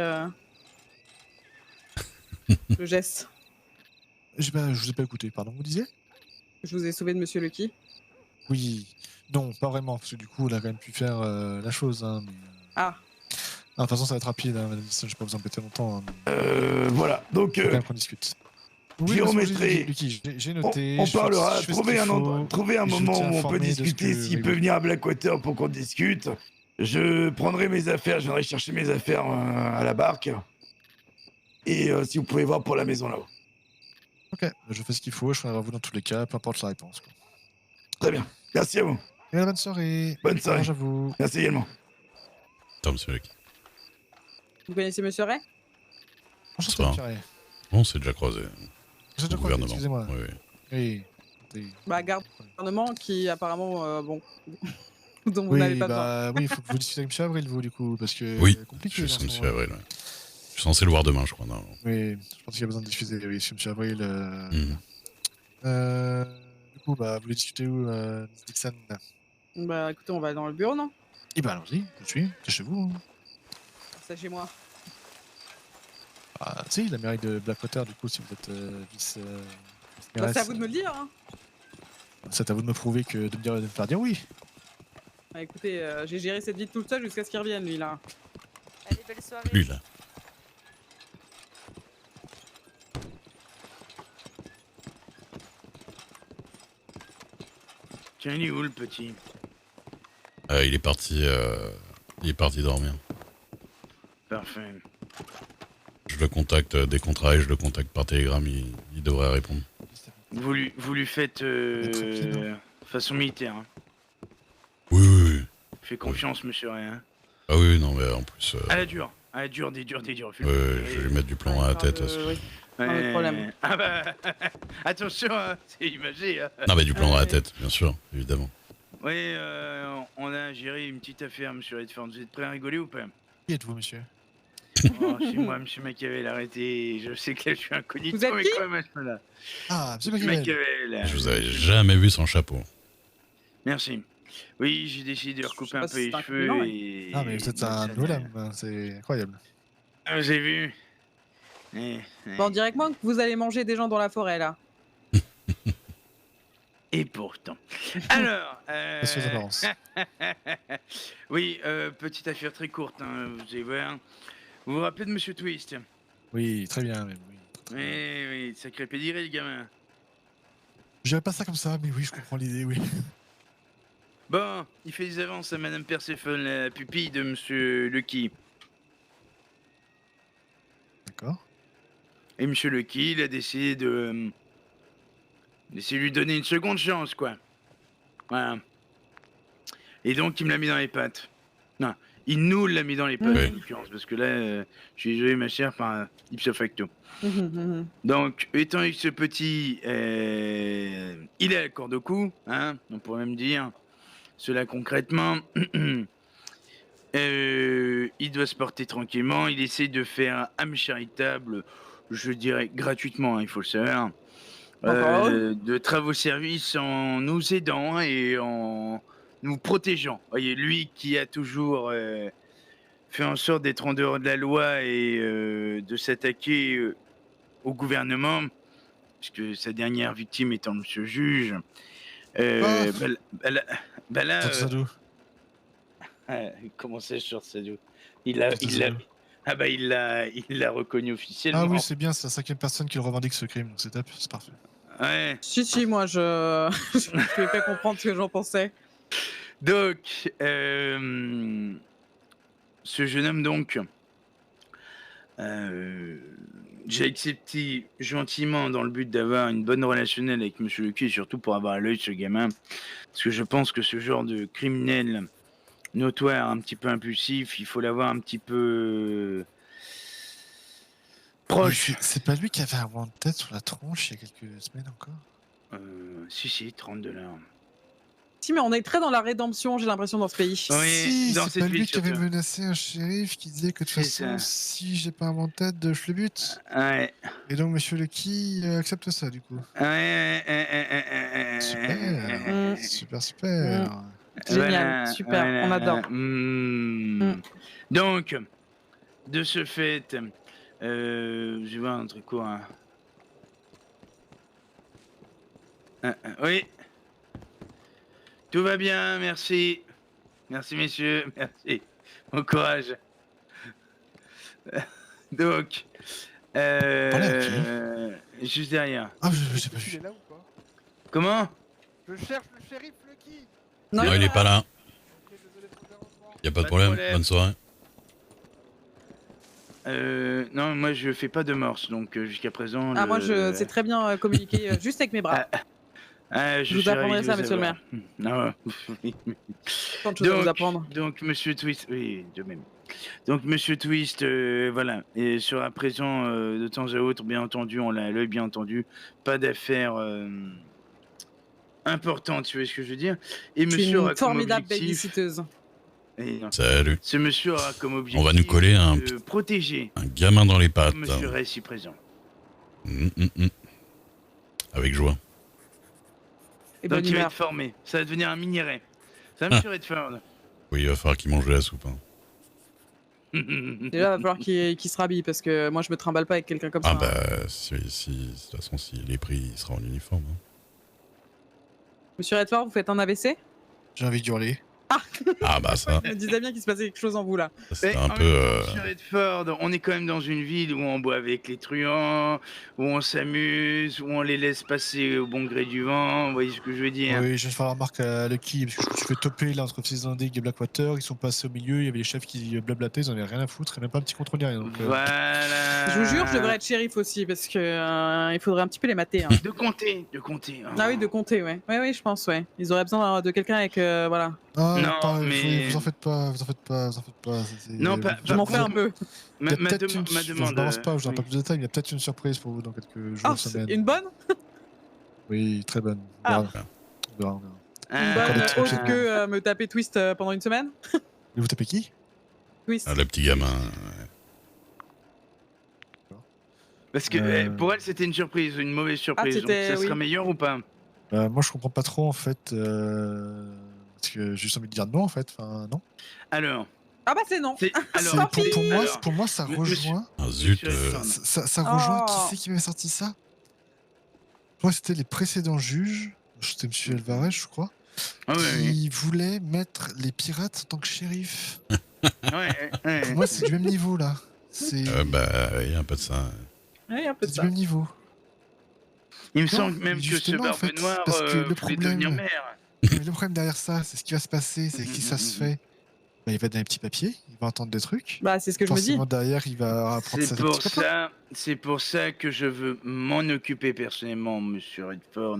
[SPEAKER 2] le geste.
[SPEAKER 13] Je vous ai pas écouté, pardon, vous disiez?
[SPEAKER 2] Je vous ai sauvé de Monsieur Lucky.
[SPEAKER 13] Oui. Non, pas vraiment, parce que du coup, on a quand même pu faire la chose. Hein, mais,
[SPEAKER 2] Ah.
[SPEAKER 13] De toute façon, ça va être rapide, hein, Madame Dixon, je vais pas vous embêter longtemps. Hein,
[SPEAKER 9] Voilà, donc
[SPEAKER 13] faut quand même qu'on discute.
[SPEAKER 9] j'y remettrai.
[SPEAKER 13] J'ai noté.
[SPEAKER 9] On
[SPEAKER 13] je fais-
[SPEAKER 9] parlera,
[SPEAKER 13] je fais ce
[SPEAKER 9] trouver
[SPEAKER 13] qu'il
[SPEAKER 9] un,
[SPEAKER 13] faut,
[SPEAKER 9] trouver un
[SPEAKER 13] et je
[SPEAKER 9] moment
[SPEAKER 13] tiens
[SPEAKER 9] où on peut
[SPEAKER 13] informé de ce
[SPEAKER 9] discuter,
[SPEAKER 13] que-
[SPEAKER 9] s'il peut venir à Blackwater pour qu'on discute. Je prendrai mes affaires, je viendrai chercher mes affaires à la barque. Et si vous pouvez voir pour la maison là-haut.
[SPEAKER 13] Ok, je fais ce qu'il faut, je ferai à vous dans tous les cas, peu importe la réponse. Quoi.
[SPEAKER 9] Très bien, merci à vous.
[SPEAKER 13] Et bonne soirée.
[SPEAKER 9] Bonne soirée.
[SPEAKER 13] Courage à vous.
[SPEAKER 9] Merci également.
[SPEAKER 1] Attends, monsieur Lucky.
[SPEAKER 2] Vous connaissez Monsieur Ray?
[SPEAKER 1] Bonsoir. On s'est déjà croisé.
[SPEAKER 13] Vous êtes déjà
[SPEAKER 1] Au
[SPEAKER 13] croisé,
[SPEAKER 1] gouvernement.
[SPEAKER 13] excusez-moi.
[SPEAKER 1] Oui, oui.
[SPEAKER 13] Oui.
[SPEAKER 2] Bah, garde le gouvernement qui apparemment, bon, dont vous n'avez
[SPEAKER 13] Oui,
[SPEAKER 2] pas besoin.
[SPEAKER 13] bah oui, il faut que vous discutiez avec M. Avril, vous, du coup, parce que
[SPEAKER 1] Oui,
[SPEAKER 13] compliqué.
[SPEAKER 1] je
[SPEAKER 13] dans
[SPEAKER 1] suis
[SPEAKER 13] ce
[SPEAKER 1] M.
[SPEAKER 13] moment-là.
[SPEAKER 1] Avril. Ouais. Je suis censé le voir demain, je crois. Non.
[SPEAKER 13] Oui, je pense qu'il y a besoin de diffuser, oui, chez M. Avril.
[SPEAKER 1] Mhm.
[SPEAKER 13] Du coup, bah, vous voulez discuter où, Miss Dixon?
[SPEAKER 2] Bah écoutez, on va dans le bureau, non?
[SPEAKER 13] Eh ben, allons-y, je vous suis, c'est chez vous. Hein.
[SPEAKER 2] C'est chez moi.
[SPEAKER 13] Ah, si, la mairie de Blackwater, du coup, si vous êtes
[SPEAKER 2] Bah, c'est à vous de me le dire, hein.
[SPEAKER 13] C'est à vous de me prouver que de me faire dire oui.
[SPEAKER 2] Bah, écoutez, j'ai géré cette vie toute seule jusqu'à ce qu'il revienne, lui, là.
[SPEAKER 18] Allez, belle soirée.
[SPEAKER 1] Lui, là.
[SPEAKER 17] Tiens, il est où le petit?
[SPEAKER 1] Il est parti dormir.
[SPEAKER 17] Parfait.
[SPEAKER 1] Je le contacte dès qu'on travaille, je le contacte par télégramme, il devrait répondre.
[SPEAKER 17] Vous lui faites façon militaire. Hein.
[SPEAKER 1] Oui.
[SPEAKER 17] Fais confiance, monsieur Ray. Hein.
[SPEAKER 1] Ah oui, non, mais en plus...
[SPEAKER 17] À la dure. Des durs.
[SPEAKER 1] je vais lui mettre du plomb à la tête.
[SPEAKER 2] Oui, pas de problème.
[SPEAKER 17] Ah bah, attention, hein, c'est imagé. Hein.
[SPEAKER 1] Non, mais du plomb dans la tête, bien sûr, évidemment.
[SPEAKER 17] Oui, on a géré une petite affaire, monsieur Redford. Vous êtes prêt à rigoler ou pas?
[SPEAKER 13] Qui êtes-vous, monsieur?
[SPEAKER 17] Oh, c'est moi, monsieur Machiavel, arrêtez. Je sais que là, je suis incognito,
[SPEAKER 2] Vous êtes
[SPEAKER 17] mais
[SPEAKER 2] qui?
[SPEAKER 17] quand même, à ce moment-là.
[SPEAKER 13] Ah, monsieur
[SPEAKER 17] Monsieur
[SPEAKER 13] Machiavel.
[SPEAKER 17] Machiavel.
[SPEAKER 1] Je vous avais jamais vu sans chapeau.
[SPEAKER 17] Merci. Oui, j'ai décidé de recouper un peu les cheveux et...
[SPEAKER 13] Ah, mais vous êtes un nouvel homme, c'est incroyable.
[SPEAKER 17] Ah, j'ai vu.
[SPEAKER 2] Bon, directement que vous allez manger des gens dans la forêt, là.
[SPEAKER 17] Et pourtant. Alors...
[SPEAKER 13] Merci aux apparences.
[SPEAKER 17] Oui, petite affaire très courte, hein, vous allez voir. Vous vous rappelez de monsieur Twist?
[SPEAKER 13] Oui, très bien, même, oui.
[SPEAKER 17] Oui, sacré pédigré, le gamin.
[SPEAKER 13] Je dirais pas ça comme ça, mais oui, je comprends l'idée, oui.
[SPEAKER 17] Bon, il fait des avances à madame Perséphone, la pupille de monsieur Lucky.
[SPEAKER 13] D'accord.
[SPEAKER 17] Et monsieur Lucky, il a décidé de lui donner une seconde chance, quoi. Voilà. Et donc, il me l'a mis dans les pattes. Non, il nous l'a mis dans les pattes, en l'occurrence, parce que là, je suis désolé, ma chère, par ipso facto. Donc, étant avec ce petit, il a la corde au cou, hein, on pourrait même dire cela concrètement. Il doit se porter tranquillement, il essaie de faire âme charitable, je dirais gratuitement, hein, il faut le savoir, de travaux-service en nous aidant et en nous protégeant. Voyez, lui qui a toujours fait en sorte d'être en dehors de la loi et de s'attaquer au gouvernement, puisque sa dernière victime étant monsieur juge. Comment ça, sur Sadou? Il l'a reconnu officiellement.
[SPEAKER 13] Ah oui, c'est bien, c'est la 5e personne qui le revendique ce crime, donc c'est top, c'est parfait.
[SPEAKER 17] Ouais.
[SPEAKER 2] Si, moi, je lui ai fait comprendre ce que j'en pensais.
[SPEAKER 17] Donc, ce jeune homme, donc, j'ai accepté gentiment dans le but d'avoir une bonne relationnelle avec monsieur Lucky et surtout pour avoir à l'œil ce gamin. Parce que je pense que ce genre de criminel notoire, un petit peu impulsif, il faut l'avoir un petit peu proche.
[SPEAKER 13] C'est pas lui qui avait un wanted sur la tronche il y a quelques semaines encore?
[SPEAKER 17] Si, $30.
[SPEAKER 2] Si, mais on est très dans la rédemption, j'ai l'impression, dans ce pays.
[SPEAKER 17] Oui,
[SPEAKER 13] si,
[SPEAKER 17] dans
[SPEAKER 13] c'est
[SPEAKER 17] cette
[SPEAKER 13] pas
[SPEAKER 17] ville,
[SPEAKER 13] lui qui avait
[SPEAKER 17] surtout.
[SPEAKER 13] menacé un shérif qui disait que de toute façon, si j'ai pas un wanted, je le bute.
[SPEAKER 17] Ouais.
[SPEAKER 13] Et donc, monsieur Lucky accepte ça, du coup. Super.
[SPEAKER 2] Génial, super, on adore.
[SPEAKER 17] Donc, de ce fait, je vais voir un truc court. Hein. Oui. Tout va bien, merci. Merci, messieurs, merci. Bon courage. Donc, juste derrière.
[SPEAKER 13] Ah, je sais pas.
[SPEAKER 19] Il est là ou pas?
[SPEAKER 17] Comment?
[SPEAKER 19] Je cherche le shérif Lucky.
[SPEAKER 1] Non, il est pas là. Y a pas de problème, bonne soirée.
[SPEAKER 17] Non, moi je fais pas de morse, donc jusqu'à présent.
[SPEAKER 2] Ah, moi, je sais très bien communiquer juste avec mes bras. Je vous apprendrai ça, monsieur le maire.
[SPEAKER 17] Non,
[SPEAKER 2] Tant de choses à vous apprendre.
[SPEAKER 17] Donc, monsieur Twist, oui, de même. Donc, monsieur Twist, voilà, et sera présent de temps à autre, bien entendu, on l'a à l'œil, bien entendu. Pas d'affaires importante, tu vois ce que je veux dire. Et
[SPEAKER 2] Tu es
[SPEAKER 17] monsieur
[SPEAKER 2] une
[SPEAKER 17] aura comme
[SPEAKER 2] formidable
[SPEAKER 17] objectif...
[SPEAKER 2] babysitteuse.
[SPEAKER 17] Salut. Ce monsieur aura comme objectif
[SPEAKER 1] On va nous coller
[SPEAKER 17] de protéger
[SPEAKER 1] un gamin dans les pattes.
[SPEAKER 17] monsieur reste ici présent.
[SPEAKER 1] Avec joie.
[SPEAKER 2] Et
[SPEAKER 17] Donc
[SPEAKER 2] bonne
[SPEAKER 17] il va
[SPEAKER 2] humeur.
[SPEAKER 17] être formé. Ça va devenir un minerai. Ça, monsieur Redford.
[SPEAKER 1] Oui, il va falloir qu'il mange de la soupe. Hein.
[SPEAKER 2] Déjà, il va falloir qu'il se rhabille parce que moi, je me trimballe pas avec quelqu'un comme
[SPEAKER 1] Ah
[SPEAKER 2] ça.
[SPEAKER 1] bah, de toute façon, s'il est pris, il sera en uniforme. Hein.
[SPEAKER 2] Monsieur Redford, vous faites un AVC?
[SPEAKER 13] J'ai envie d'hurler.
[SPEAKER 1] Ah bah ça.
[SPEAKER 2] Je me disais bien qu'il se passait quelque chose en vous là.
[SPEAKER 1] C'est
[SPEAKER 17] Mais
[SPEAKER 1] un
[SPEAKER 17] en
[SPEAKER 1] peu...
[SPEAKER 17] même temps, monsieur Redford, on est quand même dans une ville où on boit avec les truands, où on s'amuse, où on les laisse passer au bon gré du vent, vous voyez ce que je veux dire?
[SPEAKER 13] Oui, je vais faire la remarque à Lucky, parce que je me suis fait toper là entre Fizandig et Blackwater, ils sont passés au milieu, il y avait les chefs qui blablataient, ils en avaient rien à foutre, et même pas un petit contrôle ni rien. Donc,
[SPEAKER 17] Voilà.
[SPEAKER 2] Je vous jure, je devrais être shérif aussi parce que il faudrait un petit peu les mater. Hein.
[SPEAKER 17] De compter.
[SPEAKER 2] Ah oui, de compter, ouais. Oui, je pense, ouais. Ils auraient besoin de quelqu'un avec, voilà.
[SPEAKER 13] Ah,
[SPEAKER 17] Non,
[SPEAKER 13] pas-
[SPEAKER 17] mais-
[SPEAKER 13] vous en faites pas, vous en faites pas.
[SPEAKER 17] Non, pas-
[SPEAKER 2] Je m'en fais un peu.
[SPEAKER 13] Il y a
[SPEAKER 17] Ma
[SPEAKER 13] peut-être
[SPEAKER 17] demande-
[SPEAKER 13] une...
[SPEAKER 17] ma
[SPEAKER 13] Je
[SPEAKER 17] demande,
[SPEAKER 13] balance pas, je donne
[SPEAKER 17] oui.
[SPEAKER 13] pas plus de détails, mais il y a peut-être une surprise pour vous dans quelques jours,
[SPEAKER 2] Ah,
[SPEAKER 13] semaines.
[SPEAKER 2] une bonne?
[SPEAKER 13] Oui, très bonne. On
[SPEAKER 2] Ah.
[SPEAKER 13] verra. On verra, on verra.
[SPEAKER 2] Une
[SPEAKER 13] Encore des
[SPEAKER 2] bonne
[SPEAKER 13] petits
[SPEAKER 2] autre
[SPEAKER 13] papiers.
[SPEAKER 2] que me taper Twist pendant une semaine?
[SPEAKER 13] Et vous tapez qui?
[SPEAKER 2] Twist.
[SPEAKER 1] Ah, le petit gamin.
[SPEAKER 17] Parce que pour elle, c'était une surprise, une mauvaise surprise. Donc
[SPEAKER 2] c'était-
[SPEAKER 17] ça sera
[SPEAKER 2] oui.
[SPEAKER 17] meilleur ou pas?
[SPEAKER 13] Moi, je comprends pas trop en fait. Parce que j'ai juste envie de dire non en fait. Enfin, non.
[SPEAKER 17] Alors.
[SPEAKER 2] Ah bah c'est non.
[SPEAKER 17] Alors,
[SPEAKER 13] Pour moi, ça rejoint.
[SPEAKER 1] Ah, zut.
[SPEAKER 13] Ça rejoint.
[SPEAKER 2] Oh.
[SPEAKER 13] Qui c'est qui m'avait sorti ça? Moi, c'était les précédents juges. C'était Monsieur Alvarez, je crois.
[SPEAKER 17] Ah ouais,
[SPEAKER 13] qui voulait mettre les pirates en tant que shérif.
[SPEAKER 17] Ouais.
[SPEAKER 13] Pour moi, c'est du même niveau là. C'est
[SPEAKER 1] Bah, il y a un peu de ça.
[SPEAKER 2] Ouais, un peu de
[SPEAKER 13] du
[SPEAKER 2] ça.
[SPEAKER 13] même niveau.
[SPEAKER 17] Il me
[SPEAKER 13] Non,
[SPEAKER 17] semble même que ce
[SPEAKER 13] justement, en
[SPEAKER 17] barbe
[SPEAKER 13] fait,
[SPEAKER 17] noir
[SPEAKER 13] parce que le
[SPEAKER 17] voulait
[SPEAKER 13] problème-
[SPEAKER 17] devenir maire.
[SPEAKER 13] Mais le problème derrière ça, c'est ce qui va se passer, c'est que si ça se fait, bah, il va donner un petit papier, il va entendre des trucs.
[SPEAKER 2] Bah, c'est ce que je me dis.
[SPEAKER 13] Forcément, derrière, il va apprendre ça.
[SPEAKER 17] C'est pour ça que je veux m'en occuper personnellement, monsieur Redford.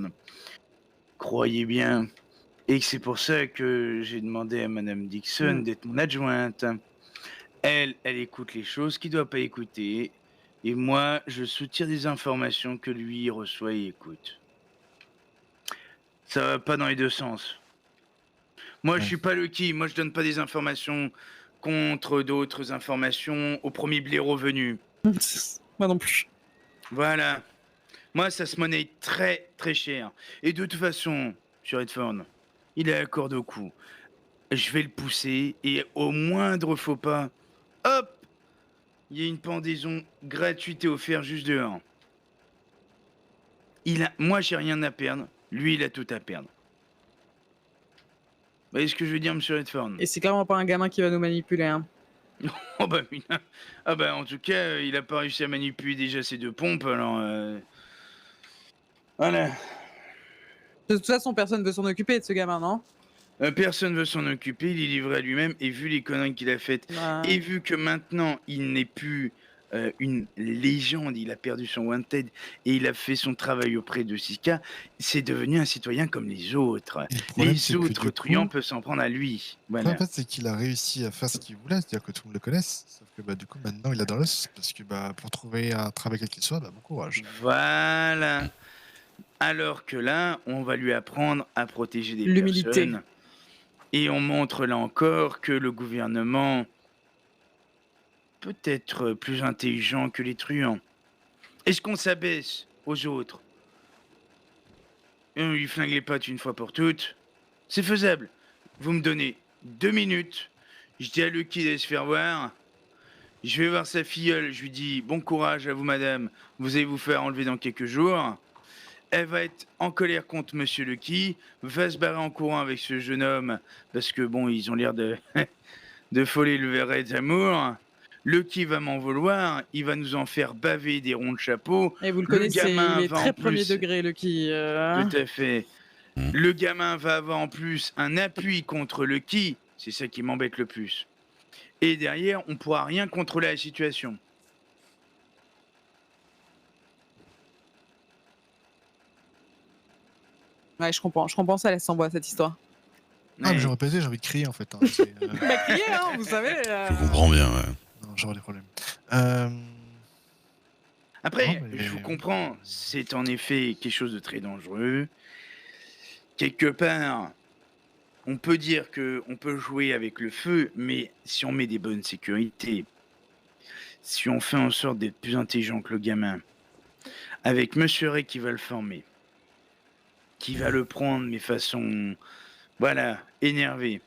[SPEAKER 17] Croyez bien. Et que c'est pour ça que j'ai demandé à madame Dixon d'être mon adjointe. Elle écoute les choses qu'il ne doit pas écouter. Et moi, je soutiens des informations que lui reçoit et écoute. Ça va pas dans les deux sens. Moi, je suis pas Lucky. Moi, je donne pas des informations contre d'autres informations au premier blaireau venu.
[SPEAKER 2] Moi non plus.
[SPEAKER 17] Voilà. Moi, ça se monnaie très, très cher. Et de toute façon, sur Redford, il a la corde au cou. Je vais le pousser et au moindre faux pas, hop, il y a une pendaison gratuite et offerte juste dehors. Moi, j'ai rien à perdre. Lui, il a tout à perdre. Vous voyez ce que je veux dire, monsieur Redford?
[SPEAKER 2] Et c'est clairement pas un gamin qui va nous manipuler. Hein.
[SPEAKER 17] Oh bah, putain. Ah bah, en tout cas, il a pas réussi à manipuler déjà ses deux pompes, alors... Voilà.
[SPEAKER 2] De toute façon, personne veut s'en occuper de ce gamin, non?
[SPEAKER 17] Personne veut s'en occuper, il est livré à lui-même, et vu les conneries qu'il a faites, et vu que maintenant, il n'est plus une légende, il a perdu son wanted, et il a fait son travail auprès de Siska, c'est devenu un citoyen comme les autres.
[SPEAKER 13] problème, c'est
[SPEAKER 17] Les
[SPEAKER 13] que
[SPEAKER 17] autres
[SPEAKER 13] du coup-
[SPEAKER 17] truands peuvent s'en prendre à lui. Voilà.
[SPEAKER 13] En fait, c'est qu'il a réussi à faire ce qu'il voulait, c'est-à-dire que tout le monde le connaisse. Sauf que bah, du coup, maintenant, il a dans l'os. Parce que bah, pour trouver un travail quel qu'il soit, bah, bon courage.
[SPEAKER 17] Voilà. Alors que là, on va lui apprendre à protéger des
[SPEAKER 2] L'humilité.
[SPEAKER 17] personnes. Et on montre là encore que le gouvernement peut être plus intelligent que les truands. Est-ce qu'on s'abaisse aux autres? Et on lui flingue les pattes une fois pour toutes? C'est faisable. Vous me donnez 2 minutes. Je dis à Lucky d'aller se faire voir. Je vais voir sa filleule. Je lui dis bon courage à vous, madame. Vous allez vous faire enlever dans quelques jours. Elle va être en colère contre Monsieur Lucky, va se barrer en courant avec ce jeune homme, parce que bon, ils ont l'air de de foler le verret d'amour. Lucky va m'en vouloir, il va nous en faire baver des ronds de chapeau.
[SPEAKER 2] Et vous le connaissez,
[SPEAKER 17] gamin
[SPEAKER 2] il est
[SPEAKER 17] va
[SPEAKER 2] très
[SPEAKER 17] en
[SPEAKER 2] premier
[SPEAKER 17] plus-
[SPEAKER 2] degré, le qui.
[SPEAKER 17] Tout à fait. Le gamin va avoir en plus un appui contre Lucky, c'est ça qui m'embête le plus. Et derrière, on pourra rien contrôler la situation.
[SPEAKER 2] Ouais, je comprends, ça laisse sans voix cette histoire.
[SPEAKER 13] Ah, mais j'ai répété, j'ai envie de crier en fait. Hein.
[SPEAKER 2] Bah, criez, hein, vous savez.
[SPEAKER 1] Je comprends bien, ouais.
[SPEAKER 13] Non, j'aurai des problèmes.
[SPEAKER 17] Après,
[SPEAKER 13] Non, mais-
[SPEAKER 17] je vous comprends, c'est en effet quelque chose de très dangereux. quelque part, on peut dire qu'on peut jouer avec le feu, mais si on met des bonnes sécurités, si on fait en sorte d'être plus intelligent que le gamin, avec Monsieur Ray qui va le former, qui va le prendre, mais façon, voilà, énervé.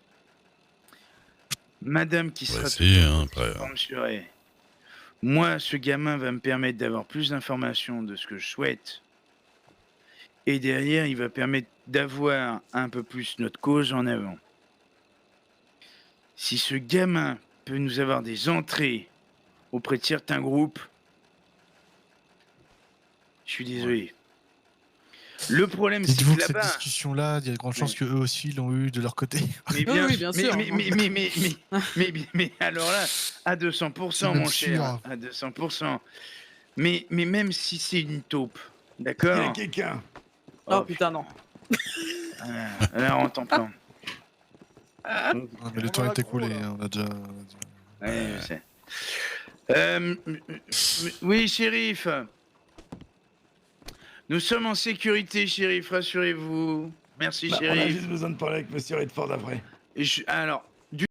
[SPEAKER 17] Madame qui sera
[SPEAKER 1] essayer, hein, après.
[SPEAKER 17] Monsieur Ray. Moi, ce gamin va me permettre d'avoir plus d'informations de ce que je souhaite. Et derrière, il va permettre d'avoir un peu plus notre cause en avant. Si ce gamin peut nous avoir des entrées auprès de certains groupes, je suis désolé. Le problème, c'est
[SPEAKER 13] Dites-vous
[SPEAKER 17] que
[SPEAKER 13] que cette
[SPEAKER 17] là-bas...
[SPEAKER 13] discussion-là, il y a de grandes chances qu'eux aussi l'ont eu de leur côté.
[SPEAKER 17] Mais bien,
[SPEAKER 2] oui, bien sûr.
[SPEAKER 17] Mais alors là, à 200%, mon cher, à 200%. Mais même si c'est une taupe, d'accord?
[SPEAKER 9] Il y a quelqu'un.
[SPEAKER 2] Oh putain, non.
[SPEAKER 17] Là, on t'entend.
[SPEAKER 13] Mais le temps est écoulé, on a déjà...
[SPEAKER 17] Ouais, je sais. Oui, shérif. Nous sommes en sécurité, shérif, rassurez-vous. Merci,
[SPEAKER 9] On a
[SPEAKER 17] shérif.
[SPEAKER 9] juste besoin de parler avec Monsieur Redford après.
[SPEAKER 17] Alors,